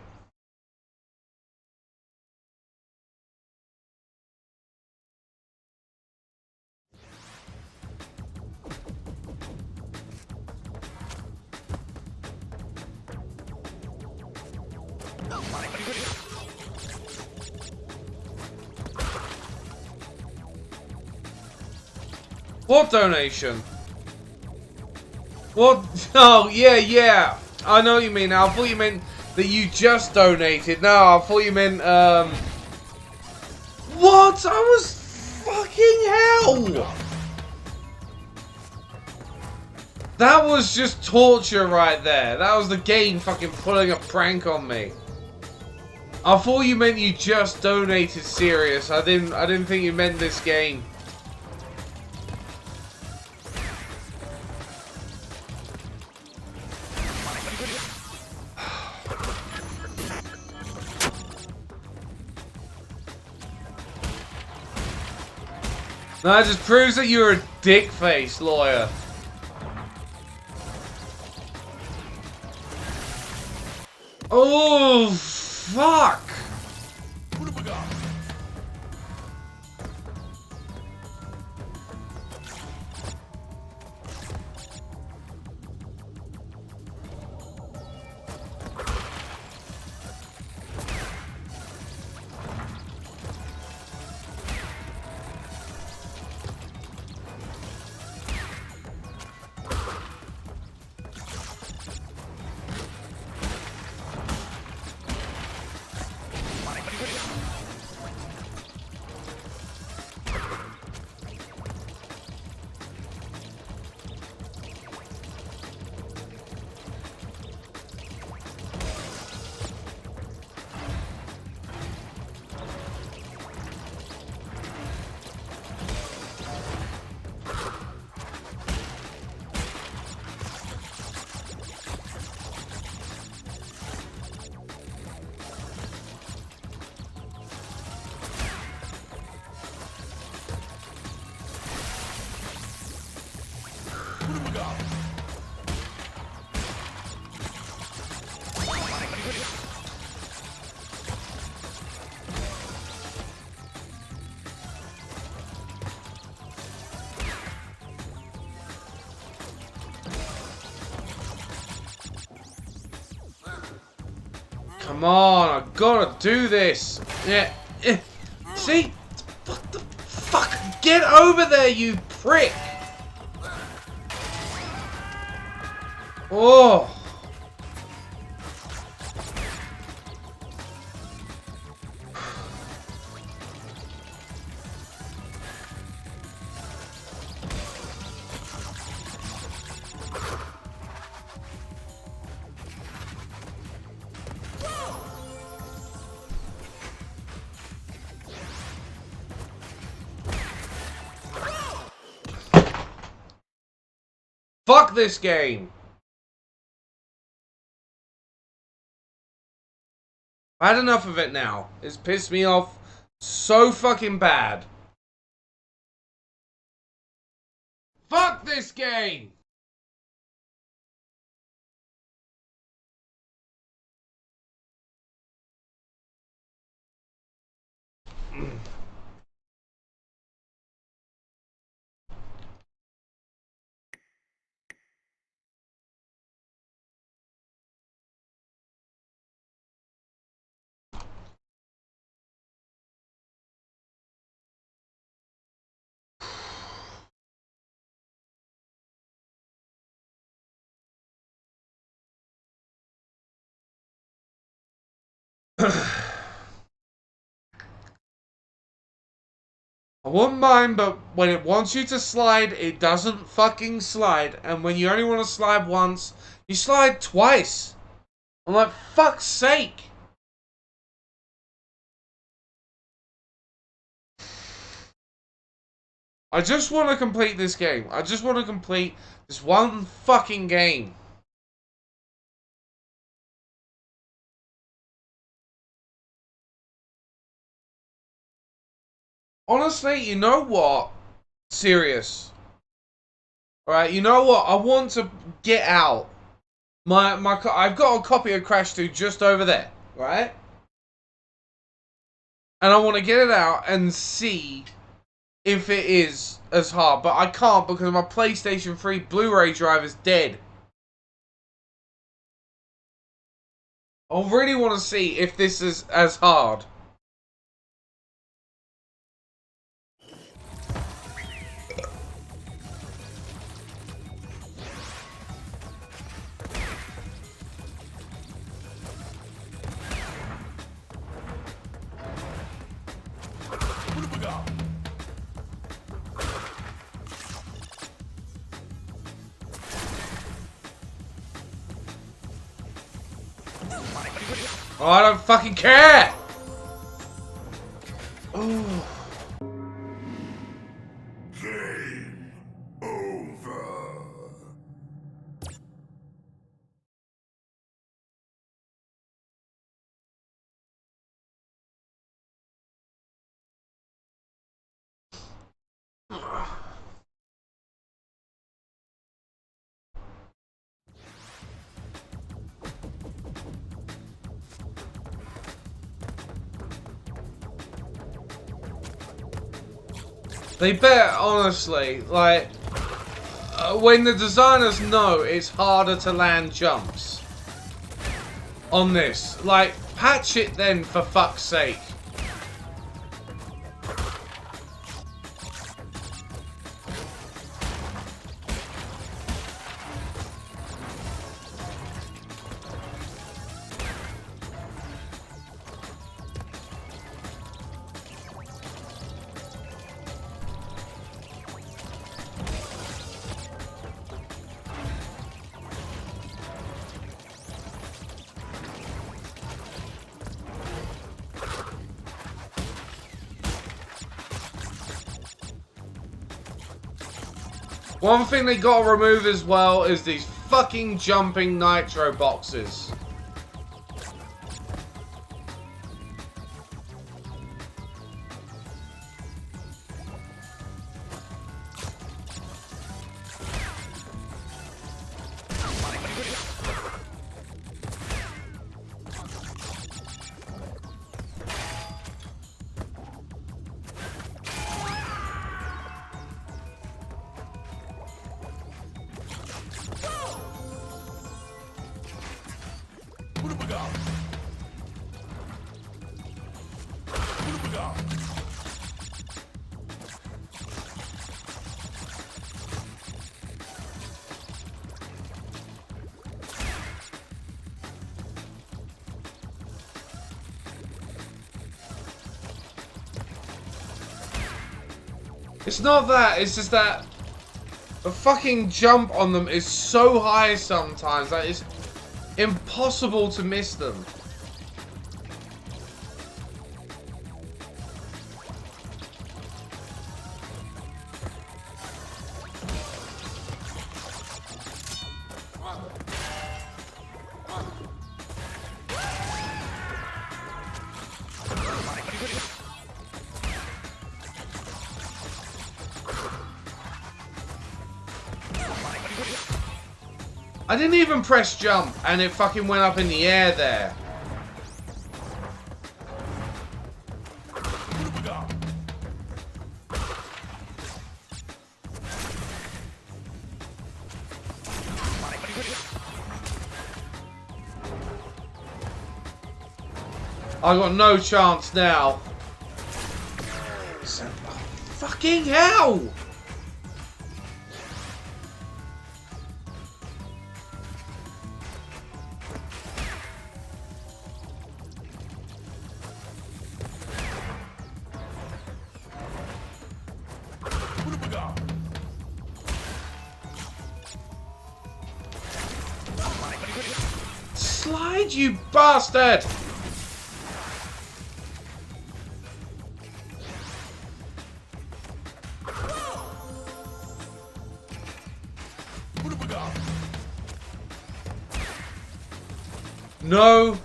What donation? What? Oh, yeah. I know what you mean now. I thought you meant that you just donated. No, I thought you meant, What? I was fucking hell! That was just torture right there. That was the game fucking pulling a prank on me. I thought you meant you just donated serious. I didn't think you meant this game. No, it just proves that you're a dick-faced lawyer. Oh, fuck! What have we got? What have we got? Come on, I gotta do this. Yeah. See? What the fuck? Get over there, you prick! Oh. Fuck this game. I had enough of it now. It's pissed me off so fucking bad. Fuck this game! I wouldn't mind, but when it wants you to slide, it doesn't fucking slide. And when you only want to slide once, you slide twice. I'm like, fuck's sake. I just want to complete this game. I just want to complete this one fucking game. Honestly, you know what? Serious. Alright, you know what? I want to get out. I've got a copy of Crash 2 just over there, right? And I want to get it out and see if it is as hard. But I can't because my PlayStation 3 Blu-ray drive is dead. I really want to see if this is as hard. Oh, I don't fucking care! Oh. Game over. They bet, honestly, like, when the designers know it's harder to land jumps on this, like, patch it then, for fuck's sake. One thing they gotta remove as well is these fucking jumping nitro boxes. It's not that, it's just that the fucking jump on them is so high sometimes that it's impossible to miss them. I didn't even press jump and it fucking went up in the air there. I got no chance now. Fucking hell! Slide, you bastard! No!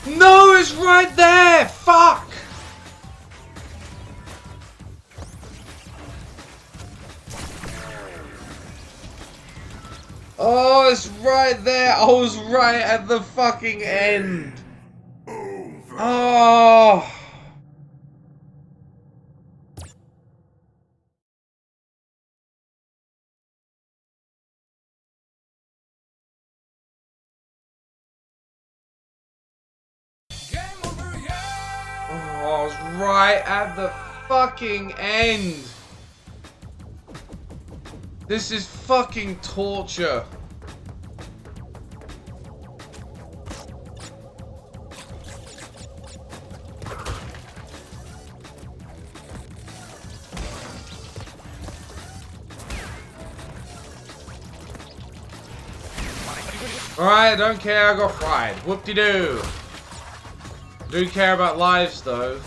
No, it's right there! Fuck! Oh, it's right there! I was right at the fucking end! Oh! Oh, I was right at the fucking end. This is fucking torture. Alright, I don't care, I got fried. Whoop-de-doo. Do care about lives though.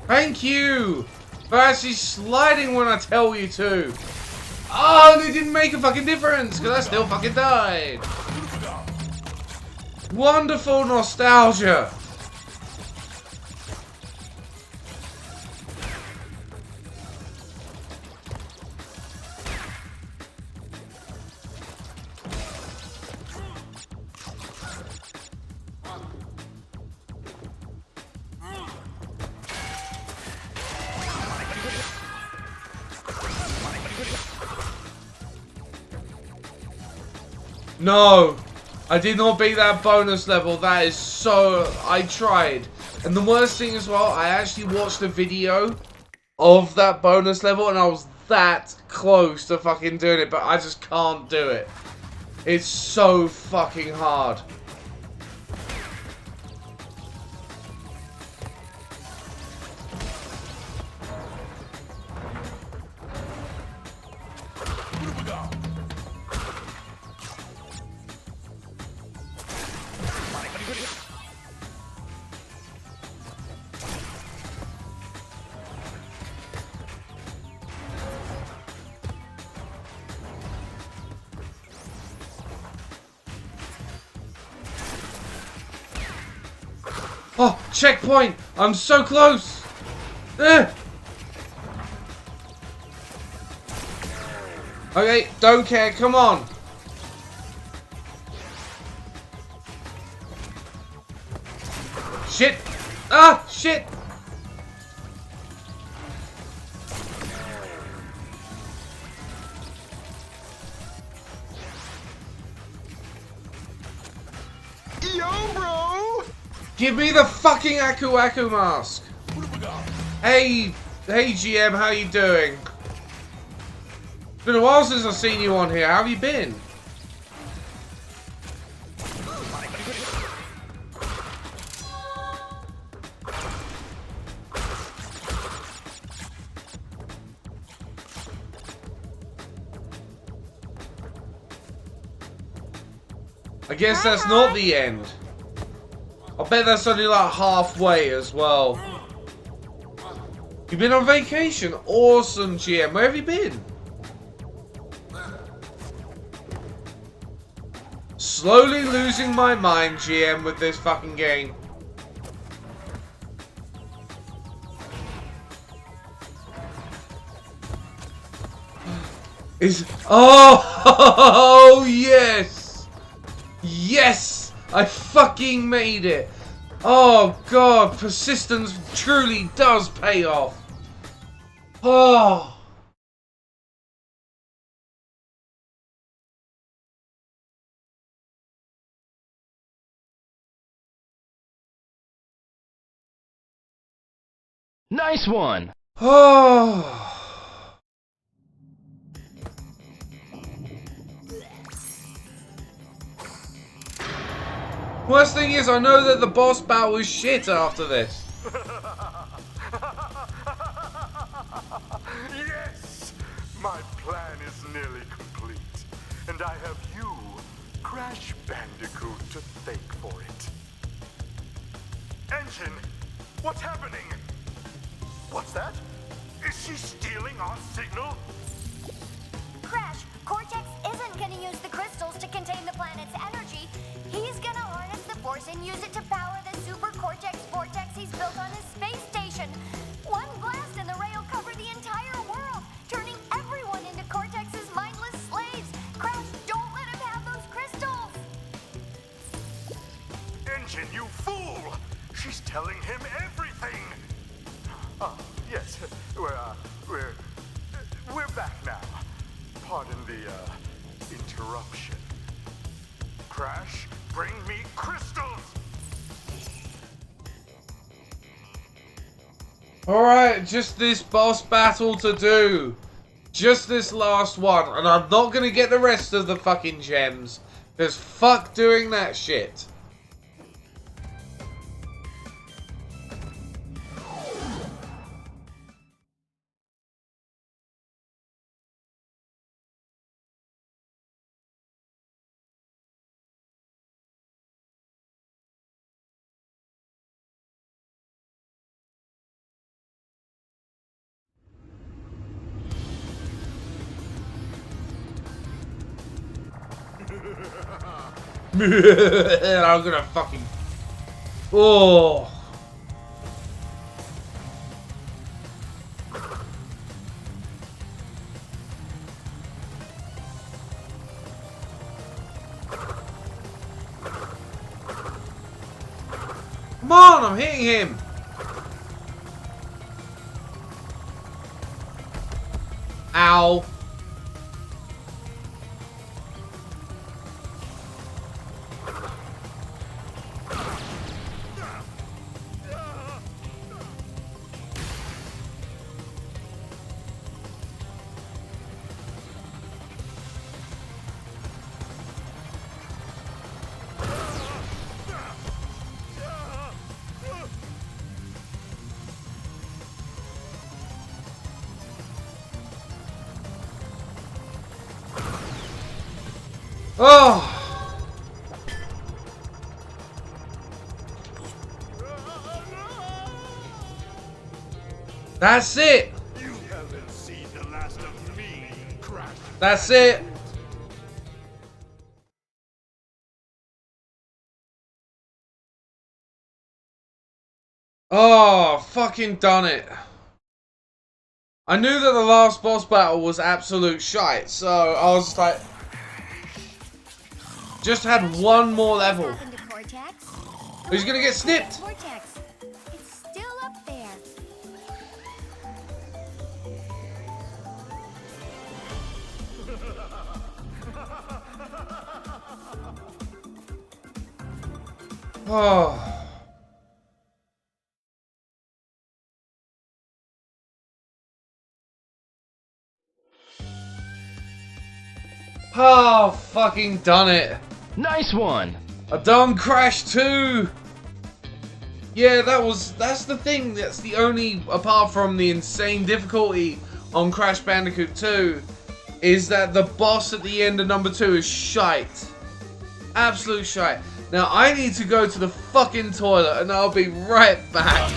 Thank you for actually sliding when I tell you to. Oh, it didn't make a fucking difference because I still fucking died. Wonderful nostalgia. No, I did not beat that bonus level. That is so... I tried. And the worst thing as well, I actually watched a video of that bonus level and I was that close to fucking doing it, but I just can't do it. It's so fucking hard. Oh, checkpoint! I'm so close! Okay, don't care, come on! Shit! Ah, shit! Yo, bro! Give me the fucking Aku Aku mask! Hey GM, how you doing? It's been a while since I've seen you on here. How have you been? I guess that's not the end. I bet that's only like halfway as well. You've been on vacation? Awesome, GM. Where have you been? Slowly losing my mind, GM, with this fucking game. Oh, yes! Yes! I fucking made it! Oh god, persistence truly does pay off. Oh. Nice one! Oh. Worst thing is, I know that the boss battle is shit after this. Yes! My plan is nearly complete. And I have you, Crash Bandicoot, to thank for it. Engine! What's happening? What's that? Is she stealing our signal? Crash, Cortex isn't gonna use the crystals to contain the planet's energy. He's gonna harness the force and use it to power the super Cortex vortex he's built on his space station. One blast and the ray will cover the entire world, turning everyone into Cortex's mindless slaves. Crash, don't let him have those crystals! Engine, you fool! She's telling him everything! Oh, yes, we're back now. Pardon the, interruption. Crash, bring me crystals! Alright, just this boss battle to do. Just this last one. And I'm not gonna get the rest of the fucking gems. Because fuck doing that shit. I'm gonna fucking... Oh. Come on, I'm hitting him. Ow. Oh! That's it! You haven't seen the last of me, Crash. That's it! Oh, fucking done it. I knew that the last boss battle was absolute shite, so I was like... Just had one more level. He's gonna get snipped! Vortex. It's still up there. Oh. Oh, fucking done it. Nice one. I done Crash 2. Yeah, that's the thing. That's the only, apart from the insane difficulty on Crash Bandicoot 2, is that the boss at the end of number 2 is shite. Absolute shite. Now I need to go to the fucking toilet and I'll be right back.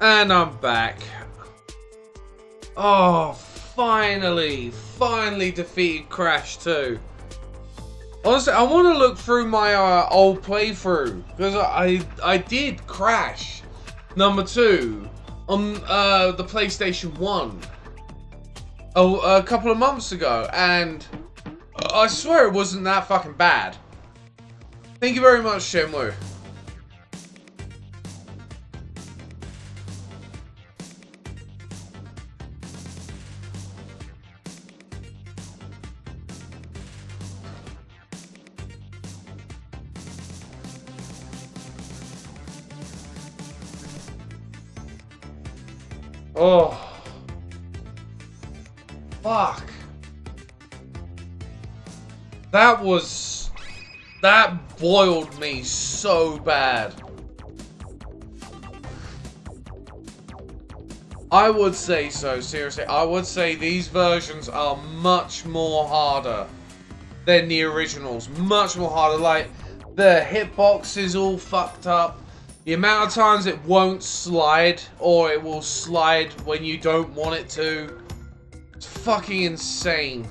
And I'm back. Oh, finally defeated Crash 2. Honestly, I want to look through my old playthrough, because I did Crash number 2 on the PlayStation 1 a couple of months ago, and I swear it wasn't that fucking bad. Thank you very much, Shenmue. Oh, fuck. That boiled me so bad. I would say so, seriously. I would say these versions are much more harder than the originals. Much more harder. Like, the hitbox is all fucked up. The amount of times it won't slide, or it will slide when you don't want it to. It's fucking insane.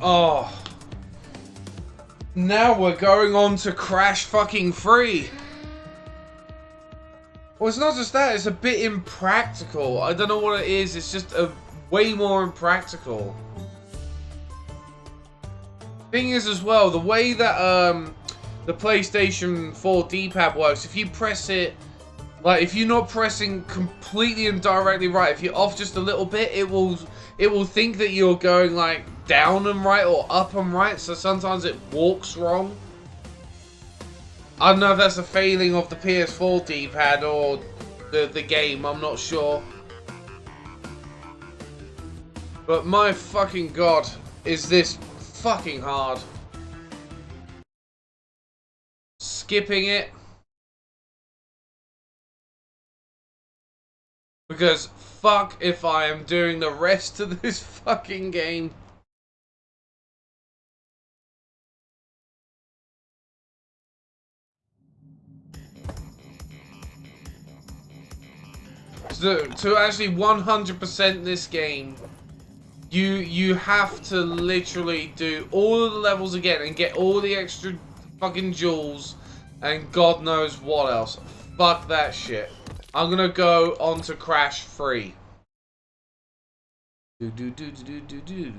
Oh. Now we're going on to Crash fucking 3. Well, it's not just that, it's a bit impractical. I don't know what it is, it's just a way more impractical. Thing is as well, the way that the PlayStation 4 D-pad works, if you press it, like if you're not pressing completely and directly right, if you're off just a little bit, it will think that you're going like down and right or up and right, so sometimes it walks wrong. I don't know if that's a failing of the PS4 D-pad or the game, I'm not sure. But my fucking god, is this fucking hard. Skipping it. Because fuck if I am doing the rest of this fucking game. To actually 100% this game, you have to literally do all of the levels again and get all the extra fucking jewels and God knows what else. Fuck that shit. I'm gonna go on to Crash free. Do do do do do do.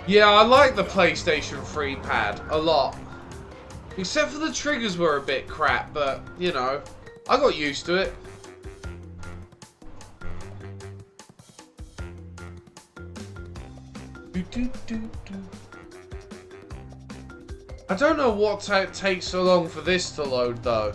Yeah, I like the PlayStation 3 pad a lot. Except for the triggers were a bit crap, but, you know, I got used to it. I don't know what takes so long for this to load, though.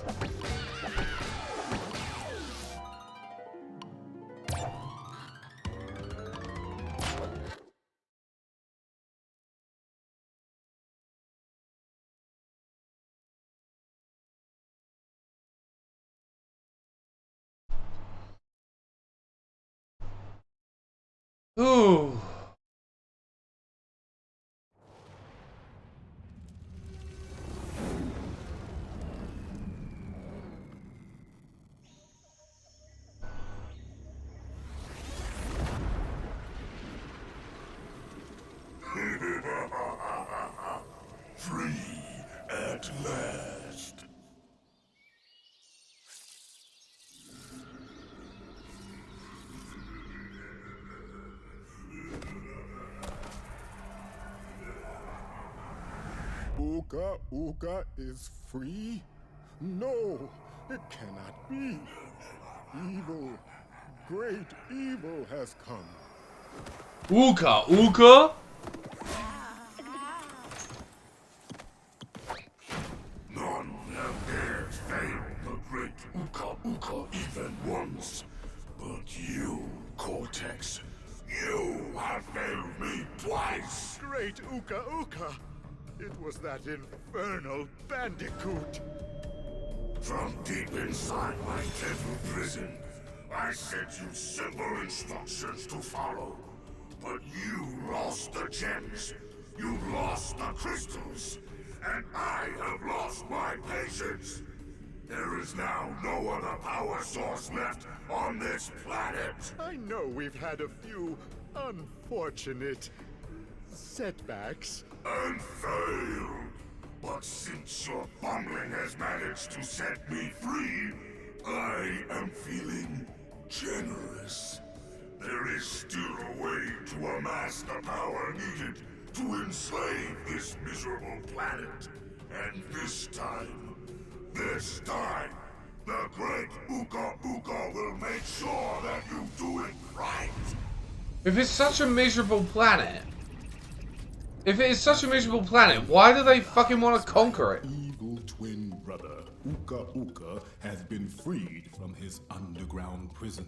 Ooh. Free at last. Uka Uka is free? No, it cannot be. Evil, great evil has come. Uka Uka? None have dared fail the great Uka Uka even once. But you, Cortex, you have failed me twice. Great Uka Uka! It was that infernal Bandicoot! From deep inside my temple prison, I sent you simple instructions to follow. But you lost the gems, you lost the crystals, and I have lost my patience. There is now no other power source left on this planet. I know we've had a few unfortunate setbacks. And failed. But since your bumbling has managed to set me free, I am feeling generous. There is still a way to amass the power needed to enslave this miserable planet. And this time, the great Uka Uka will make sure that you do it right. If it's such a miserable planet, why do they fucking want to conquer it? Evil twin brother, Uka Uka, has been freed from his underground prison.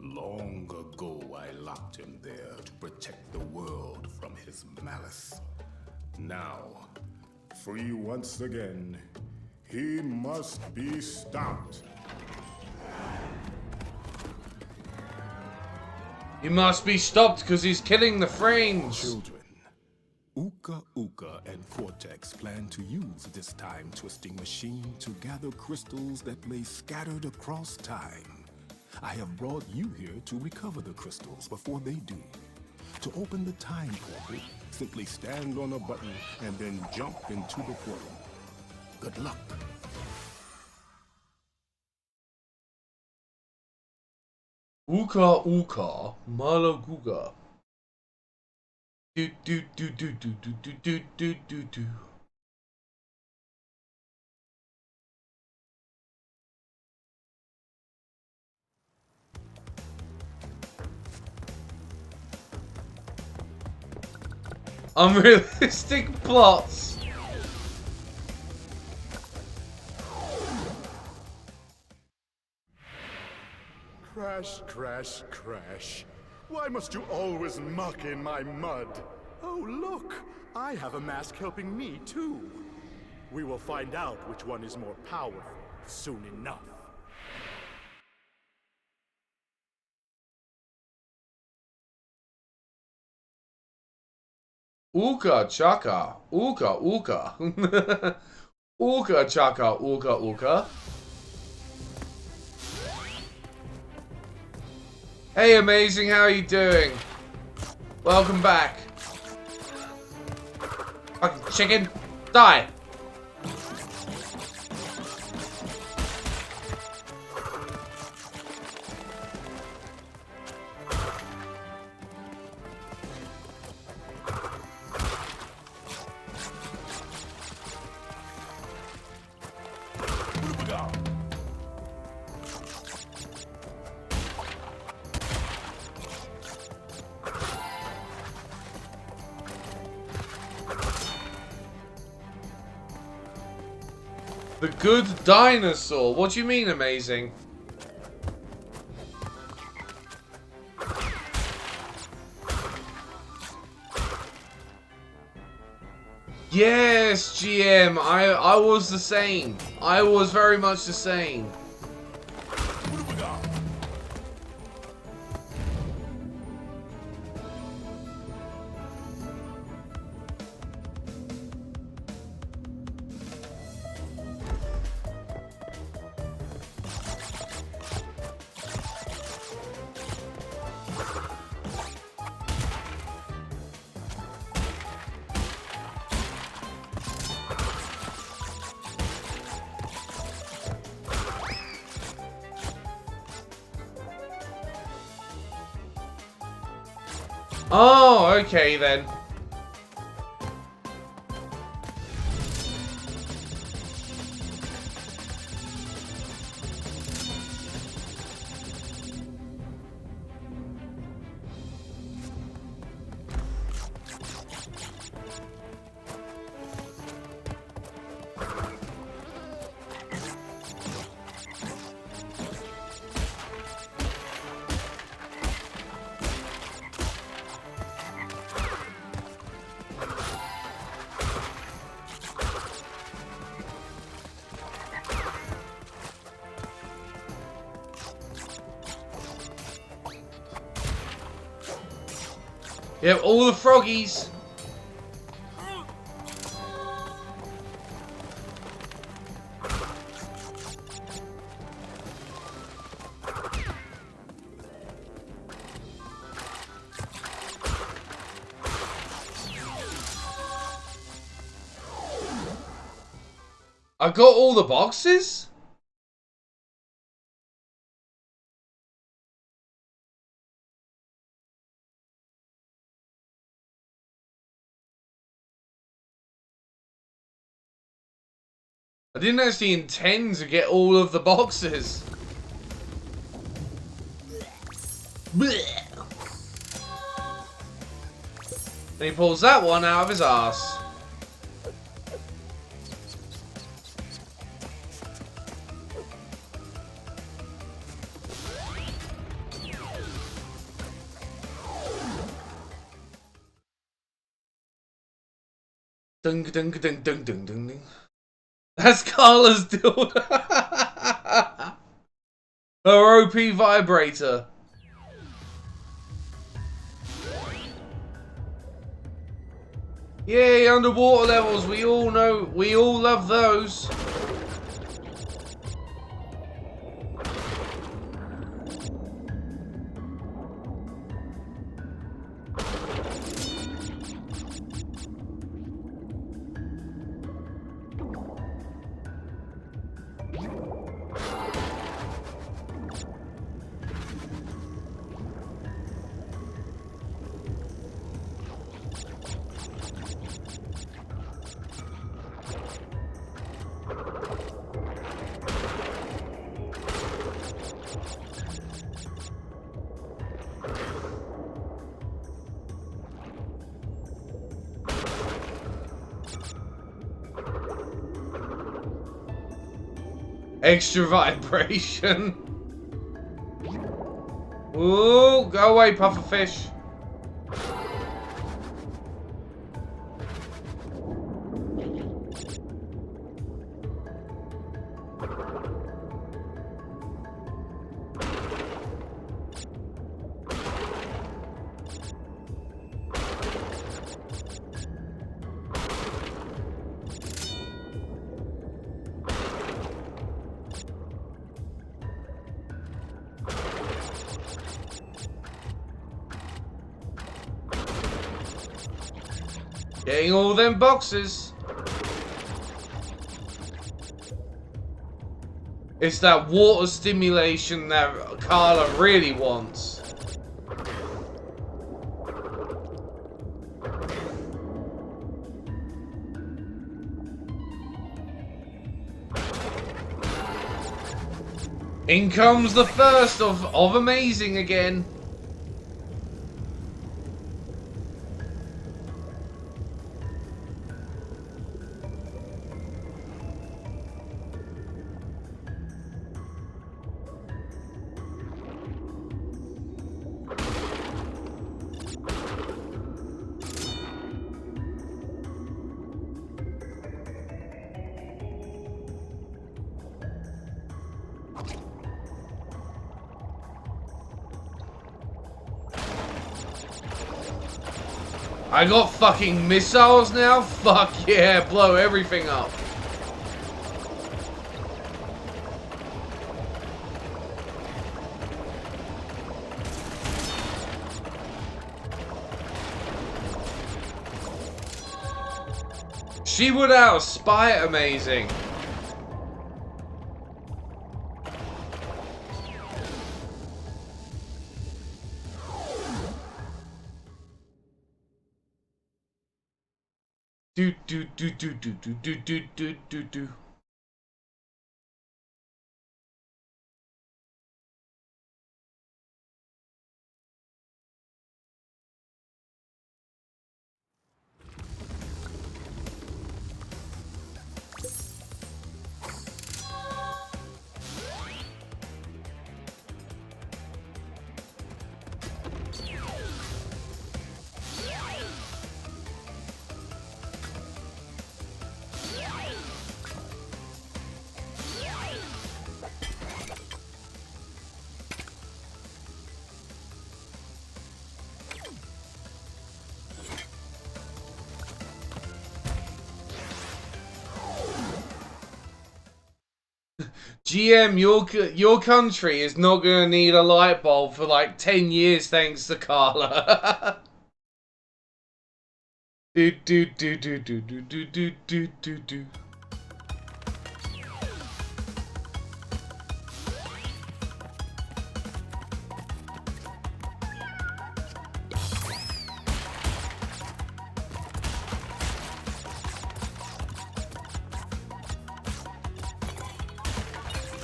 Long ago, I locked him there to protect the world from his malice. Now, free once again, he must be stopped. He must be stopped because he's killing the frames. Children, Uka Uka and Cortex plan to use this time-twisting machine to gather crystals that lay scattered across time. I have brought you here to recover the crystals before they do. To open the time portal, simply stand on a button and then jump into the portal. Good luck. Uka Uka Malaguga. Do do do do do do do do do do do. Unrealistic plots. Crash, crash, crash. Why must you always muck in my mud? Oh, look! I have a mask helping me, too. We will find out which one is more powerful soon enough. Ooka chaka, ooka ooka. Ooka chaka, ooka ooka. Hey amazing, how are you doing? Welcome back. Fucking chicken, die. The good dinosaur. What do you mean, amazing? Yes, GM. I was the same. I was very much the same. Oh, okay then. Yep, all the froggies. I got all the boxes? I didn't actually intend to get all of the boxes. Blech. And he pulls that one out of his ass. Dung dung dung dung dung dung dung. That's Carla's dildo. Her OP vibrator. Yay, underwater levels. We all know. We all love those. Extra vibration. Ooh, go away, pufferfish. Getting all them boxes. It's that water stimulation that Carla really wants. In comes the first of amazing again. I got fucking missiles now? Fuck yeah, blow everything up. She would outspy it amazing. Do do do do do do do do do do do. GM, your country is not gonna need a light bulb for like 10 years, thanks to Carla. do do do do do do do do do do do.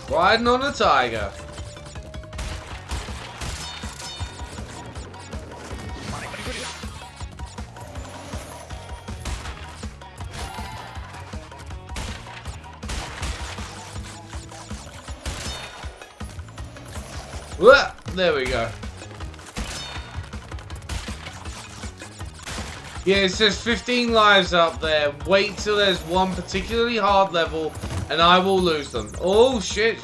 Riding on a tiger. Whoa, there we go. Yeah, it says 15 lives up there. Wait till there's one particularly hard level and I will lose them. Oh shit.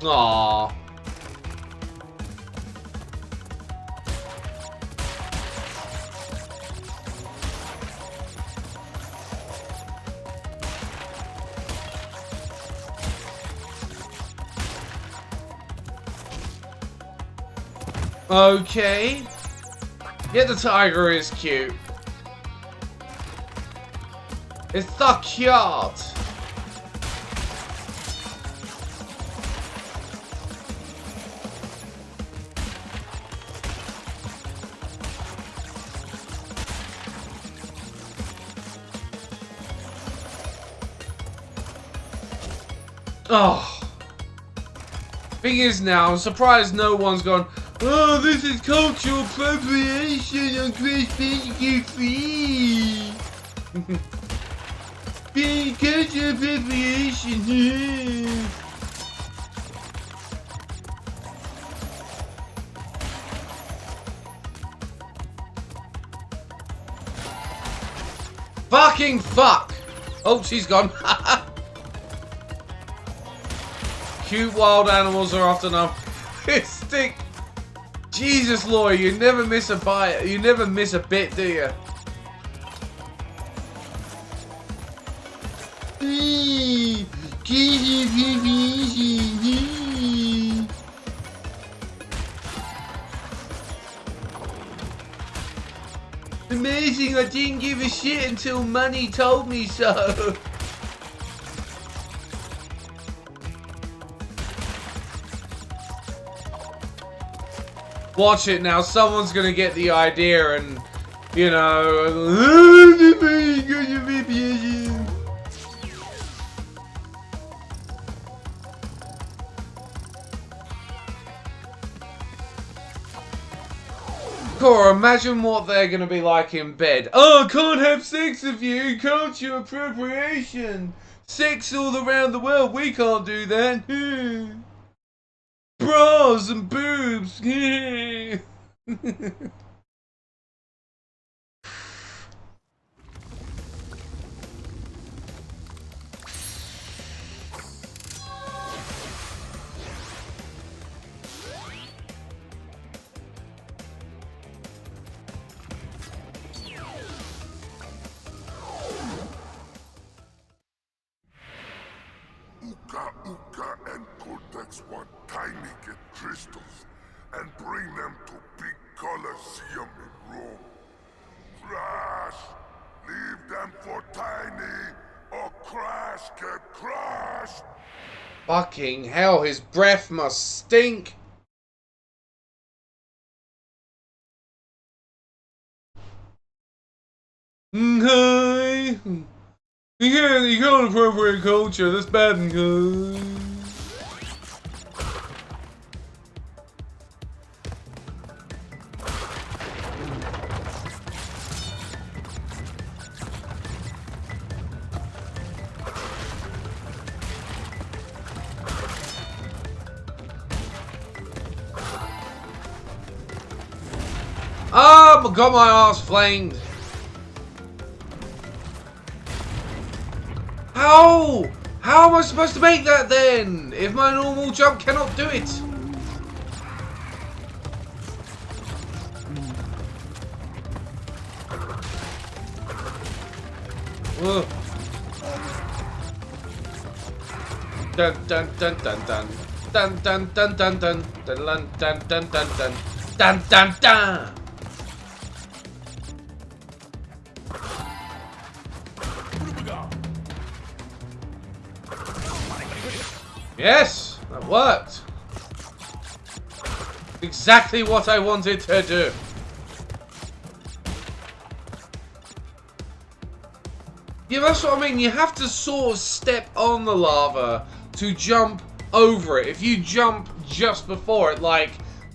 Aww. Okay. Yeah, the tiger is cute. It's the cute. Oh. Thing is now, I'm surprised no one's gone, oh, this is cultural appropriation on Crash Bandicoot 3. Cultural appropriation. Fucking fuck. Oh, she's gone. Cute wild animals are often a stick. Jesus, Lord, you never miss a bite. You never miss a bit, do you? Amazing, I didn't give a shit until money told me so. Watch it now, someone's gonna get the idea and, you know... Cora, imagine what they're gonna be like in bed. Oh, I can't have 6 of you, can't you? Appropriation. 6 all around the world, we can't do that. Bras and boobs. Uka and Cortex want tiny get crystals and bring them to big Colosseum in Rome. Crash! Leave them for Tiny or Crash get crushed! Fucking hell, his breath must stink. Hi. You can't appropriate culture, that's bad and good. Oh, got my ass flamed. How? How am I supposed to make that then? If my normal jump cannot do it? Ugh. Dun dun dun dun dun dun dun dun dun dun dun dun dun dun dun dun dun dun. Yes, that worked. Exactly what I wanted to do. Yeah, that's what I mean. You have to sort of step on the lava to jump over it. If you jump just before it, like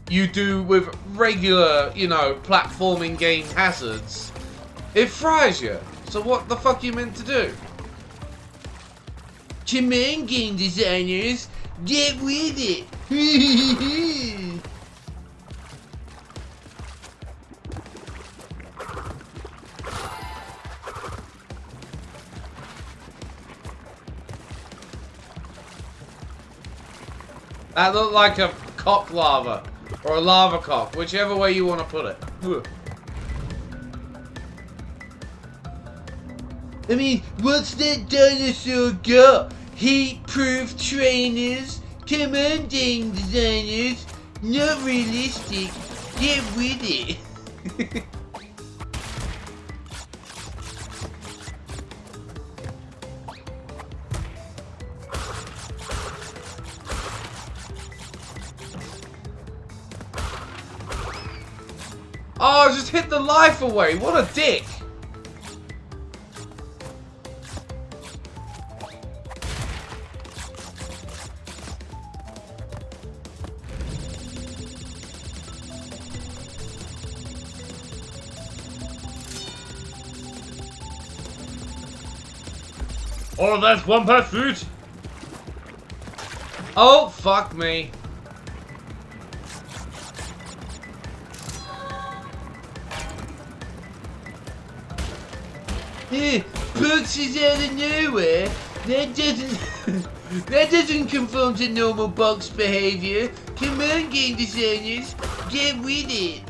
you do with regular, you know, platforming game hazards, it fries you. So what the fuck you meant to do? Come on, game designers, get with it. That looked like a cock lava, or a lava cock, whichever way you want to put it. I mean, what's that dinosaur got? Heat-proof trainers? Come on, game designers. Not realistic. Get with it. Oh, just hit the life away. What a dick. Oh, that's one per fruit. Oh, fuck me. Bugs is out of nowhere. That doesn't that doesn't conform to normal box behavior. Come on, game designers, get with it.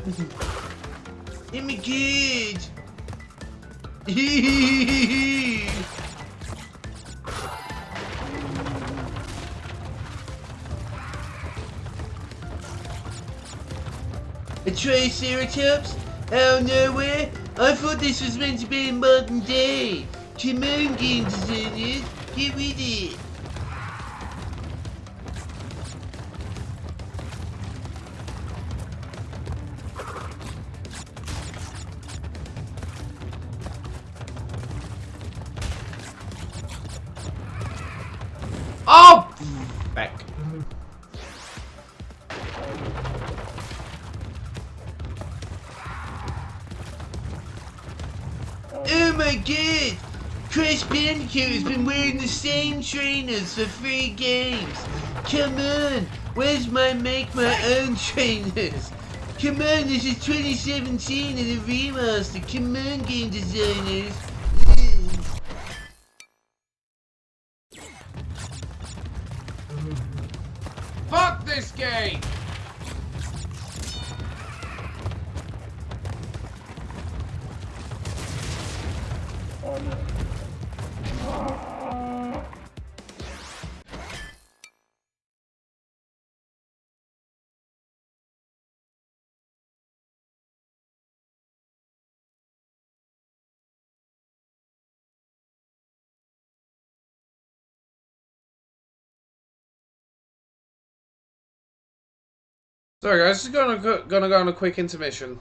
Oh my god. A Triceratops? Out of nowhere? I thought this was meant to be in modern day. Come on, game designers, get with it. Oh! Back. Oh my god! Crash Bandicoot has been wearing the same trainers for 3 games. Come on! Where's my make my own trainers? Come on, this is 2017 and a remaster. Come on, game designers. Fuck this game! Sorry guys, just gonna go on a quick intermission.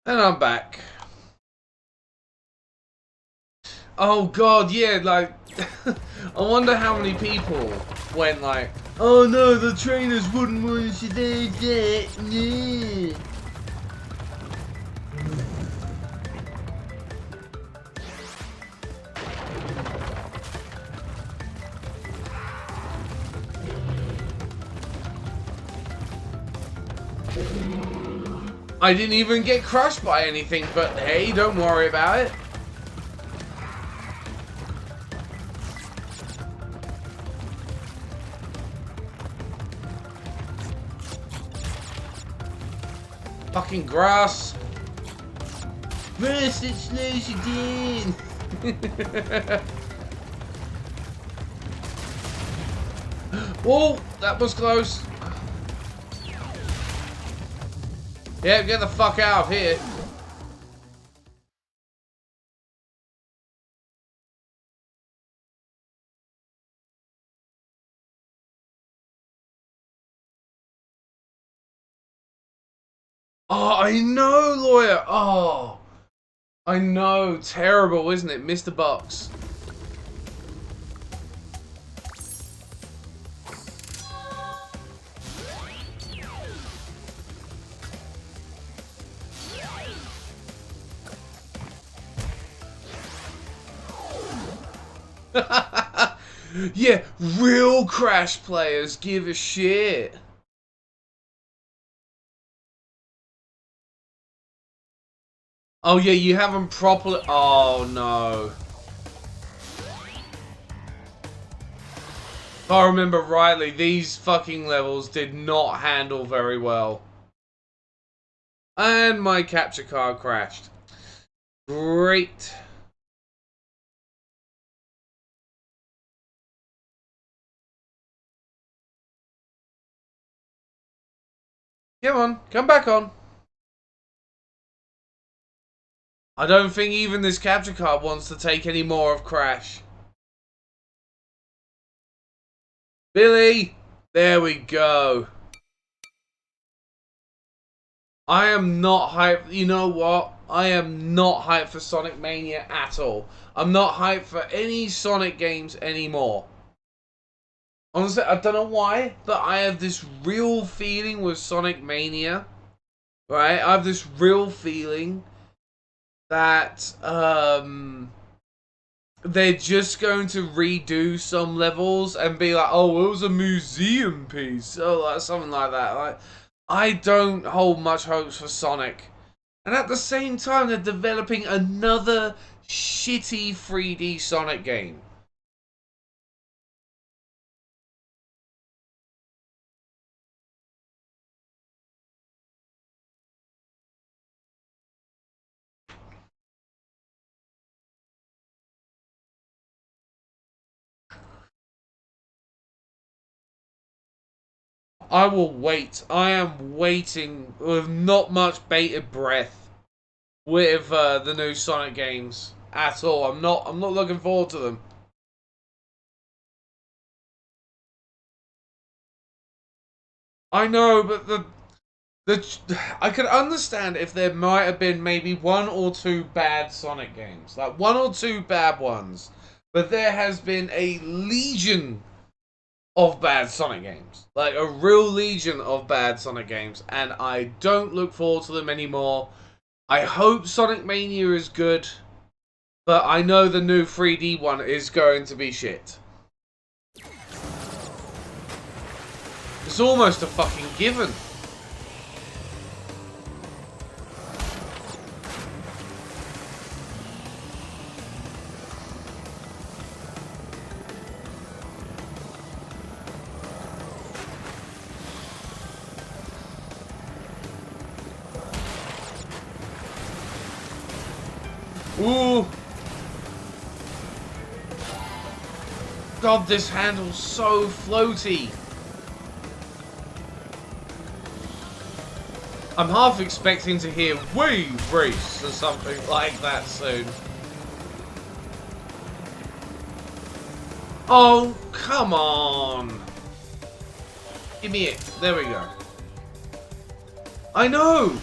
And I'm back. Oh god, yeah, like, I wonder how many people went like, oh no, the trainers wouldn't want to do that. Yeah. I didn't even get crushed by anything, but hey, don't worry about it. Fucking grass. Grass that slows you down. Whoa, that was close. Yeah, get the fuck out of here. Oh, I know, lawyer. Oh, I know. Terrible, isn't it? Mr. Bucks. Yeah, real Crash players give a shit. Oh yeah, you haven't properly... Oh no. If I remember rightly, these fucking levels did not handle very well. And my capture card crashed. Great. Come on, come back on. I don't think even this capture card wants to take any more of Crash. Billy! There we go. I am not hyped. You know what? I am not hyped for Sonic Mania at all. I'm not hyped for any Sonic games anymore. Honestly, I don't know why, but I have this real feeling with Sonic Mania. Right? I have this real feeling that they're just going to redo some levels and be like, oh, it was a museum piece, or like something like that. Like, I don't hold much hopes for Sonic, and at the same time, they're developing another shitty 3D Sonic game. I will wait. I am waiting with not much bated breath with the new Sonic games at all. I'm not looking forward to them. I know, but I could understand if there might have been maybe one or two bad Sonic games, like one or two bad ones, but there has been a legion of bad Sonic games, like a real legion of bad Sonic games, and I don't look forward to them anymore. I hope Sonic Mania is good, but I know the new 3D one is going to be shit. It's almost a fucking given. Ooh. God, this handle's so floaty. I'm half expecting to hear wave race or something like that soon. Oh, come on. Give me it. There we go. I know.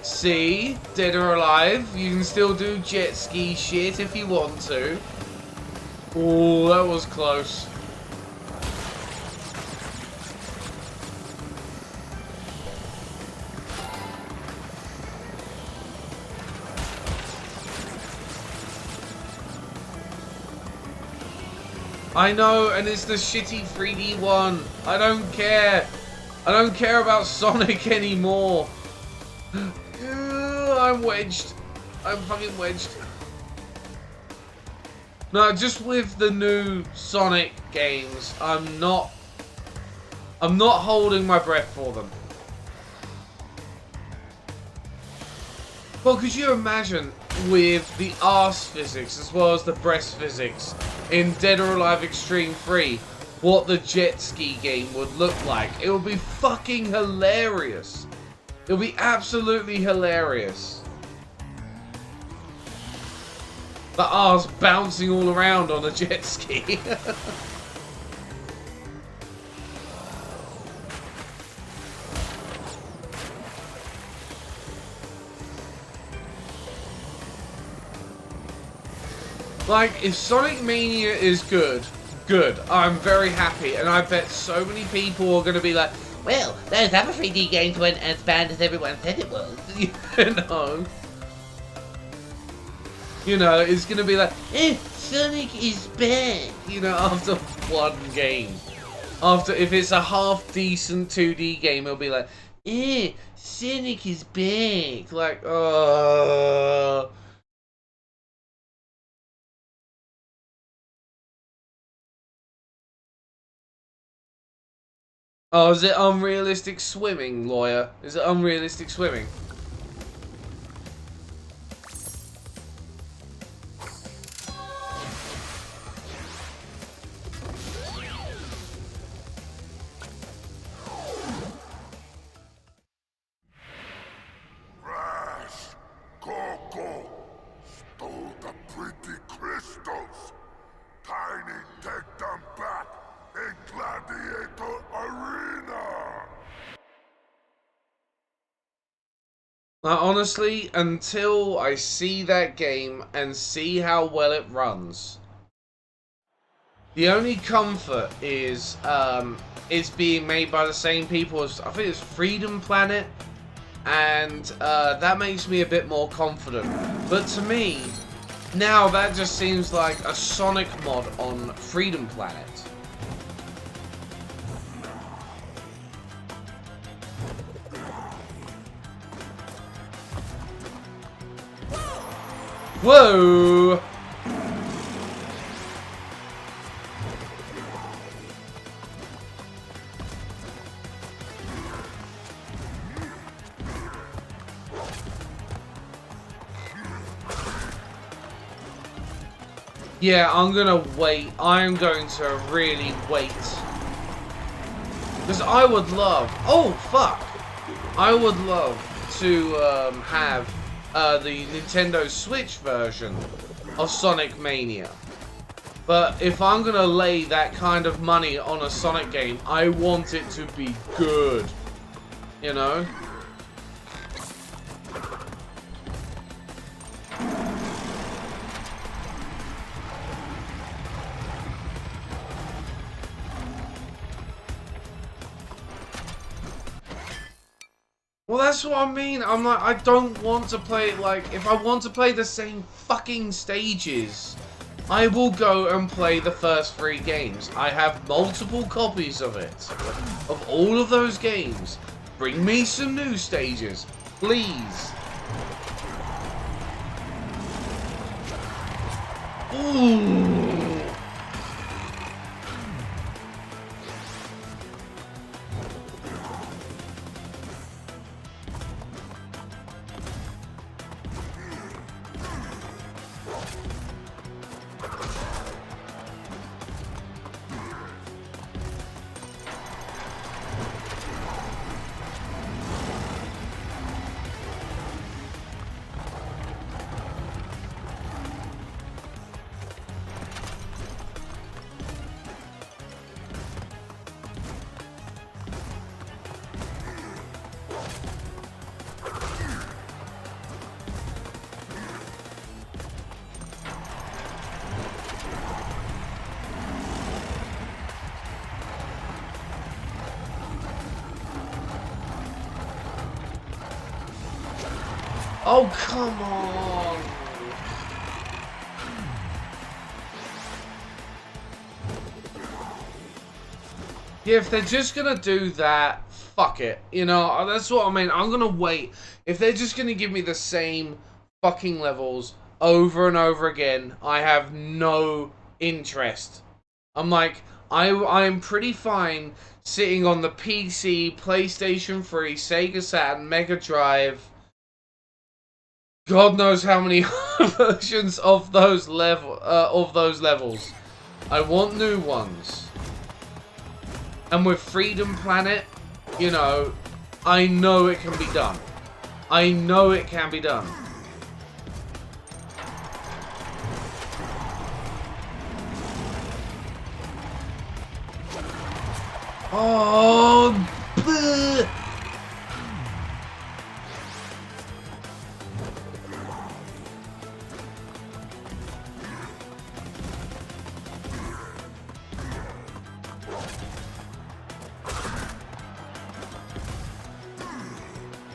See? Dead or alive. You can still do jet ski shit if you want to. Oh, that was close. I know, and it's the shitty 3D one. I don't care. I don't care about Sonic anymore. I'm wedged. I'm fucking wedged. No, just with the new Sonic games, I'm not holding my breath for them. Well, could you imagine with the arse physics as well as the breast physics in Dead or Alive Extreme 3, what the jet ski game would look like? It would be fucking hilarious. It would be absolutely hilarious. The arse bouncing all around on a jet ski. Like, if Sonic Mania is good, I'm very happy, and I bet so many people are going to be like, well, those other 3D games weren't as bad as everyone said it was. You know, it's going to be like, Sonic is bad, after one game. If it's a half-decent 2D game, it'll be like, Sonic is bad. Like, Oh, is it unrealistic swimming, lawyer? Is it unrealistic swimming? Crash! Coco! Stole the pretty crystals! Tiny take them back in Gladiator Arena! Honestly, until I see that game and see how well it runs, The only comfort is it's being made by the same people as, I think it's Freedom Planet, and that makes me a bit more confident. But to me, now that just seems like a Sonic mod on Freedom Planet. Whoa! Yeah, I'm gonna wait. I'm going to really wait. Because I would love... Oh, fuck! I would love to have the Nintendo Switch version of Sonic Mania. But if I'm gonna lay that kind of money on a Sonic game, I want it to be good. You know? Well, that's what I mean. I'm like, I don't want to play it like... If I want to play the same fucking stages, I will go and play the first 3 games. I have multiple copies of it. Of all of those games. Bring me some new stages. Please. Ooh. Oh, come on! Yeah, if they're just gonna do that, fuck it. You know, that's what I mean. I'm gonna wait. If they're just gonna give me the same fucking levels over and over again, I have no interest. I'm like, I'm pretty fine sitting on the PC, PlayStation 3, Sega Saturn, Mega Drive, God knows how many versions of those levels. I want new ones. And with Freedom Planet, you know, I know it can be done. I know it can be done. Oh, bleh.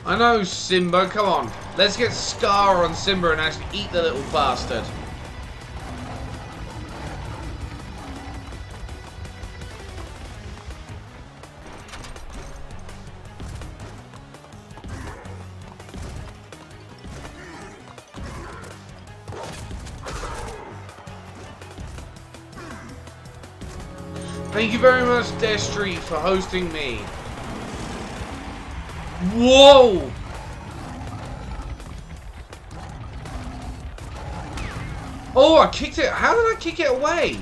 I know, Simba, come on. Let's get Scar on Simba and actually eat the little bastard. Thank you very much, Destry, for hosting me. Whoa! Oh, I kicked it. How did I kick it away?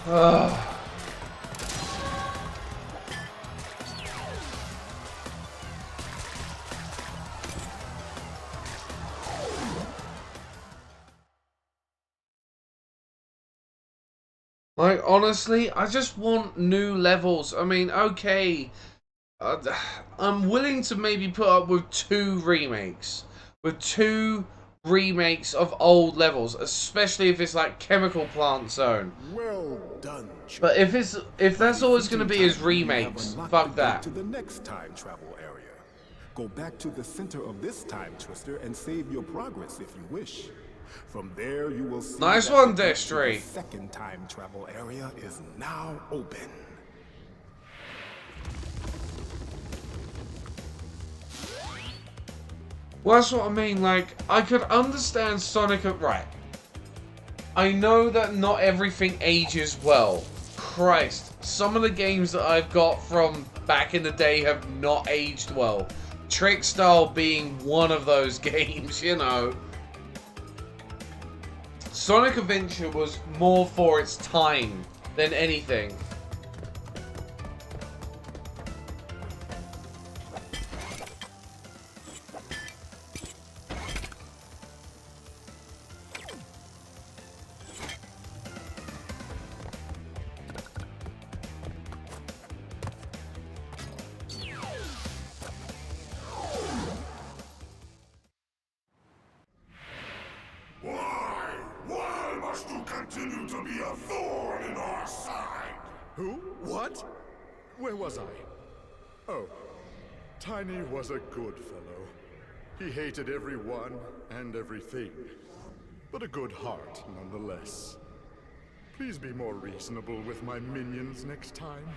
Ugh. Like, honestly, I just want new levels. I mean, okay, I'm willing to maybe put up with two remakes. With two remakes of old levels, especially if it's like Chemical Plant Zone. Well done, But if that's always going to be his remakes, fuck that. To the next time travel area. Go back to the center of this time twister and save your progress if you wish. From there, you will see Nice that one, the Destry. second time travel area is now open. Well, that's what I mean. Like, I could understand Sonic. Right. I know that not everything ages well. Christ, some of the games that I've got from back in the day have not aged well. Trick Style being one of those games, you know. Sonic Adventure was more for its time than anything. Why must you continue to be a thorn in our side? Who? What? Where was I? Oh, Tiny was a good fellow. He hated everyone and everything, but a good heart nonetheless. Please be more reasonable with my minions next time.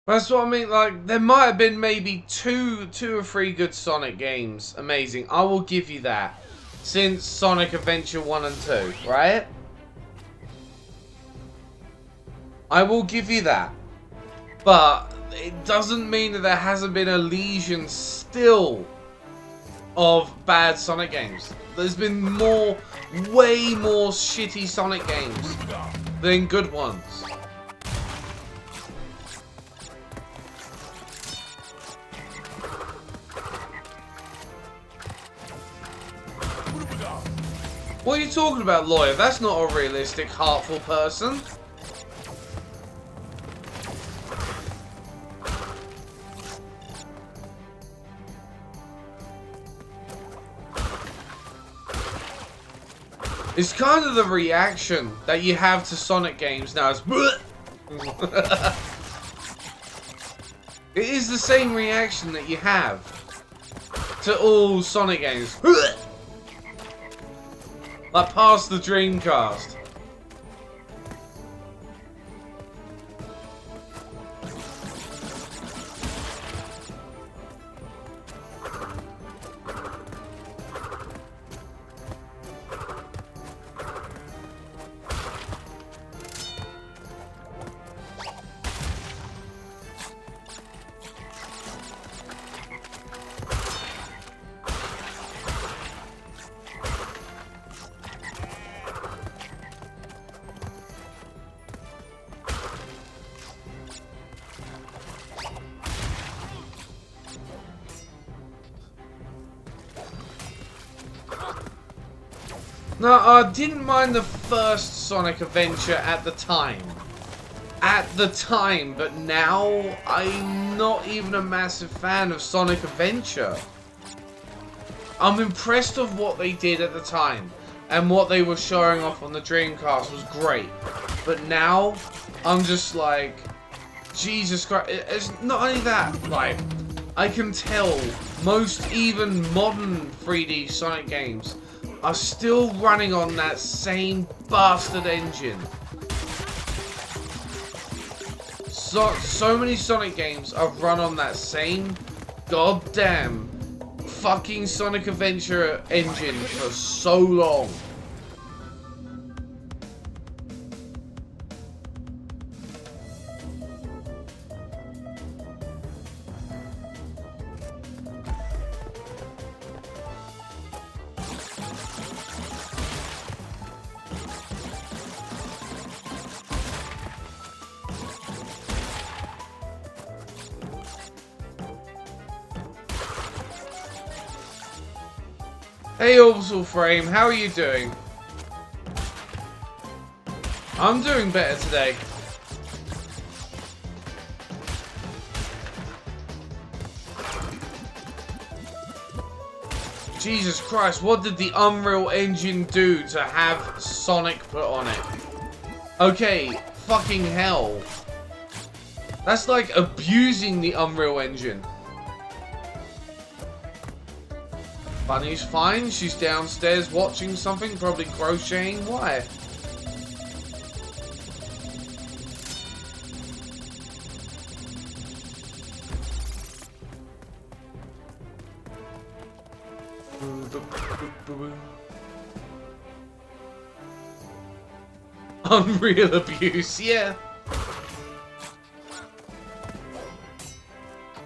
That's what I mean. Like, there might have been maybe two or three good Sonic games. Amazing. I will give you that. Since Sonic Adventure 1 and 2, right? I will give you that. But it doesn't mean that there hasn't been a legion still of bad Sonic games. There's been way more shitty Sonic games than good ones. What are you talking about, lawyer? That's not a realistic, heartful person. It's kind of the reaction that you have to Sonic games now. It's it is the same reaction that you have to all Sonic games. Like past the Dreamcast. No, I didn't mind the first Sonic Adventure at the time. But now, I'm not even a massive fan of Sonic Adventure. I'm impressed with what they did at the time. And what they were showing off on the Dreamcast was great. But now, I'm just like, Jesus Christ. It's not only that, like, I can tell most even modern 3D Sonic games are still running on that same bastard engine. So many Sonic games are run on that same goddamn fucking Sonic Adventure engine for so long. Hey Orbital Frame, how are you doing? I'm doing better today. Jesus Christ, what did the Unreal Engine do to have Sonic put on it? Okay, fucking hell. That's like abusing the Unreal Engine. Bunny's fine, she's downstairs watching something, probably crocheting. Why? Unreal abuse, yeah.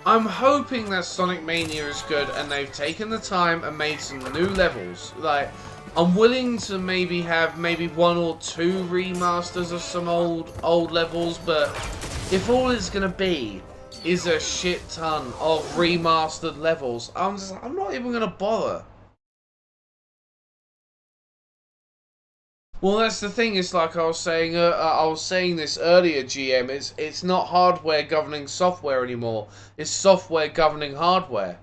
I'm hoping that Sonic Mania is good and they've taken the time and made some new levels. Like, I'm willing to maybe have one or two remasters of some old levels, but if all it's gonna be is a shit ton of remastered levels, I'm not even gonna bother. Well, that's the thing. It's like I was saying this earlier, GM. It's not hardware governing software anymore. It's software governing hardware.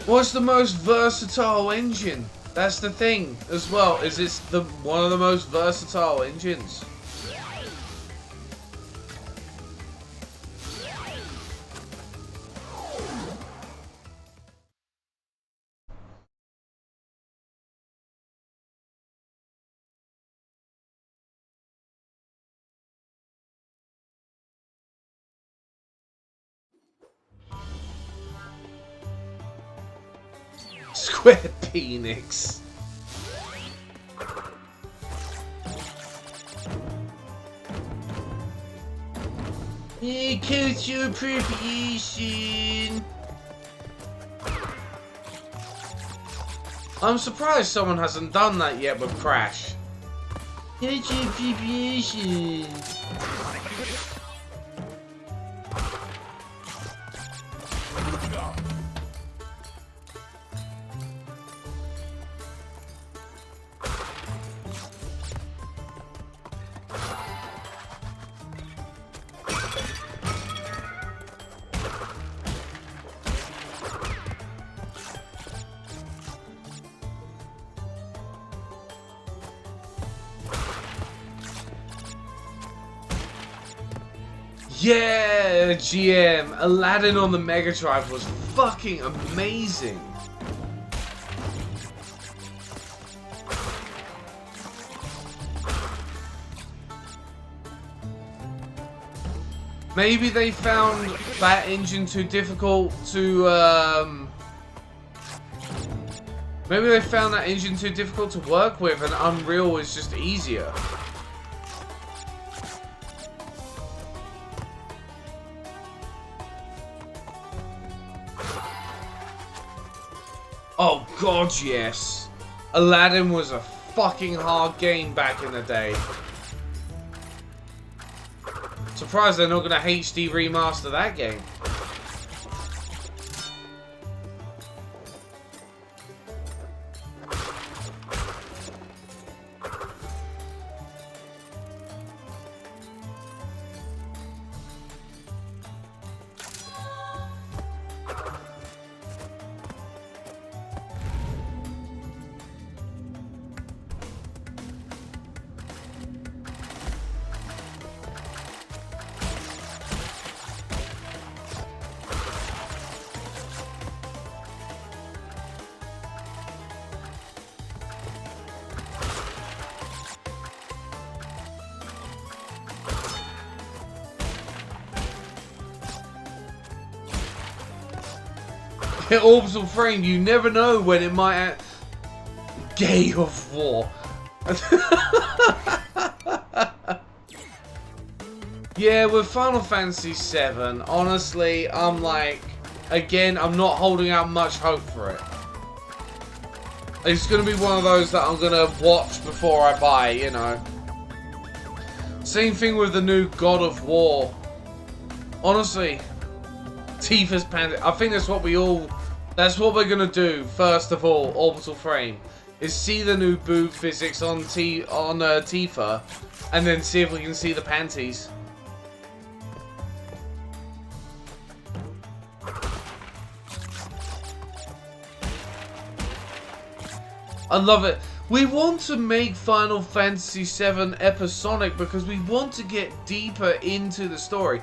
What's the most versatile engine? That's the thing as well. Is it's one of the most versatile engines. Square Phoenix. Cultural appropriation. I'm surprised someone hasn't done that yet with Crash. Cultural appropriation. Yeah, GM. Aladdin on the Mega Drive was fucking amazing. Maybe they found that engine too difficult to, maybe they found that engine too difficult to work with and Unreal is just easier. Oh god, yes. Aladdin was a fucking hard game back in the day. Surprised they're not gonna HD remaster that game. Orbital frame, you never know when it might Gay of War. Yeah, with Final Fantasy VII, honestly, I'm like, again, I'm not holding out much hope for it. It's gonna be one of those that I'm gonna watch before I buy, you know. Same thing with the new God of War. Honestly, Tifa's Panda. I think that's what we're gonna do first of all. Orbital Frame is see the new boob physics on Tifa, and then see if we can see the panties. I love it. We want to make Final Fantasy VII episodic because we want to get deeper into the story.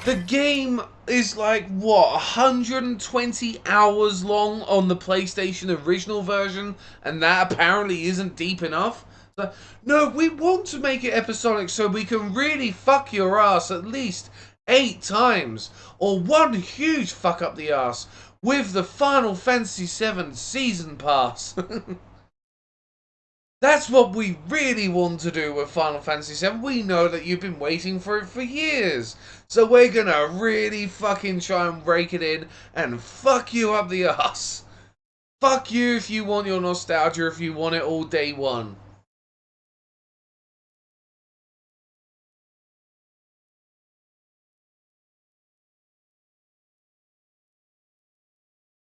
The game is like, what, 120 hours long on the PlayStation original version, and that apparently isn't deep enough? So, no, we want to make it episodic so we can really fuck your ass at least 8 times, or one huge fuck up the ass with the Final Fantasy VII Season Pass. That's what we really want to do with Final Fantasy VII. We know that you've been waiting for it for years. So we're gonna really fucking try and break it in and fuck you up the ass. Fuck you if you want your nostalgia, if you want it all day one.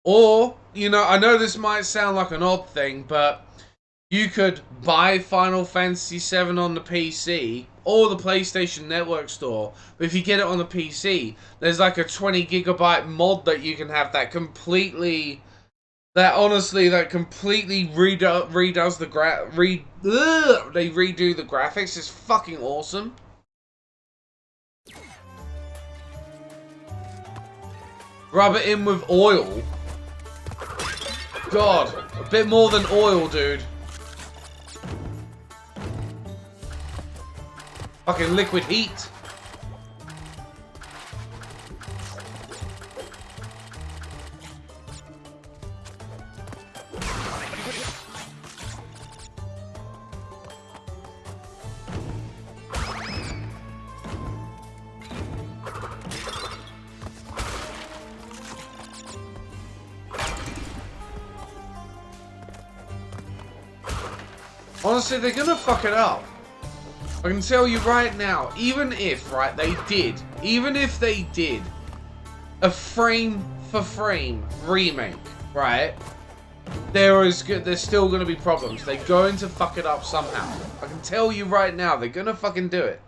Or, you know, I know this might sound like an odd thing, but you could buy Final Fantasy VII on the PC or the PlayStation Network store. But if you get it on the PC, there's like a 20 gigabyte mod that you can have that completely, they redoes the they redo the graphics. It's fucking awesome. Rub it in with oil. God, a bit more than oil, dude. Fucking liquid heat. Honestly, they're gonna fuck it up. I can tell you right now, even if they did a frame for frame remake, right? There's still going to be problems. They're going to fuck it up somehow. I can tell you right now, they're going to fucking do it.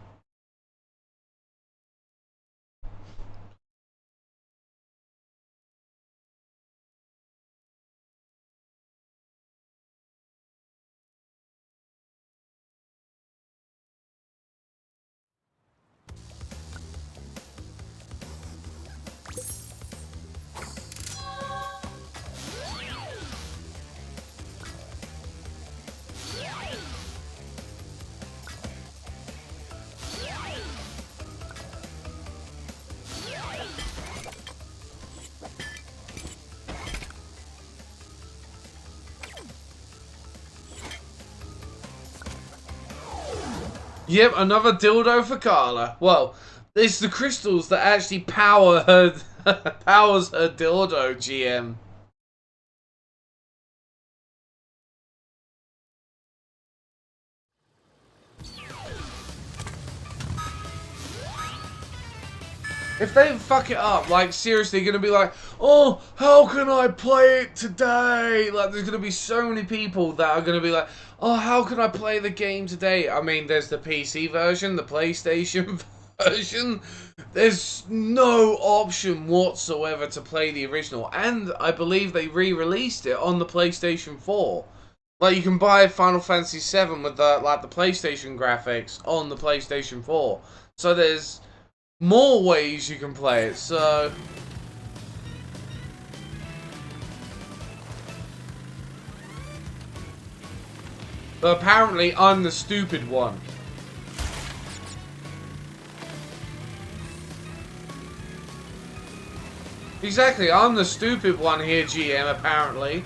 Yep, another dildo for Carla. Well, it's the crystals that actually power her, powers her dildo, GM. If they fuck it up, like, seriously, you're gonna be like, oh, how can I play it today? Like, there's gonna be so many people that are gonna be like, oh, how can I play the game today? I mean, there's the PC version, the PlayStation version. There's no option whatsoever to play the original. And I believe they re-released it on the PlayStation 4. Like, you can buy Final Fantasy VII with the, like, the PlayStation graphics on the PlayStation 4. So there's more ways you can play it, so but apparently I'm the stupid one. Exactly, I'm the stupid one here, GM, apparently.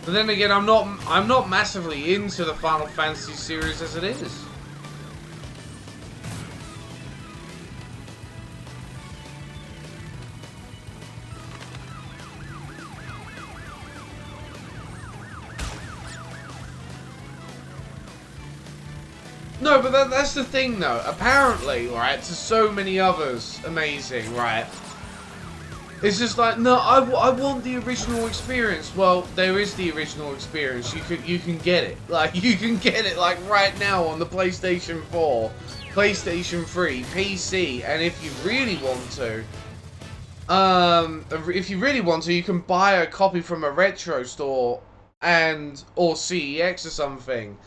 But then again, I'm not massively into the Final Fantasy series as it is. No, but that's the thing, though. Apparently, right, to so many others, amazing, right? It's just like, no, I want the original experience. Well, there is the original experience. You can get it. Like, you can get it, like, right now on the PlayStation 4, PlayStation 3, PC, and if you really want to, you can buy a copy from a retro store or CEX or something,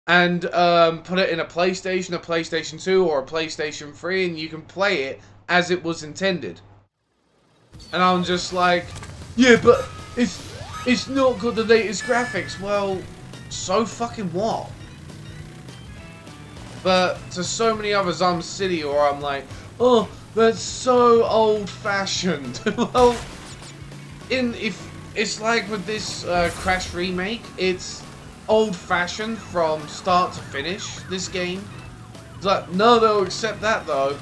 and put it in a PlayStation 2, or a PlayStation 3, and you can play it as it was intended. And I'm just like, yeah, but it's not got the latest graphics. Well, so fucking what? But to so many others, I'm silly, or I'm like, oh, that's so old-fashioned. Well, if it's like with this Crash remake, it's old-fashioned from start to finish. This game, it's like, no, they'll accept that though.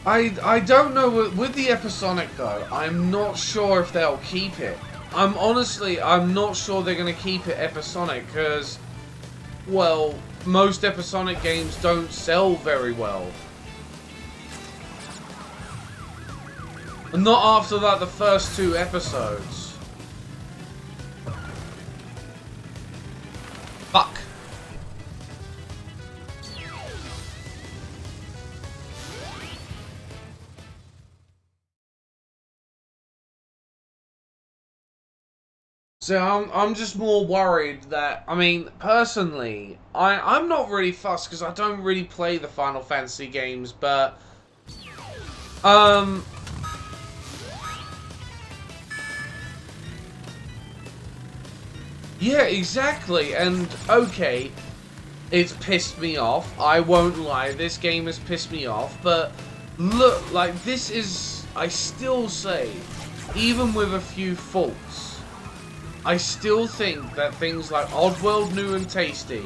I don't know, with the episodic though, I'm not sure if they'll keep it. I'm not sure they're going to keep it episodic, because, well, most episodic games don't sell very well. Not after, like, the first 2 episodes. Fuck. So I'm just more worried that, I mean, personally, I'm not really fussed because I don't really play the Final Fantasy games, but yeah, exactly. And okay, it's pissed me off. I won't lie, this game has pissed me off, but look, like, this is, I still say, even with a few faults, I still think that things like Oddworld New and Tasty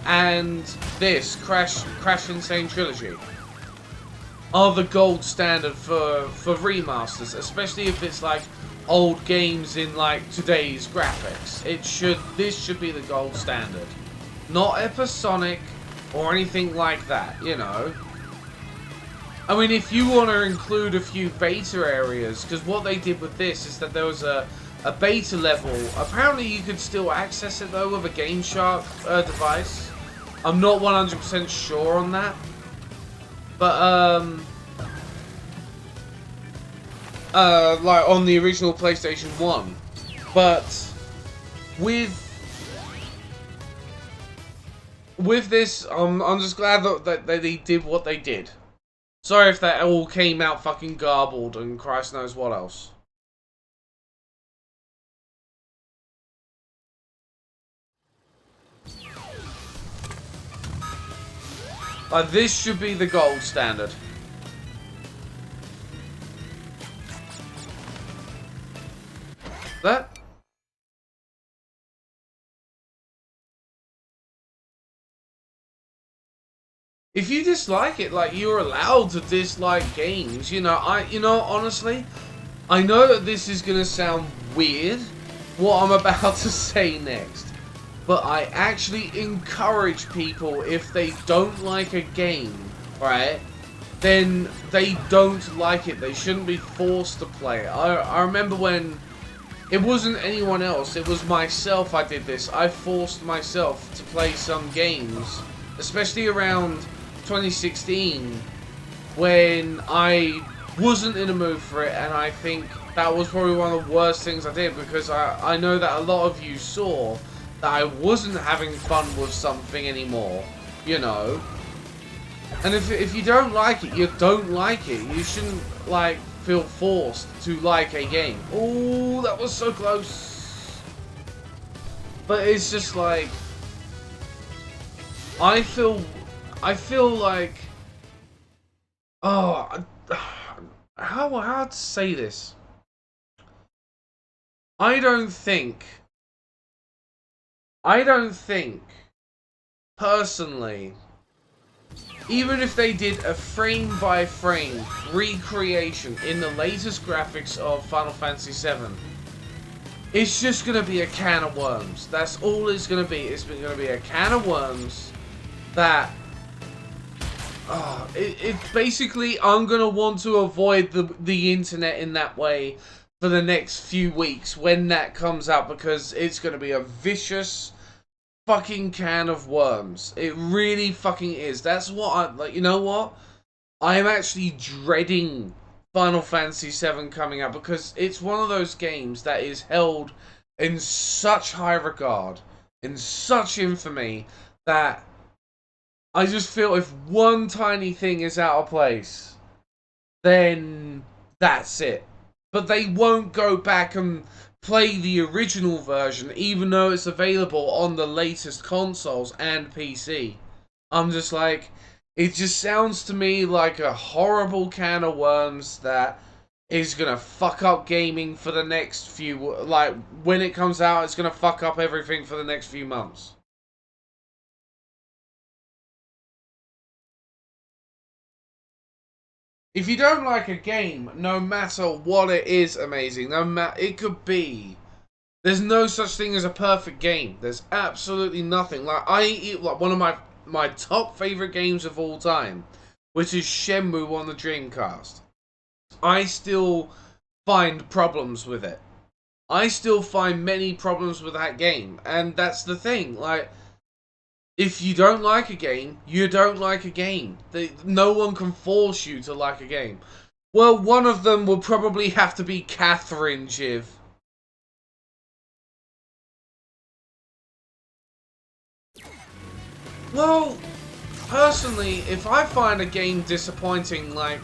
and this Crash and Sane Trilogy are the gold standard for remasters, especially if it's like old games in like today's graphics. This should be the gold standard, not episodic or anything like that, you know. I mean, if you want to include a few beta areas, because what they did with this is that there was a beta level. Apparently you could still access it though with a Game Shark device. I'm not 100% sure on that. But like on the original PlayStation 1. But with this, I'm just glad that they did what they did. Sorry if that all came out fucking garbled and Christ knows what else. Like, this should be the gold standard. That? If you dislike it, like, you're allowed to dislike games, you know. Honestly, I know that this is gonna sound weird, what I'm about to say next. But I actually encourage people, if they don't like a game, right, then they don't like it. They shouldn't be forced to play it. I remember when it wasn't anyone else, it was myself. I did this. I forced myself to play some games, especially around 2016, when I wasn't in a mood for it, and I think that was probably one of the worst things I did, because I know that a lot of you saw that I wasn't having fun with something anymore, you know. And if you don't like it, you don't like it. You shouldn't, like, feel forced to like a game. Oh, that was so close. But it's just like, I feel like, oh, how to say this? I don't think, personally, even if they did a frame by frame recreation in the latest graphics of Final Fantasy VII, it's just going to be a can of worms. That's all it's going to be. It's going to be a can of worms that... it's basically, I'm going to want to avoid the internet in that way for the next few weeks when that comes out, because it's going to be a vicious fucking can of worms. It really fucking is. That's what I... Like, you know what? I am actually dreading Final Fantasy VII coming out, because it's one of those games that is held in such high regard, in such infamy, that I just feel if one tiny thing is out of place, then that's it. But they won't go back and play the original version, even though it's available on the latest consoles and PC. I'm just like... It just sounds to me like a horrible can of worms that is gonna fuck up gaming for the next few... Like, when it comes out, it's gonna fuck up everything for the next few months. If you don't like a game, no matter what it is amazing, no matter... It could be... There's no such thing as a perfect game. There's absolutely nothing. Like, one of my top favorite games of all time, which is Shenmue on the Dreamcast. I still find problems with it. I still find many problems with that game. And that's the thing. Like, if you don't like a game, you don't like a game. No one can force you to like a game. Well, one of them will probably have to be Catherine, Jiv. Well, personally, if I find a game disappointing, like,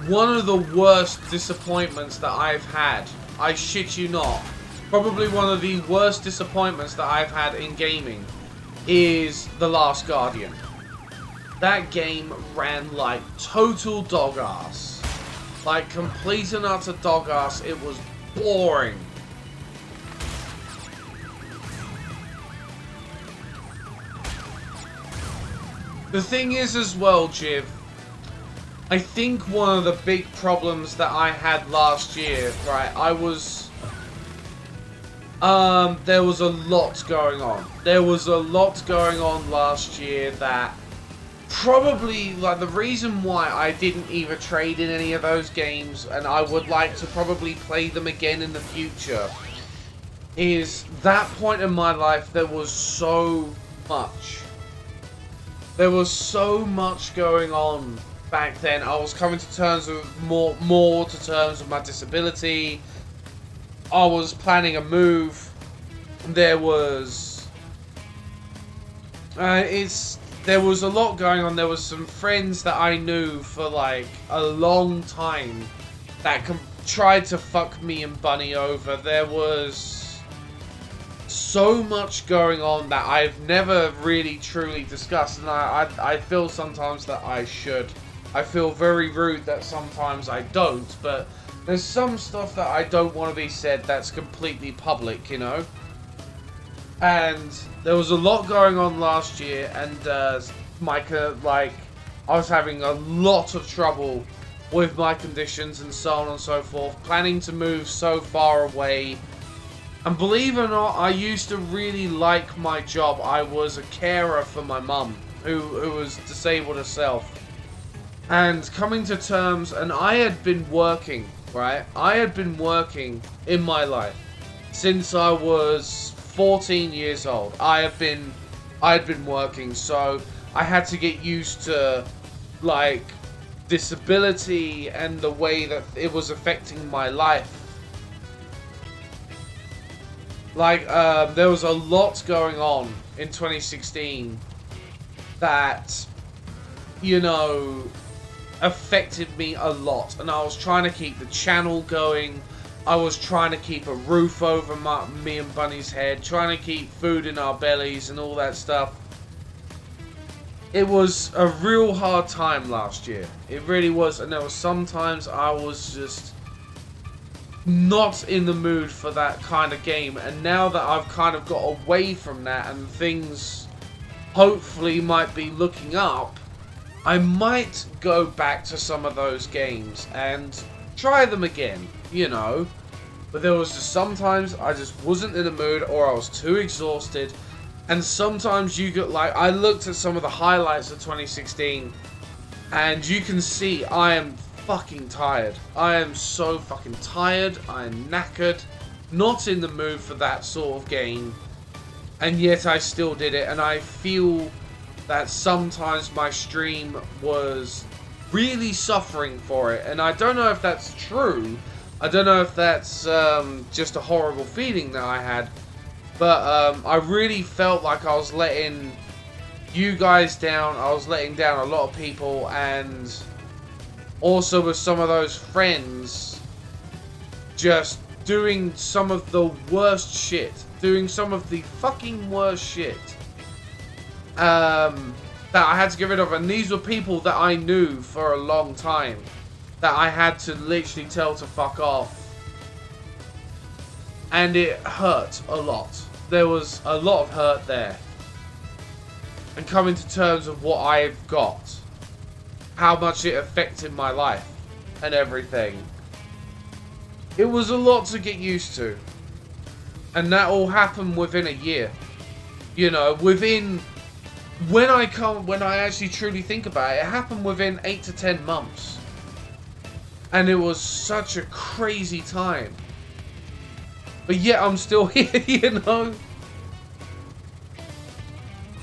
one of the worst disappointments that I've had, I shit you not, probably one of the worst disappointments that I've had in gaming is The Last Guardian. That game ran like total dog ass. Like, complete and utter dog ass. It was boring. The thing is as well, Jiv, I think one of the big problems that I had last year, right, there was a lot going on. There was a lot going on last year that probably, like, the reason why I didn't either trade in any of those games, and I would like to probably play them again in the future, is that point in my life there was so much. There was so much going on back then. I was coming to terms with more to terms with my disability. I was planning a move. There was there was a lot going on. There was some friends that I knew for like a long time that tried to fuck me and Bunny over. There was so much going on that I've never really truly discussed, and I feel sometimes that I should. I feel very rude that sometimes I don't, but there's some stuff that I don't want to be said that's completely public, you know? And there was a lot going on last year, and Micah, like, I was having a lot of trouble with my conditions and so on and so forth, planning to move so far away. And believe it or not, I used to really like my job. I was a carer for my mum, who was disabled herself. And coming to terms, and I had been working, right? I had been working in my life since I was 14 years old. I had been working, so I had to get used to, like, disability and the way that it was affecting my life. Like, there was a lot going on in 2016 that, you know, affected me a lot. And I was trying to keep the channel going. I was trying to keep a roof over me and Bunny's head. Trying to keep food in our bellies and all that stuff. It was a real hard time last year. It really was. And there were some times I was just not in the mood for that kind of game, and now that I've kind of got away from that and things hopefully might be looking up, I might go back to some of those games and try them again, you know. But there was just sometimes I just wasn't in the mood, or I was too exhausted. And sometimes you get like, I looked at some of the highlights of 2016 and you can see I am fucking tired. I am so fucking tired. I am knackered. Not in the mood for that sort of game. And yet I still did it. And I feel that sometimes my stream was really suffering for it. And I don't know if that's true. I don't know if that's just a horrible feeling that I had. But I really felt like I was letting you guys down. I was letting down a lot of people. And also with some of those friends just doing some of the worst shit. Doing some of the fucking worst shit. That I had to get rid of. And these were people that I knew for a long time. That I had to literally tell to fuck off. And it hurt a lot. There was a lot of hurt there. And coming to terms of what I've got. How much it affected my life. And everything. It was a lot to get used to. And that all happened within a year. You know, within... When I actually truly think about it, it happened within 8 to 10 months. And it was such a crazy time. But yet I'm still here, you know?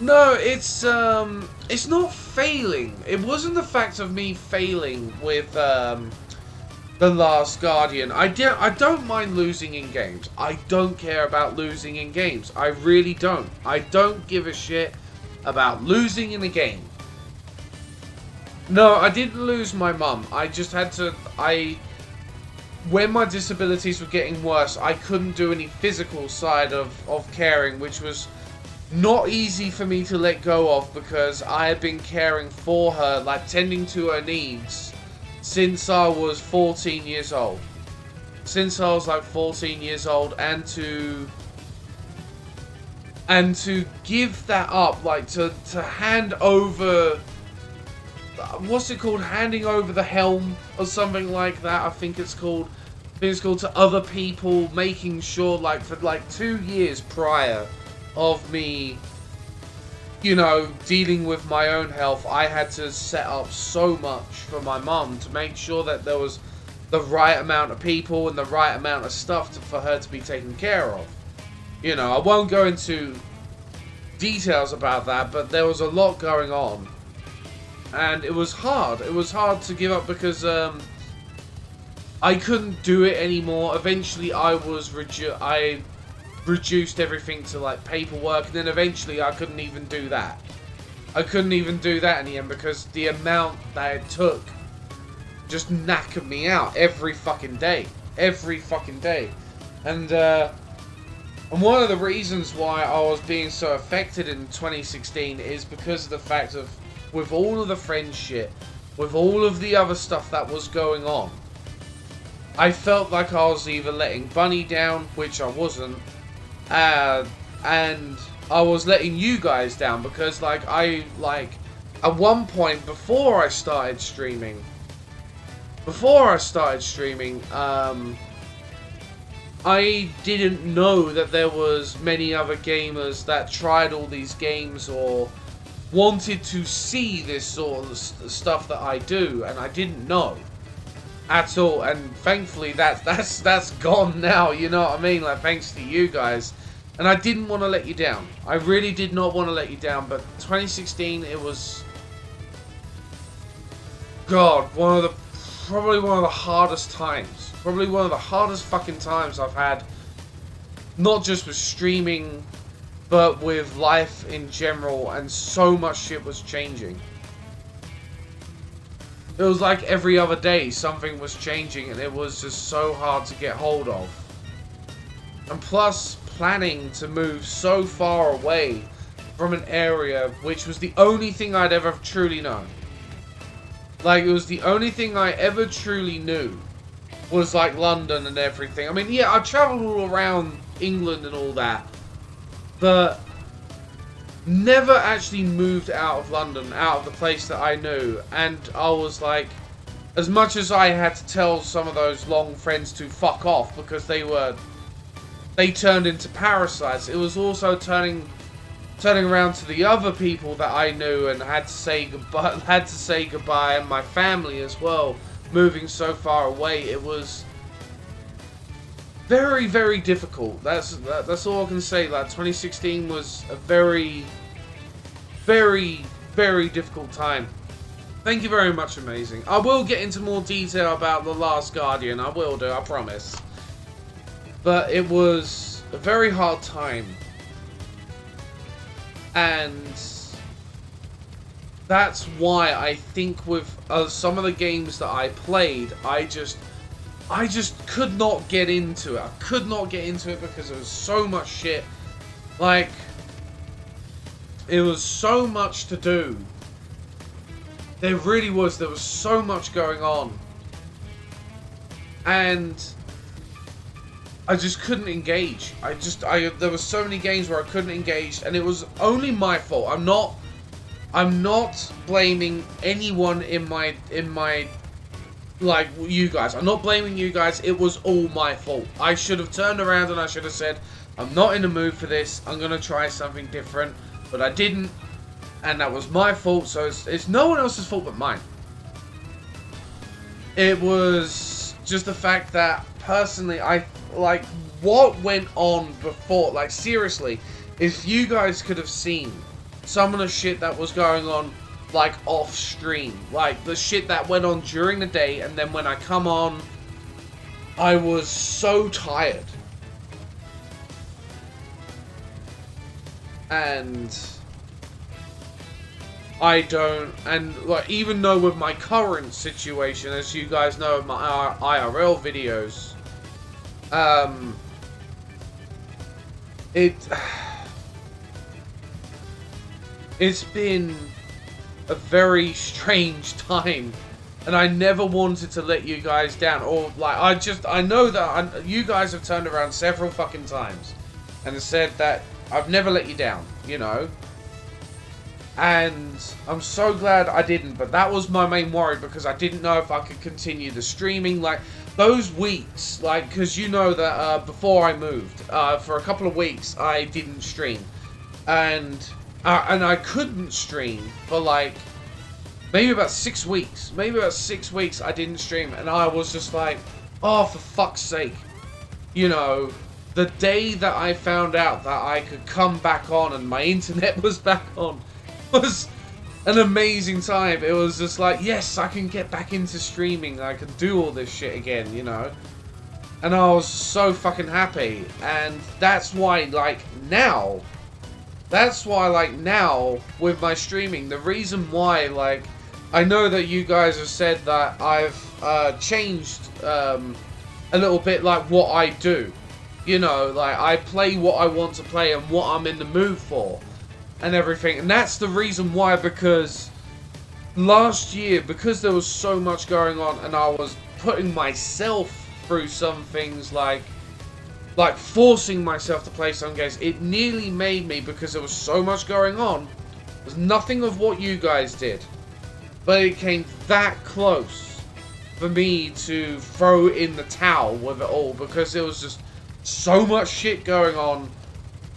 No, it's not failing. It wasn't the fact of me failing with The Last Guardian. I don't mind losing in games. I don't care about losing in games. I really don't. I don't give a shit about losing in a game. No, I didn't lose my mum. I just had to... When my disabilities were getting worse, I couldn't do any physical side of caring, which was not easy for me to let go of, because I had been caring for her, like tending to her needs, since I was 14 years old. Since I was like 14 years old, and to give that up, like to hand over... What's it called? Handing over the helm or something like that, I think it's called. I think it's called, to other people, making sure, like, for like 2 years prior of me, you know, dealing with my own health, I had to set up so much for my mum to make sure that there was the right amount of people and the right amount of stuff for her to be taken care of. You know, I won't go into details about that, but there was a lot going on. And it was hard. It was hard to give up because I couldn't do it anymore. Eventually, I reduced everything to like paperwork, and then eventually I couldn't even do that. I couldn't even do that in the end because the amount that it took just knackered me out every fucking day. Every fucking day. And one of the reasons why I was being so affected in 2016 is because of the fact of, with all of the friend shit, with all of the other stuff that was going on, I felt like I was either letting Bunny down, which I wasn't, and I was letting you guys down, because at one point before I started streaming, I didn't know that there was many other gamers that tried all these games or wanted to see this sort of stuff that I do, and I didn't know at all. And thankfully that's gone now, you know what I mean, like thanks to you guys. And I didn't want to let you down. I really did not want to let you down, but 2016, it was, God, probably one of the hardest times. Probably one of the hardest fucking times I've had, not just with streaming, but with life in general, and so much shit was changing. It was like every other day something was changing, and it was just so hard to get hold of. And plus, planning to move so far away from an area which was the only thing I'd ever truly known. Like, it was the only thing I ever truly knew, was like London and everything. I mean, yeah, I travelled all around England and all that, but never actually moved out of London, out of the place that I knew. And I was like, as much as I had to tell some of those long friends to fuck off because they turned into parasites, it was also turning around to the other people that I knew and had to say goodbye, and my family as well, moving so far away. It was very, very difficult. That's all I can say. Like, 2016 was a very, very, very difficult time. Thank you very much, Amazing. I will get into more detail about The Last Guardian. I will do, I promise. But it was a very hard time. And that's why I think with some of the games that I played, I just could not get into it. I could not get into it because there was so much shit. Like, it was so much to do. There really was. There was so much going on. And I just couldn't engage. There were so many games where I couldn't engage, and it was only my fault. I'm not blaming anyone in my like you guys. I'm not blaming you guys. It was all my fault. I should have turned around and I should have said, I'm not in the mood for this. I'm gonna try something different, but I didn't, and that was my fault. So it's no one else's fault but mine. It was just the fact that personally, I like what went on before. Like, seriously, if you guys could have seen some of the shit that was going on, like, off stream, like the shit that went on during the day, and then when I come on, I was so tired. And like, even though with my current situation, as you guys know in my IRL videos, it's been a very strange time, and I never wanted to let you guys down, or like, I know that you guys have turned around several fucking times and said that I've never let you down, you know, and I'm so glad I didn't. But that was my main worry, because I didn't know if I could continue the streaming, like those weeks, like, because you know that before I moved, for a couple of weeks I didn't stream, and I couldn't stream for like maybe about 6 weeks. Maybe about 6 weeks I didn't stream, and I was just like, oh, for fuck's sake. You know, the day that I found out that I could come back on and my internet was back on was an amazing time. It was just like, yes, I can get back into streaming. I can do all this shit again, you know. And I was so fucking happy. And that's why, like, now... That's why, like, now, with my streaming, the reason why, like, I know that you guys have said that I've changed a little bit, like, what I do. You know, like, I play what I want to play and what I'm in the mood for and everything. And that's the reason why, because last year, because there was so much going on and I was putting myself through some things, like forcing myself to play some games, it nearly made me, because there was so much going on, there's nothing of what you guys did, but it came that close for me to throw in the towel with it all, because there was just so much shit going on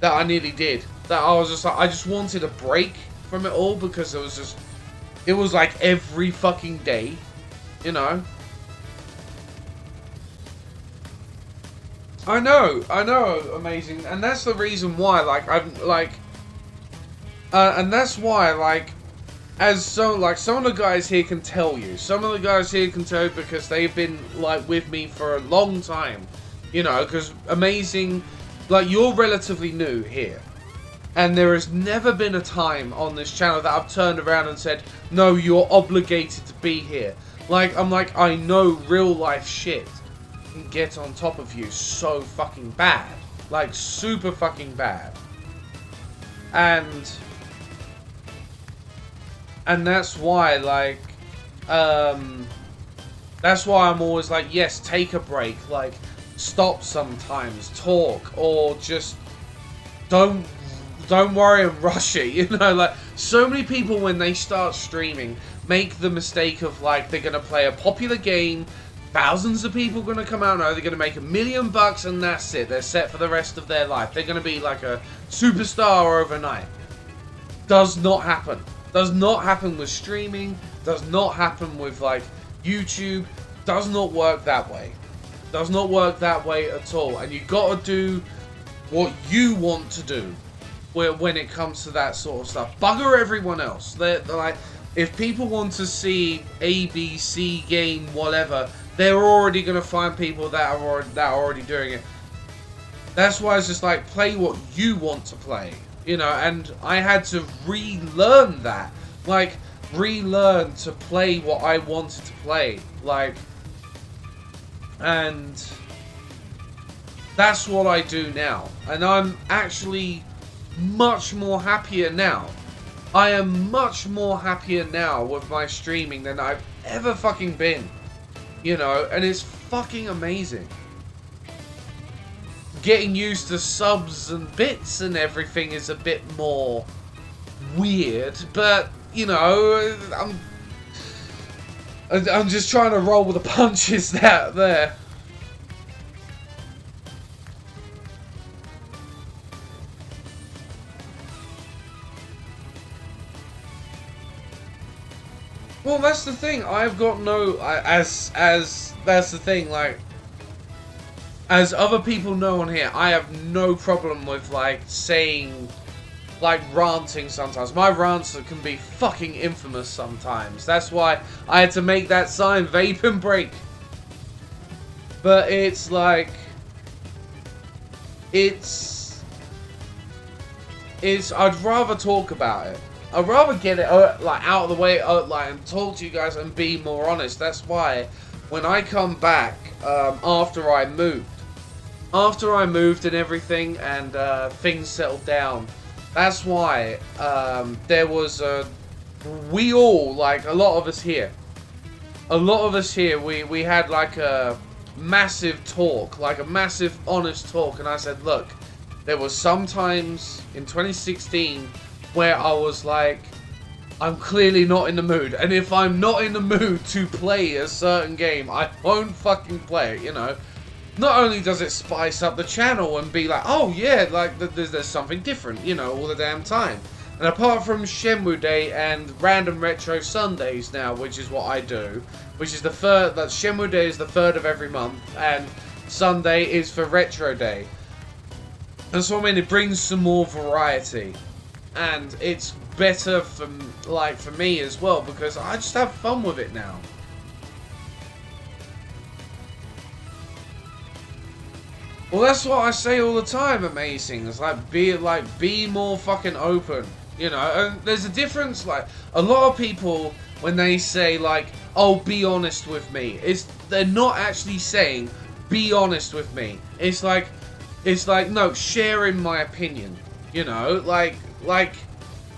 that I nearly did, that I was just like, I just wanted a break from it all, because it was like every fucking day, you know. I know, amazing, and that's the reason why, like, and that's why, like, some of the guys here can tell you, because they've been, like, with me for a long time, you know, because amazing, like, you're relatively new here, and there has never been a time on this channel that I've turned around and said, no, you're obligated to be here. Like, I'm like, I know real life shit can get on top of you so fucking bad, like super fucking bad, and that's why, like, that's why I'm always like, yes, take a break, like, stop sometimes, talk, or just don't don't worry and rush it. You know, like, so many people when they start streaming make the mistake of, like, they're going to play a popular game, thousands of people are going to come out, no, they're going to make $1 million and that's it. They're set for the rest of their life. They're going to be like a superstar overnight. Does not happen. Does not happen with streaming. Does not happen with, like, YouTube. Does not work that way. Does not work that way at all. And you got to do what you want to do when it comes to that sort of stuff. Bugger everyone else. They're like, if people want to see A, B, C game, whatever, they're already going to find people that are already doing it. That's why it's just like, play what you want to play. You know, and I had to relearn that. Like, relearn to play what I wanted to play. Like, and that's what I do now. And I'm actually much more happier now. I am much more happier now with my streaming than I've ever fucking been. You know, and it's fucking amazing. Getting used to subs and bits and everything is a bit more weird, but, you know, I'm just trying to roll with the punches there. Well, that's the thing. I've got no as that's the thing. Like, as other people know on here, I have no problem with, like, saying, like, ranting sometimes. My rants can be fucking infamous sometimes. That's why I had to make that sign, vape and break. But it's like, it's I'd rather talk about it. I'd rather get it like out of the way, like, and talk to you guys and be more honest. That's why when I come back after I moved and everything, and things settled down, that's why there was we all, like, a lot of us here, we had like a massive talk, like a massive honest talk, and I said, look, there was sometimes in 2016 where I was like, I'm clearly not in the mood, and if I'm not in the mood to play a certain game, I won't fucking play it, you know. Not only does it spice up the channel and be like, oh yeah, like there's something different, you know, all the damn time. And apart from Shenmue Day and random Retro Sundays now, which is what I do, which is the third, that Shenmue Day is the 3rd of every month, and Sunday is for Retro Day. And so I mean, it brings some more variety. And it's better for me as well, because I just have fun with it now. Well, that's what I say all the time, Amazing. It's like, be more fucking open, you know. And there's a difference. Like, a lot of people, when they say, like, oh, be honest with me, they're not actually saying be honest with me. It's like no, sharing my opinion, you know, like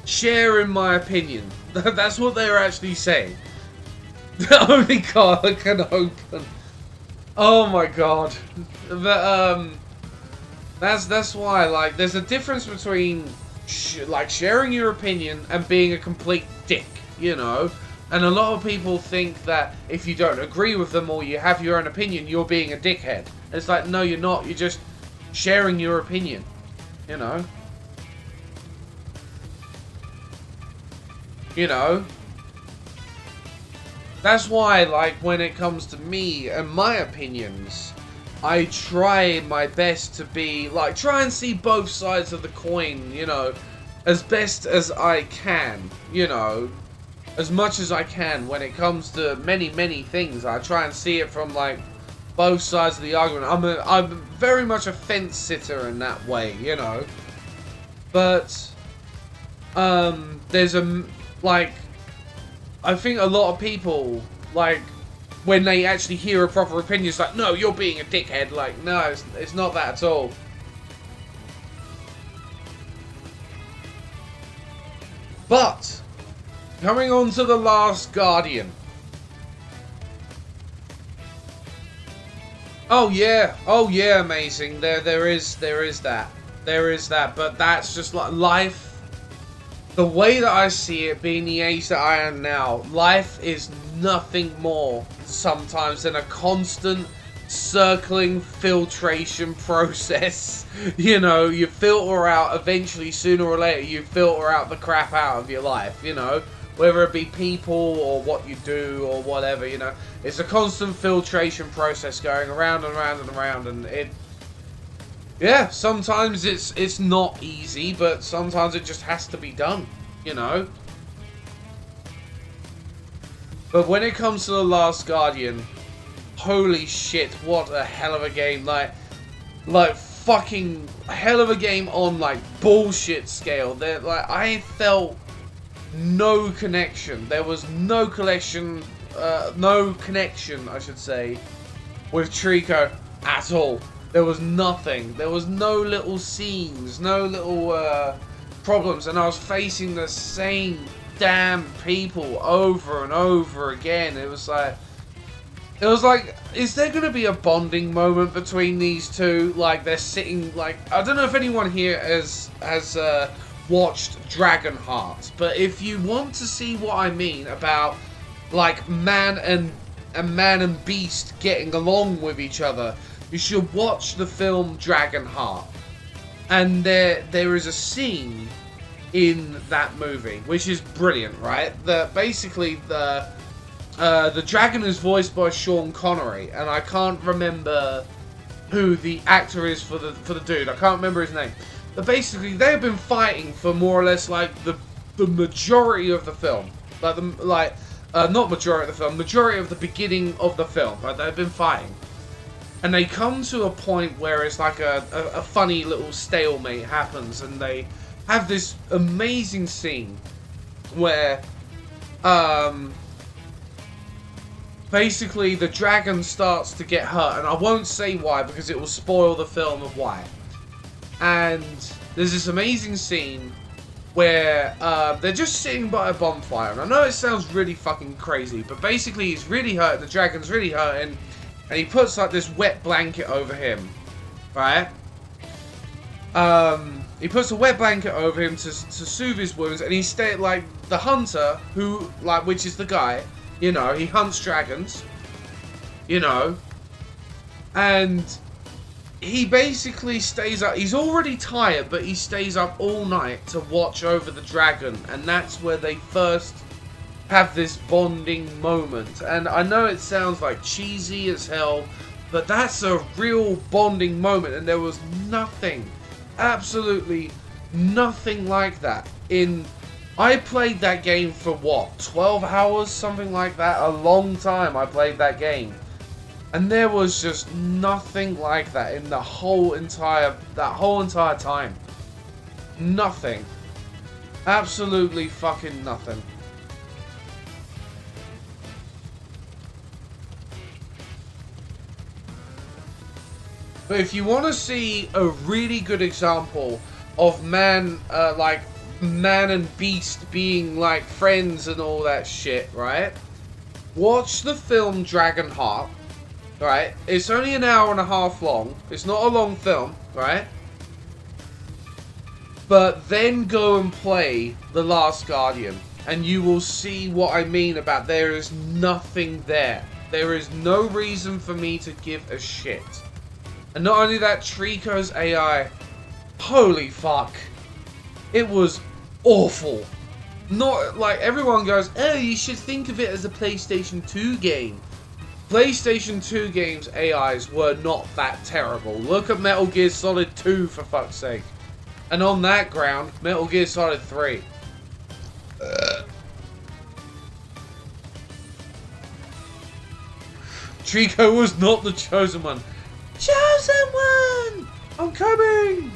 sharing my opinion. That's what they're actually saying. The only car that can open. Oh my god. But that's why, like, there's a difference between like sharing your opinion and being a complete dick, you know. And a lot of people think that if you don't agree with them or you have your own opinion, you're being a dickhead. It's like, no, you're not. You're just sharing your opinion, you know. You know. That's why, like, when it comes to me and my opinions, I try my best to be, like, try and see both sides of the coin, you know, as best as I can, you know, as much as I can when it comes to many, many things. I try and see it from, like, both sides of the argument. I'm very much a fence sitter in that way, you know, but, there's like, I think a lot of people, like, when they actually hear a proper opinion, it's like, no, you're being a dickhead. Like, no, it's not that at all. But, coming on to The Last Guardian. Oh yeah, amazing. There is that. There is that, but that's just like life. The way that I see it, being the age that I am now, life is nothing more sometimes than a constant circling filtration process. You know, you filter out, eventually, sooner or later, you filter out the crap out of your life, you know, whether it be people or what you do or whatever, you know. It's a constant filtration process going around and around and around, and it, yeah, sometimes it's not easy, but sometimes it just has to be done, you know. But when it comes to The Last Guardian, holy shit, what a hell of a game. Like fucking hell of a game on like bullshit scale. There, like, I felt no connection. There was no connection, I should say, with Trico at all. There was nothing. There was no little scenes, no little problems, and I was facing the same damn people over and over again. It was like, is there going to be a bonding moment between these two? Like, they're sitting, like, I don't know if anyone here has watched Dragonheart, but if you want to see what I mean about, like, man and beast getting along with each other, you should watch the film Dragonheart. And there is a scene in that movie which is brilliant, right? Basically the dragon is voiced by Sean Connery, and I can't remember who the actor is for the dude. I can't remember his name. But basically, they've been fighting for more or less like the majority of the film, not majority of the film, majority of the beginning of the film. Like, they've been fighting. And they come to a point where it's like a funny little stalemate happens, and they have this amazing scene where basically the dragon starts to get hurt, and I won't say why because it will spoil the film of why. And there's this amazing scene where they're just sitting by a bonfire, and I know it sounds really fucking crazy, but basically he's really hurt, the dragon's really hurting. And he puts like this wet blanket over him, right? He puts a wet blanket over him to soothe his wounds, and he like the hunter, who like, which is the guy, you know, he hunts dragons, you know, and he basically stays up. He's already tired, but he stays up all night to watch over the dragon, and that's where they first have this bonding moment. And I know it sounds like cheesy as hell, but that's a real bonding moment, and there was nothing, absolutely nothing like that I played that game for what, 12 hours, something like that, a long time I played that game, and there was just nothing like that in that whole entire time. Nothing, absolutely fucking nothing. But if you want to see a really good example of man and beast being like friends and all that shit, right? Watch the film Dragonheart, right? It's only an hour and a half long. It's not a long film, right? But then go and play The Last Guardian, and you will see what I mean about there is nothing there. There is no reason for me to give a shit. And not only that, Trico's AI, holy fuck, it was awful. Not like everyone goes, oh, you should think of it as a PlayStation 2 game. PlayStation 2 games' AIs were not that terrible. Look at Metal Gear Solid 2, for fuck's sake. And on that ground, Metal Gear Solid 3. Trico was not the chosen one. Chosen one! I'm coming!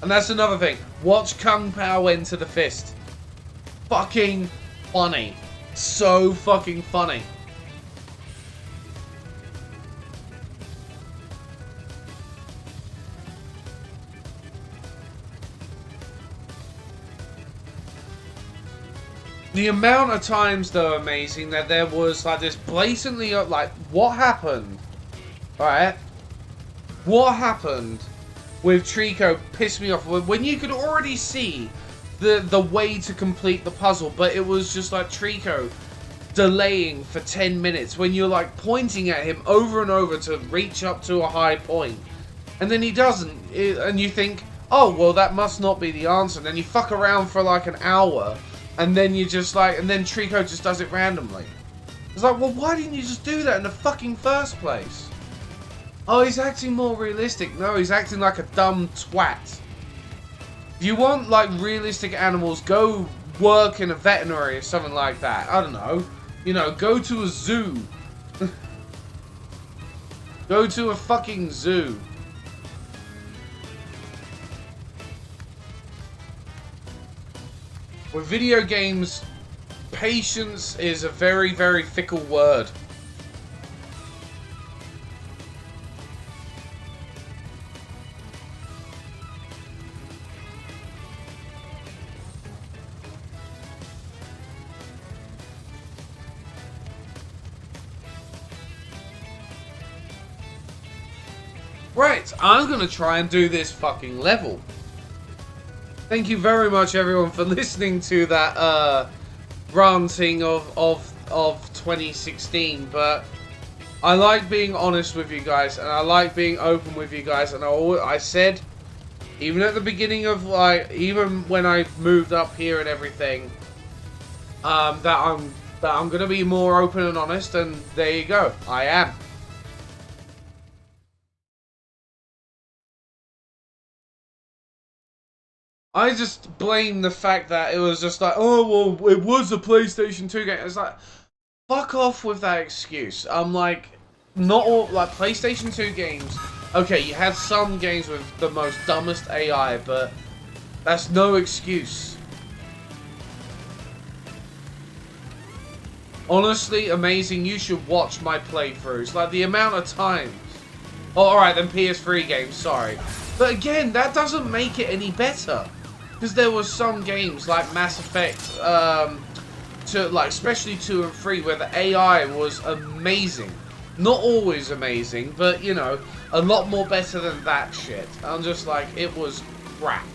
And that's another thing. Watch Kung Pao Enter the Fist. Fucking funny. So fucking funny. The amount of times, though, amazing, that there was like this blatantly, like, what happened? Alright? What happened with Trico pissed me off when you could already see the way to complete the puzzle, but it was just like Trico delaying for 10 minutes when you're like pointing at him over and over to reach up to a high point, and then he doesn't, and you think, oh well, that must not be the answer, and then you fuck around for like an hour, and then you just like, and then Trico just does it randomly. It's like, well, why didn't you just do that in the fucking first place? Oh, he's acting more realistic. No, he's acting like a dumb twat. If you want like realistic animals, go work in a veterinary or something like that. I don't know. You know, go to a zoo. Go to a fucking zoo. With video games, patience is a very, very fickle word. Right, I'm gonna try and do this fucking level. Thank you very much, everyone, for listening to that ranting of 2016. But I like being honest with you guys, and I like being open with you guys. And I said, even at the beginning of even when I moved up here and everything, that I'm gonna be more open and honest. And there you go, I am. I just blame the fact that it was just like, oh, well, it was a PlayStation 2 game. It's like, fuck off with that excuse. I'm like, not all, like, PlayStation 2 games, okay, you had some games with the most dumbest AI, but that's no excuse. Honestly, amazing. You should watch my playthroughs. Like, the amount of times. Oh, alright, then PS3 games, sorry. But again, that doesn't make it any better. Because there were some games like Mass Effect, especially 2 and 3, where the AI was amazing. Not always amazing, but, you know, a lot more better than that shit. I'm just like, it was crap.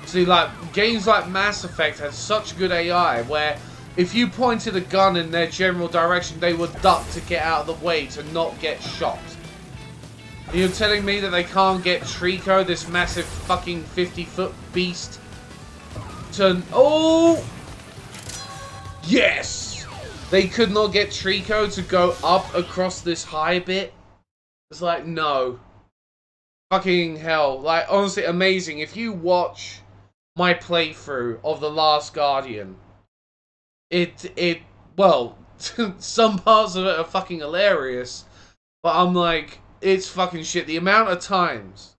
See, like, games like Mass Effect had such good AI, where if you pointed a gun in their general direction, they would duck to get out of the way to not get shot. And you're telling me that they can't get Trico, this massive fucking 50-foot beast, to... Oh! Yes! They could not get Trico to go up across this high bit? It's like, no. Fucking hell. Like, honestly, amazing. If you watch my playthrough of The Last Guardian, well, some parts of it are fucking hilarious, but I'm like, it's fucking shit. The amount of times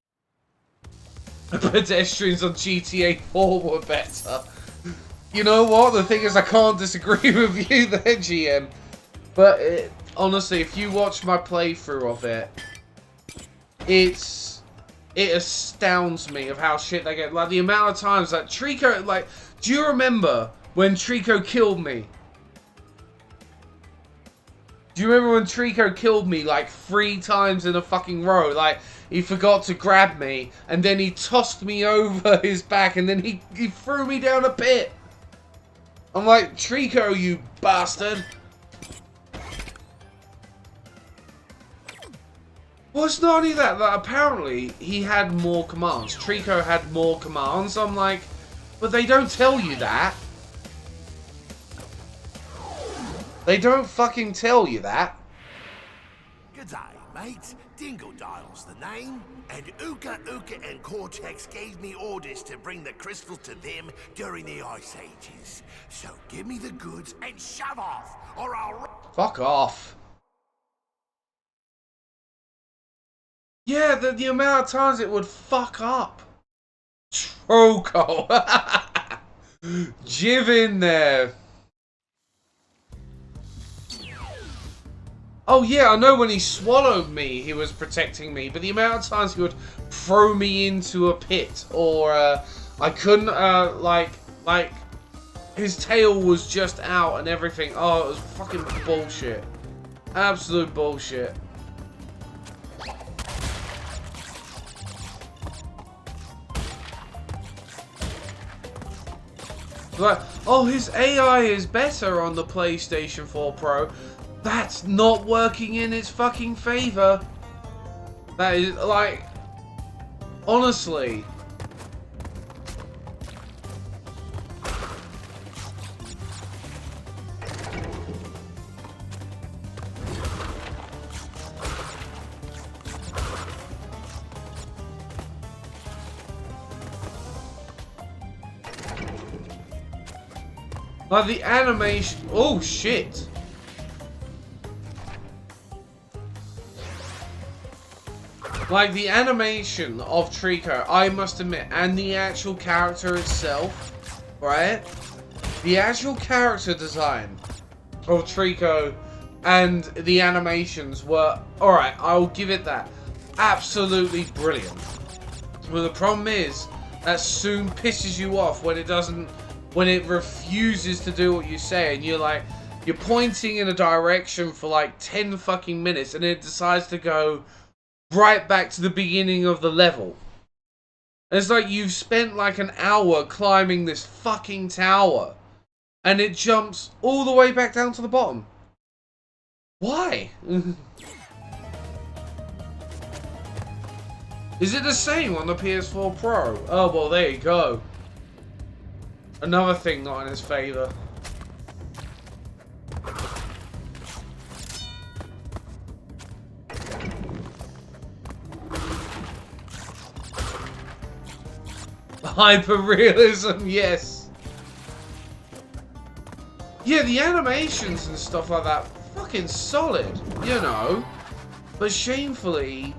the pedestrians on GTA 4 were better. You know what? The thing is, I can't disagree with you there, GM. But honestly, if you watch my playthrough of it, it astounds me of how shit they get. Like, the amount of times that Trico, like, do you remember when Trico killed me? Do you remember when Trico killed me like 3 times in a fucking row? Like, he forgot to grab me, and then he tossed me over his back, and then he threw me down a pit. I'm like, Trico, you bastard. Well, it's not only that, like, apparently he had more commands. Trico had more commands. I'm like, but they don't tell you that. They don't fucking tell you that. G'day, mates. Dingledile's the name, and Uka and Cortex gave me orders to bring the crystal to them during the Ice Ages. So give me the goods and shove off, or I'll... Fuck off. Yeah, the amount of times it would fuck up. Troco. Jiv in there. Oh yeah, I know when he swallowed me, he was protecting me, but the amount of times he would throw me into a pit, or I couldn't, his tail was just out and everything. Oh, it was fucking bullshit. Absolute bullshit. Like, oh, his AI is better on the PlayStation 4 Pro. That's not working in its fucking favor. That is, like, honestly. Like the animation, oh shit. Like the animation of Trico, I must admit, and the actual character itself, right? The actual character design of Trico and the animations were, alright, I'll give it that, absolutely brilliant. But the problem is, that soon pisses you off when it doesn't, when it refuses to do what you say, and you're like, you're pointing in a direction for like 10 fucking minutes, and it decides to go right back to the beginning of the level. And it's like you've spent like an hour climbing this fucking tower, and it jumps all the way back down to the bottom. Why? Is it the same on the PS4 Pro? Oh, well, there you go. Another thing not in his favour. Hyper-realism, yes. Yeah, the animations and stuff like that, fucking solid, you know. But shamefully,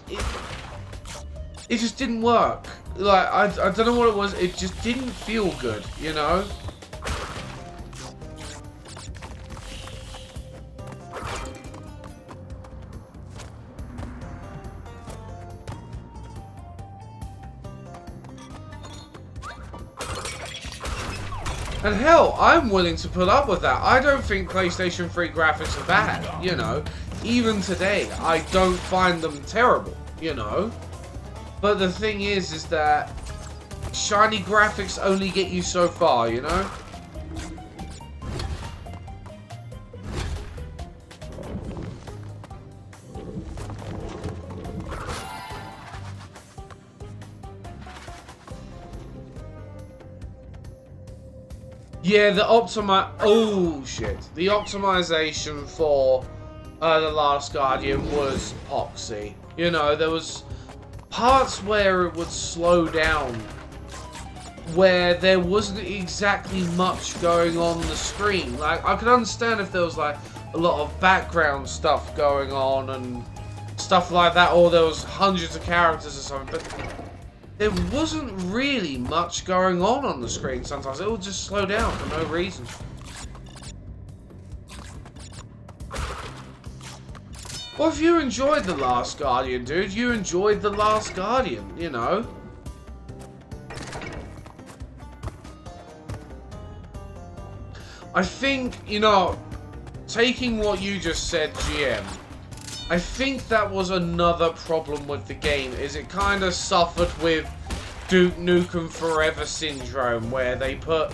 it just didn't work. Like, I don't know what it was, it just didn't feel good, you know? And hell, I'm willing to put up with that. I don't think PlayStation 3 graphics are bad, you know? Even today, I don't find them terrible, you know? But the thing is that shiny graphics only get you so far, you know? Yeah, the oh shit. The optimization for The Last Guardian was poxy. You know, there was parts where it would slow down, where there wasn't exactly much going on the screen. Like, I could understand if there was like a lot of background stuff going on and stuff like that, or there was hundreds of characters or something, but there wasn't really much going on the screen sometimes. It would just slow down for no reason. Well, if you enjoyed The Last Guardian, dude, you enjoyed The Last Guardian, you know? I think, you know, taking what you just said, GM, I think that was another problem with the game, is it kind of suffered with Duke Nukem Forever syndrome, where they put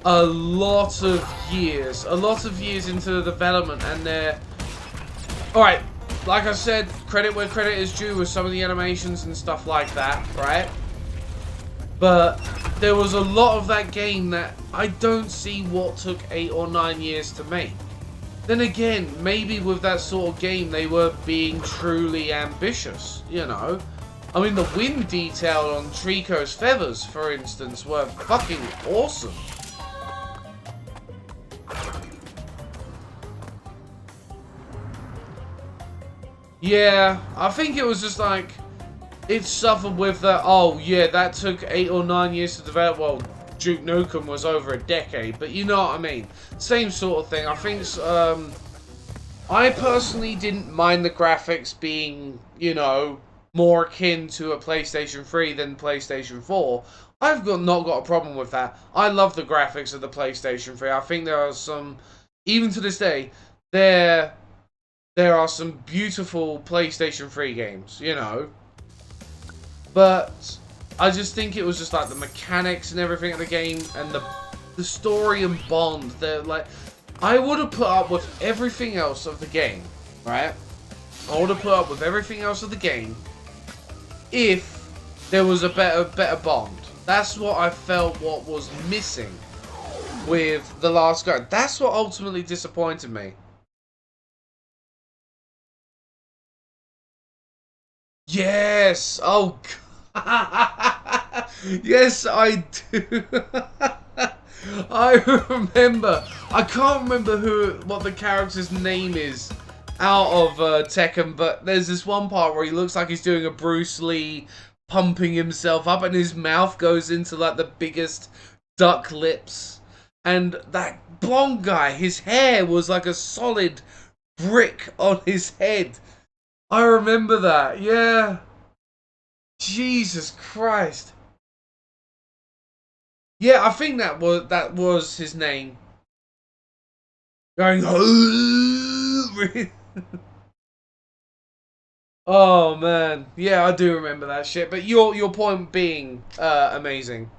a lot of years into the development, and they're... Alright, like I said, credit where credit is due with some of the animations and stuff like that, right? But there was a lot of that game that I don't see what took 8 or 9 years to make. Then again, maybe with that sort of game they were being truly ambitious, you know? I mean, the wind detail on Trico's feathers, for instance, were fucking awesome. Yeah, I think it was just like, it suffered with that, oh yeah, that took 8 or 9 years to develop. Well, Duke Nukem was over a decade, but you know what I mean. Same sort of thing. I think, I personally didn't mind the graphics being, you know, more akin to a PlayStation 3 than PlayStation 4. Not got a problem with that. I love the graphics of the PlayStation 3. I think there are some, even to this day, there are some beautiful PlayStation 3 games, you know. But I just think it was just like the mechanics and everything of the game and the story and bond. They're like, I would have put up with everything else of the game, right? I would have put up with everything else of the game if there was a better bond. That's what I felt what was missing with The Last Guard. That's what ultimately disappointed me. Yes! Oh, God. Yes, I do. I remember. I can't remember what the character's name is out of Tekken, but there's this one part where he looks like he's doing a Bruce Lee, pumping himself up, and his mouth goes into like the biggest duck lips. And that blonde guy, his hair was like a solid brick on his head. I remember that, yeah. Jesus Christ. Yeah, I think that was his name. Going, oh man, yeah, I do remember that shit. But your point being amazing.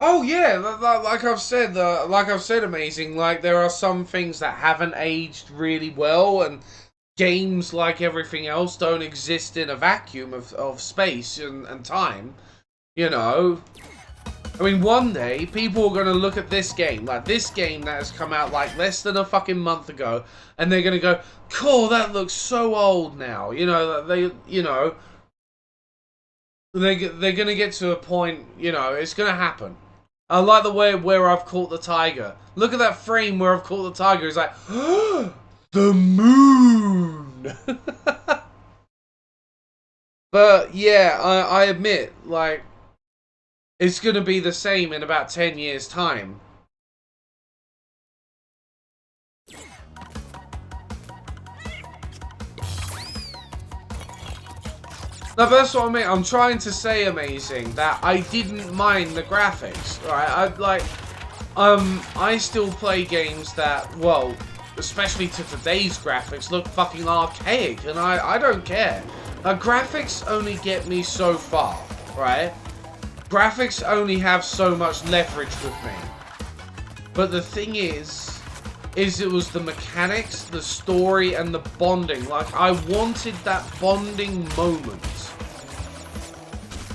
Oh yeah, like I've said, amazing. Like there are some things that haven't aged really well, and games, like everything else, don't exist in a vacuum of space and time. You know, I mean, one day people are gonna look at this game, like this game that has come out like less than a fucking month ago, and they're gonna go, "Cool, that looks so old now." You know, they're gonna get to a point. You know, it's gonna happen. I like the way where I've caught the tiger. Look at that frame where I've caught the tiger. It's like, the moon. But yeah, I admit, like, it's gonna be the same in about 10 years' time. Now that's what I mean. I'm trying to say, amazing, that I didn't mind the graphics, right? I still play games that, well, especially to today's graphics, look fucking archaic, and I don't care. Graphics only get me so far, right? Graphics only have so much leverage with me. But the thing is it was the mechanics, the story, and the bonding. Like, I wanted that bonding moment.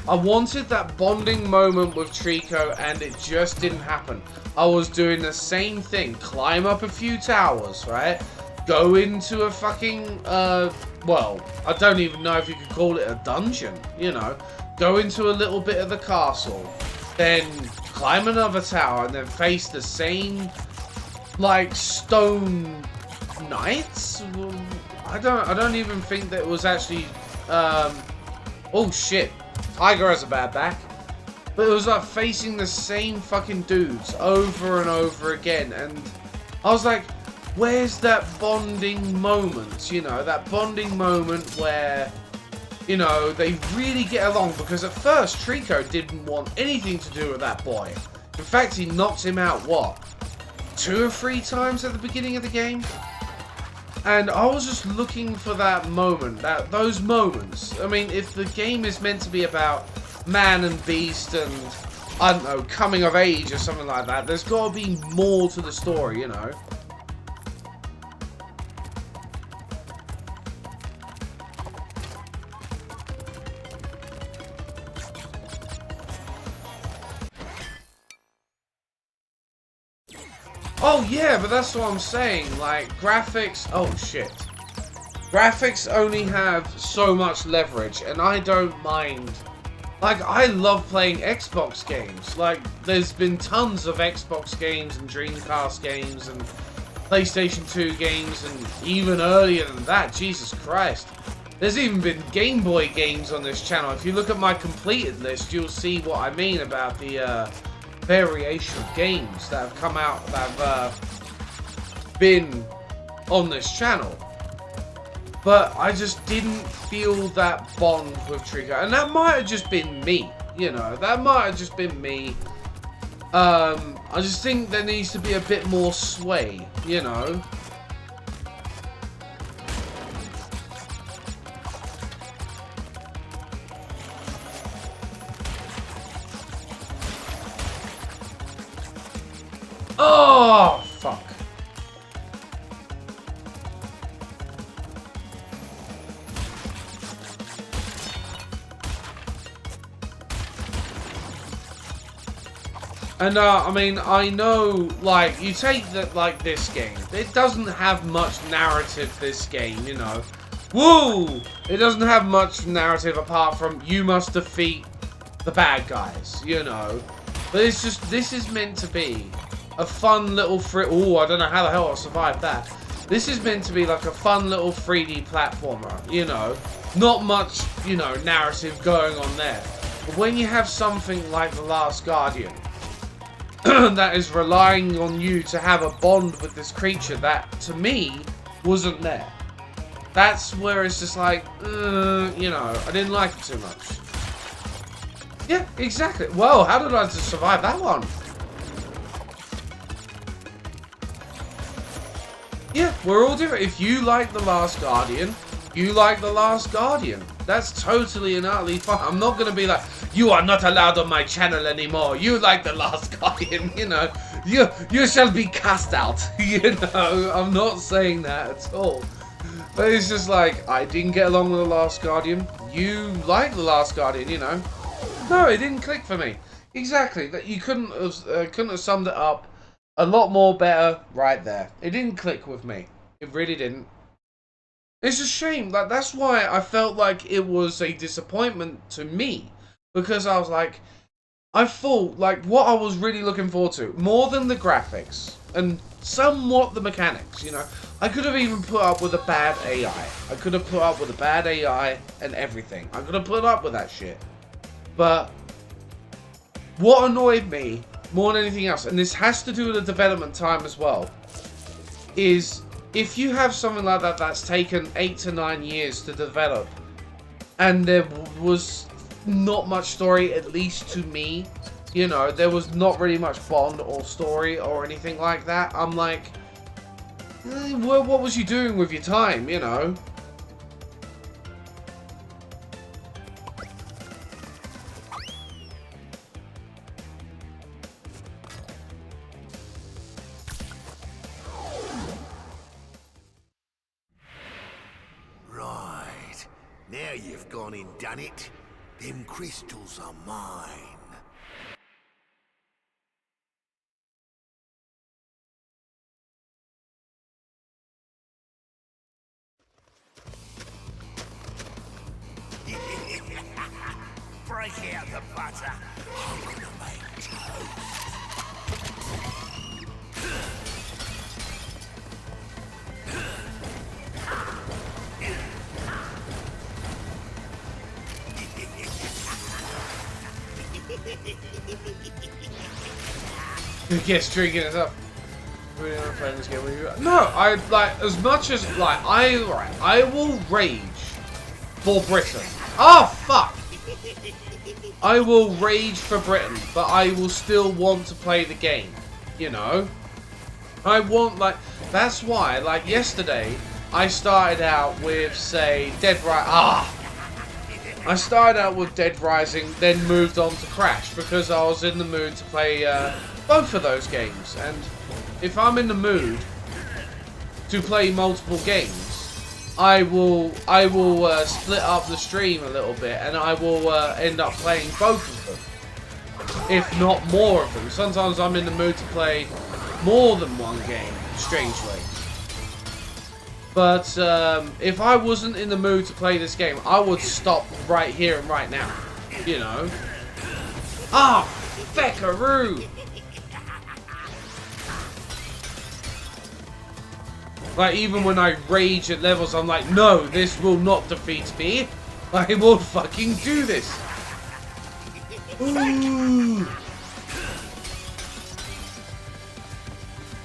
I wanted that bonding moment with Trico, and it just didn't happen. I was doing the same thing. Climb up a few towers, right? Go into a fucking, well, I don't even know if you could call it a dungeon, you know. Go into a little bit of the castle. Then climb another tower, and then face the same, like, stone knights? I don't even think that it was actually, oh shit. Tiger has a bad back. But it was like facing the same fucking dudes over and over again. And I was like, where's that bonding moment? You know, that bonding moment where, you know, they really get along. Because at first, Trico didn't want anything to do with that boy. In fact, he knocked him out, what, 2 or 3 times at the beginning of the game? And I was just looking for that moment, those moments. I mean, if the game is meant to be about man and beast and, I don't know, coming of age or something like that, there's got to be more to the story, you know? Oh yeah, but that's what I'm saying, like, graphics, oh shit. Graphics only have so much leverage, and I don't mind. Like, I love playing Xbox games. Like, there's been tons of Xbox games and Dreamcast games and PlayStation 2 games, and even earlier than that, Jesus Christ. There's even been Game Boy games on this channel. If you look at my completed list, you'll see what I mean about the variation of games that have come out that have been on this channel. But I just didn't feel that bond with Trigger. And that might have just been me, you know. That might have just been me. I just think there needs to be a bit more sway, you know. Oh, fuck. And I mean, I know, like, you take that, like, this game, it doesn't have much narrative, this game, you know. Woo! It doesn't have much narrative apart from you must defeat the bad guys, you know. But it's just, this is meant to be a fun little oh, I don't know how the hell I'll survive that. This is meant to be like a fun little 3D platformer, you know. Not much, you know, narrative going on there. But when you have something like The Last Guardian, that is relying on you to have a bond with this creature that, to me, wasn't there. That's where it's just like, you know, I didn't like it too much. Yeah, exactly. Well, how did I just survive that one? Yeah, we're all different. If you like The Last Guardian, you like The Last Guardian. That's totally and utterly fine. I'm not going to be like, you are not allowed on my channel anymore. You like The Last Guardian, you know. You shall be cast out, you know. I'm not saying that at all. But it's just like, I didn't get along with The Last Guardian. You like The Last Guardian, you know. No, it didn't click for me. Exactly. That you couldn't have summed it up a lot more better right there. It didn't click with me. It really didn't. It's a shame. Like, that's why I felt like it was a disappointment to me. Because I was like, I thought, like, what I was really looking forward to, more than the graphics, and somewhat the mechanics, you know. I could have even put up with a bad AI. I could have put up with a bad AI and everything. I could have put up with that shit. But what annoyed me more than anything else, and this has to do with the development time as well, is if you have something like that that's taken 8 to 9 years to develop, and there was not much story, at least to me, you know, there was not really much bond or story or anything like that, I'm like, what was you doing with your time, you know? Now you've gone and done it. Them crystals are mine. Break out the butter. I'm gonna make toast. Yes, drinking it up. Really want to play this game with you? No, I like as much as like I will rage for Britain. Oh fuck! I will rage for Britain, but I will still want to play the game. You know, I want like that's why like yesterday I started out with say Dead Rising. I started out with Dead Rising, then moved on to Crash because I was in the mood to play both of those games. And if I'm in the mood to play multiple games, I will split up the stream a little bit, and I will end up playing both of them, if not more of them. Sometimes I'm in the mood to play more than one game, strangely. But if I wasn't in the mood to play this game, I would stop right here and right now. You know? Ah, feckaroo! Like, even when I rage at levels, I'm like, no, this will not defeat me. I will fucking do this. Ooh.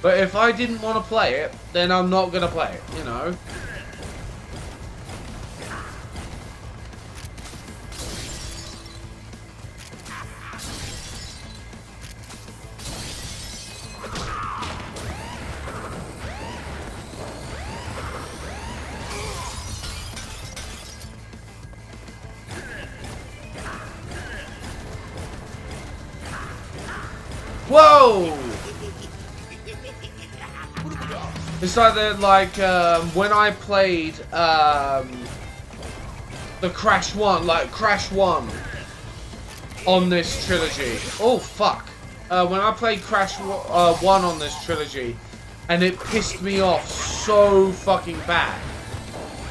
But if I didn't want to play it, then I'm not going to play it, you know? Whoa! It's like when I played the Crash 1, like Crash 1 on this trilogy. Oh fuck! When I played Crash 1 on this trilogy, and it pissed me off so fucking bad.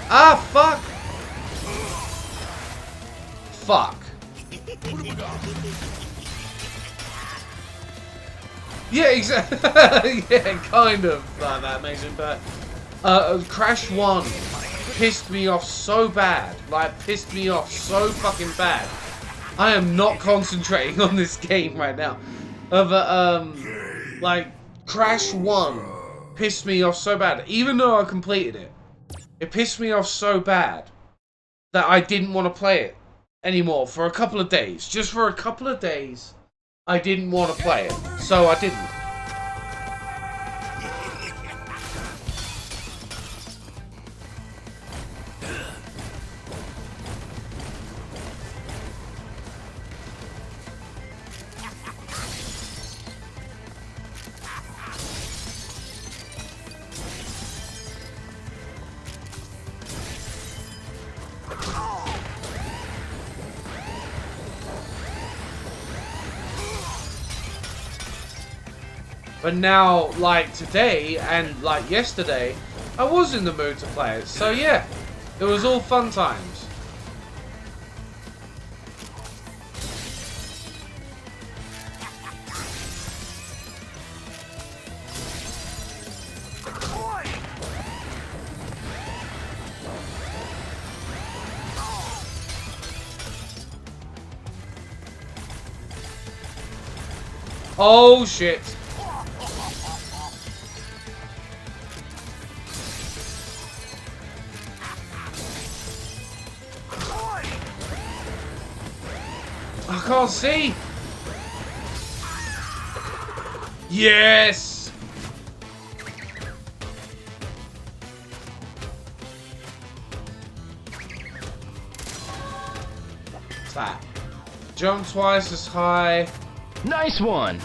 Ah fuck! Fuck. Yeah, exactly. Yeah, kind of like that, Mason. But Crash 1 pissed me off so bad. Like, pissed me off so fucking bad. I am not concentrating on this game right now. Like, Crash 1 pissed me off so bad. Even though I completed it, it pissed me off so bad that I didn't want to play it anymore for a couple of days. Just for a couple of days. I didn't want to play it, so I didn't. But now, like today and like yesterday, I was in the mood to play it. So yeah, it was all fun times. Oh shit. I can't see. Yes. What's that? Jump twice as high. Nice one.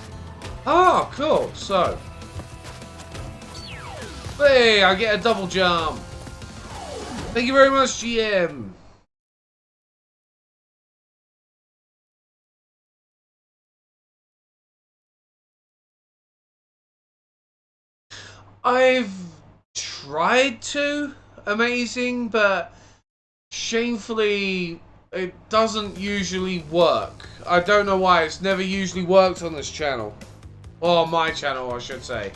Oh, cool. So, hey, I get a double jump. Thank you very much, GM. I've tried to, amazing, but shamefully it doesn't usually work. I don't know why, it's never usually worked on this channel. Or my channel, I should say.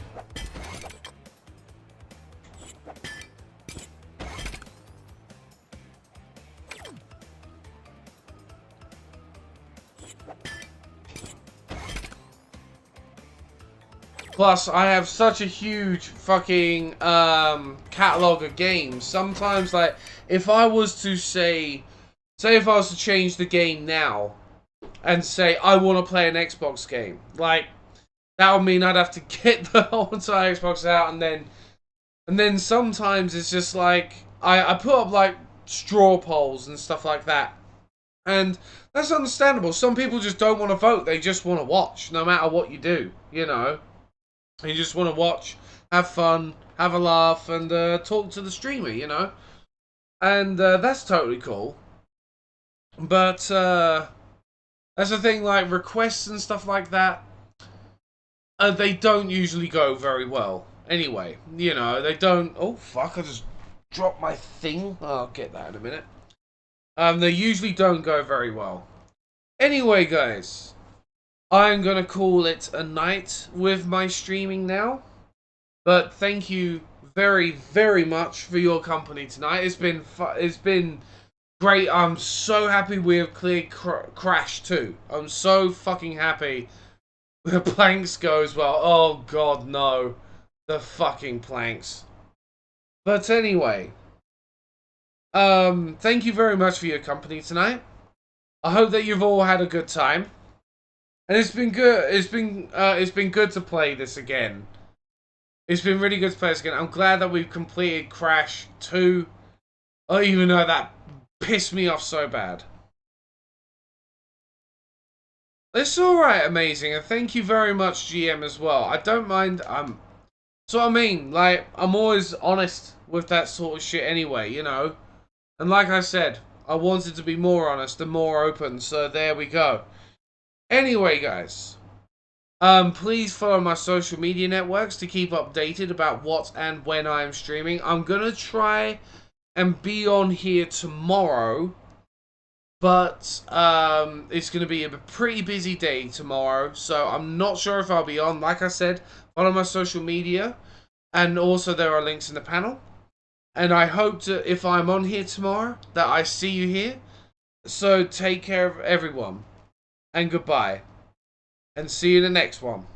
Plus, I have such a huge fucking catalog of games. Sometimes, like, if I was to say if I was to change the game now and say I want to play an Xbox game, like, that would mean I'd have to get the whole entire Xbox out, and then sometimes it's just like I put up like straw polls and stuff like that, and that's understandable. Some people just don't want to vote; they just want to watch, no matter what you do, you know. You just want to watch, have fun, have a laugh, and talk to the streamer, you know? And that's totally cool. But that's the thing, like, requests and stuff like that, they don't usually go very well. Anyway, you know, they don't... Oh, fuck, I just dropped my thing. I'll get that in a minute. They usually don't go very well. Anyway, guys... I'm going to call it a night with my streaming now. But thank you very, very much for your company tonight. It's been great. I'm so happy we have cleared Crash 2. I'm so fucking happy. The planks go as well. Oh, God, no. The fucking planks. But anyway, thank you very much for your company tonight. I hope that you've all had a good time. And it's been good. It's been good to play this again. It's been really good to play this again. I'm glad that we've completed Crash 2. Oh, even though that pissed me off so bad. It's alright, amazing. And thank you very much, GM, as well. I don't mind. So I mean, like, I'm always honest with that sort of shit anyway, you know. And like I said, I wanted to be more honest and more open, so there we go. Anyway, guys, please follow my social media networks to keep updated about what and when I am streaming. I'm gonna try and be on here tomorrow, but it's gonna be a pretty busy day tomorrow, so I'm not sure if I'll be on. Like I said, follow my social media, and also there are links in the panel. And I hope to, if I'm on here tomorrow, that I see you here. So take care of everyone. And goodbye. And see you in the next one.